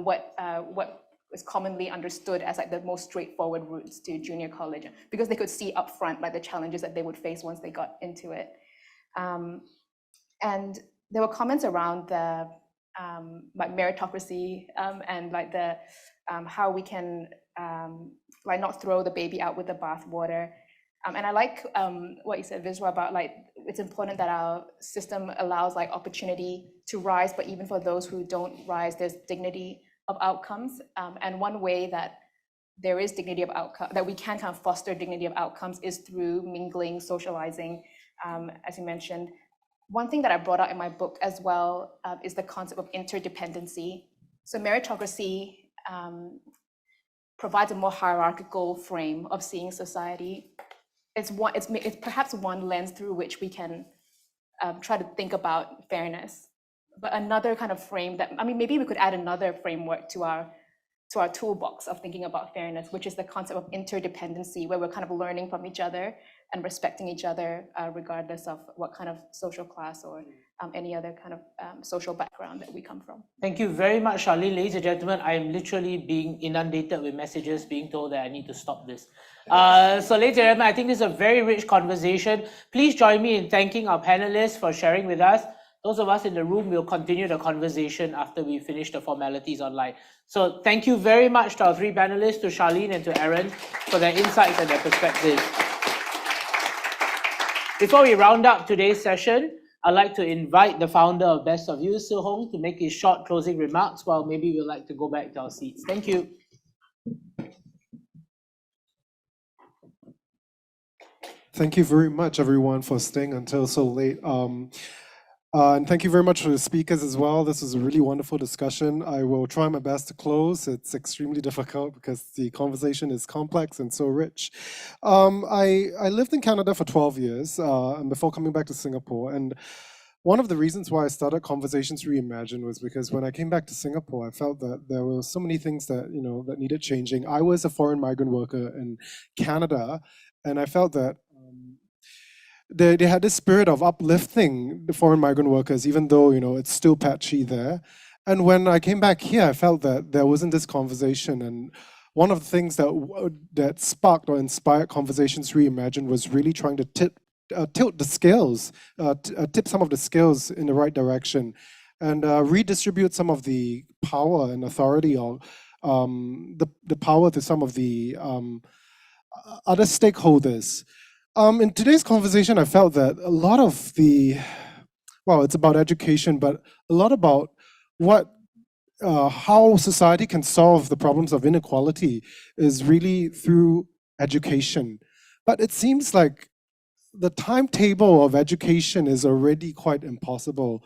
what is commonly understood as the most straightforward routes to junior college, because they could see upfront the challenges that they would face once they got into it. And there were comments around the meritocracy and the how we can not throw the baby out with the bathwater. And I like what you said, Viswa, about it's important that our system allows opportunity to rise, but even for those who don't rise, there's dignity of outcomes. And one way that there is dignity of outcome, that we can kind of foster dignity of outcomes, is through mingling, socializing, as you mentioned. One thing that I brought out in my book as well is the concept of interdependency. So meritocracy provides a more hierarchical frame of seeing society. It's perhaps one lens through which we can try to think about fairness. But another kind of frame that, maybe we could add another framework to our toolbox of thinking about fairness, which is the concept of interdependency, where we're kind of learning from each other and respecting each other, regardless of what kind of social class or any other kind of social background that we come from. Thank you very much, Charlene. Ladies and gentlemen, I am literally being inundated with messages being told that I need to stop this. So ladies and gentlemen, I think this is a very rich conversation. Please join me in thanking our panelists for sharing with us. Those of us in the room will continue the conversation after we finish the formalities online. So thank you very much to our three panelists, to Charleen and to Aaron, for their insights and their perspectives. Before we round up today's session, I'd like to invite the founder of Best of You, Seo Hong, to make his short closing remarks while maybe we'd like to go back to our seats. Thank you. Thank you very much, everyone, for staying until so late. And thank you very much for the speakers as well. This was a really wonderful discussion. I will try my best to close. It's extremely difficult because the conversation is complex and so rich. I lived in Canada for 12 years and before coming back to Singapore. And one of the reasons why I started Conversations Reimagined was because when I came back to Singapore, I felt that there were so many things that, that needed changing. I was a foreign migrant worker in Canada, and I felt that they had this spirit of uplifting the foreign migrant workers, even though, it's still patchy there. And when I came back here, I felt that there wasn't this conversation. And one of the things that sparked or inspired Conversations Reimagined was really trying to tilt the scales, tip some of the scales in the right direction, and redistribute some of the power and authority, or the power to some of the other stakeholders. In today's conversation, I felt that a lot of it's about education, but a lot about how society can solve the problems of inequality is really through education. But it seems like the timetable of education is already quite impossible.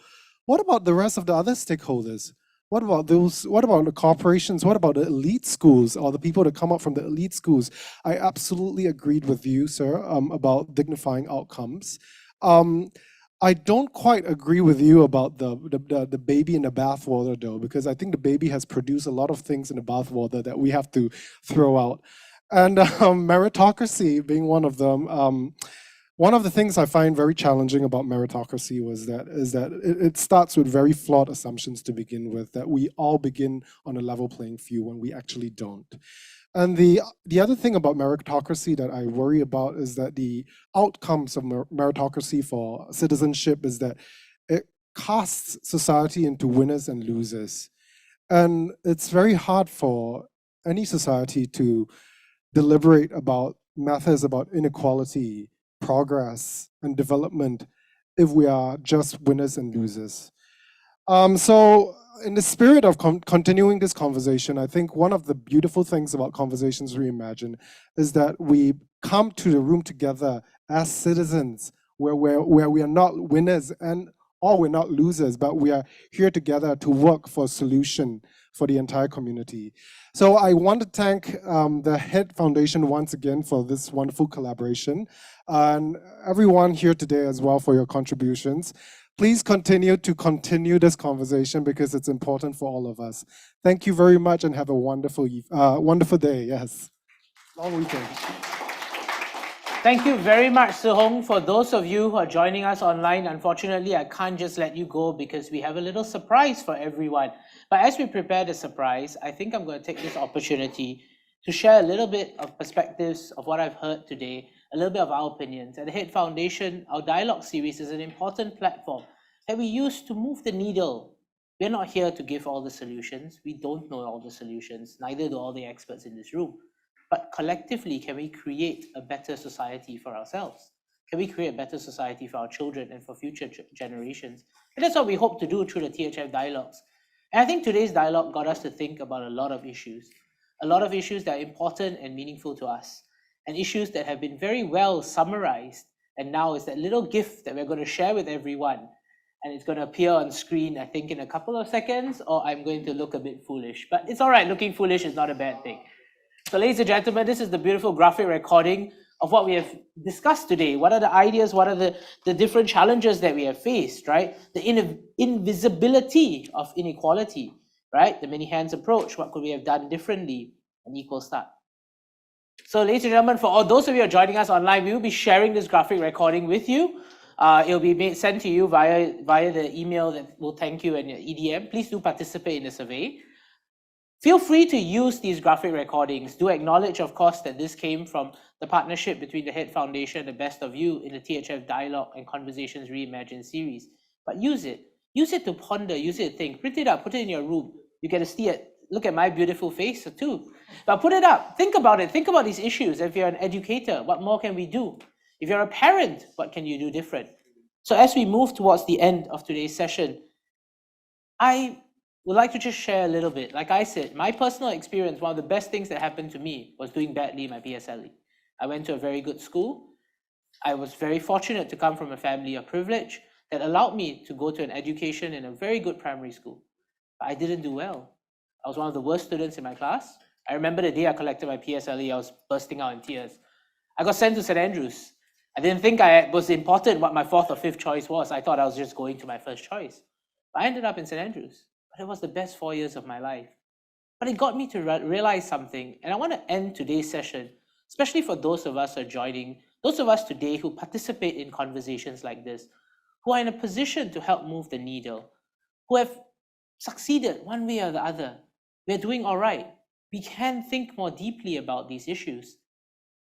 What about the rest of the other stakeholders? What about those? What about the corporations? What about the elite schools or the people that come up from the elite schools? I absolutely agreed with you, sir, about dignifying outcomes. I don't quite agree with you about the baby in the bathwater, though, because I think the baby has produced a lot of things in the bathwater that we have to throw out. And meritocracy being one of them. One of the things I find very challenging about meritocracy is that it starts with very flawed assumptions to begin with, that we all begin on a level playing field when we actually don't. And the other thing about meritocracy that I worry about is that the outcomes of meritocracy for citizenship is that it casts society into winners and losers. And it's very hard for any society to deliberate about matters about inequality, progress, and development if we are just winners and losers. So in the spirit of continuing this conversation, I think one of the beautiful things about Conversations Reimagined is that we come to the room together as citizens where we are not winners or we're not losers, but we are here together to work for a solution for the entire community. So I want to thank the HEAD Foundation once again for this wonderful collaboration, and everyone here today as well for your contributions. Please continue this conversation because it's important for all of us. Thank you very much and have a wonderful day. Yes, long weekend. Thank you very much, Seo Hong. For those of you who are joining us online, unfortunately, I can't just let you go because we have a little surprise for everyone. But as we prepare the surprise, I think I'm going to take this opportunity to share a little bit of perspectives of what I've heard today, a little bit of our opinions. At the HEAD Foundation, our dialogue series is an important platform that we use to move the needle. We're not here to give all the solutions. We don't know all the solutions, neither do all the experts in this room. But collectively, can we create a better society for ourselves? Can we create a better society for our children and for future generations? And that's what we hope to do through the THF dialogues. And I think today's dialogue got us to think about a lot of issues that are important and meaningful to us, and issues that have been very well summarized. And now is that little gift that we're going to share with everyone. And it's going to appear on screen, I think, in a couple of seconds, or I'm going to look a bit foolish. But it's all right, looking foolish is not a bad thing. So ladies and gentlemen, this is the beautiful graphic recording of what we have discussed today. What are the ideas? What are the different challenges that we have faced, right? The invisibility of inequality, right? The many hands approach. What could we have done differently? An equal start. So ladies and gentlemen, for all those of you who are joining us online, we will be sharing this graphic recording with you. It will be sent to you via the email that will thank you and your EDM. Please do participate in the survey. Feel free to use these graphic recordings. Do acknowledge, of course, that this came from the partnership between the HEAD Foundation and the Best of You in the THF Dialogue and Conversations Reimagined series. But use it Use it to ponder, use it to think. Print it up, put it in your room. You get to see it. Look at my beautiful face too. But put it up, think about it, think about these issues. If you're an educator, what more can we do? If you're a parent, what can you do different? So as we move towards the end of today's session, I would like to just share a little bit. Like I said, my personal experience, one of the best things that happened to me was doing badly in my PSLE. I went to a very good school. I was very fortunate to come from a family of privilege that allowed me to go to an education in a very good primary school. But I didn't do well. I was one of the worst students in my class. I remember the day I collected my PSLE, I was bursting out in tears. I got sent to St. Andrews. I didn't think it was important what my fourth or fifth choice was. I thought I was just going to my first choice. But I ended up in St. Andrews. But it was the best 4 years of my life. But it got me to realize something. And I want to end today's session, especially for those of us who are joining, those of us today who participate in conversations like this, who are in a position to help move the needle, who have succeeded one way or the other. We're doing all right. We can think more deeply about these issues.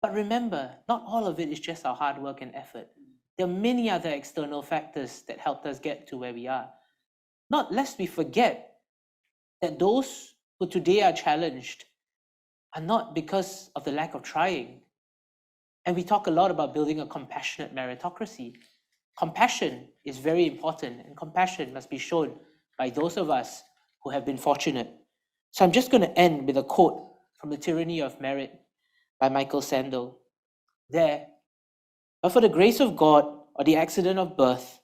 But remember, not all of it is just our hard work and effort. There are many other external factors that helped us get to where we are. Not lest we forget that those who today are challenged are not because of the lack of trying. And we talk a lot about building a compassionate meritocracy. Compassion is very important, and compassion must be shown by those of us who have been fortunate. So I'm just going to end with a quote from The Tyranny of Merit by Michael Sandel. There, but for the grace of God, or the accident of birth,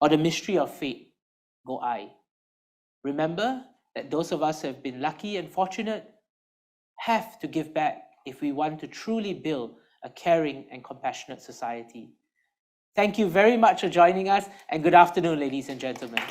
or the mystery of fate, go I. Remember that those of us who have been lucky and fortunate have to give back if we want to truly build a caring and compassionate society. Thank you very much for joining us, and good afternoon, ladies and gentlemen.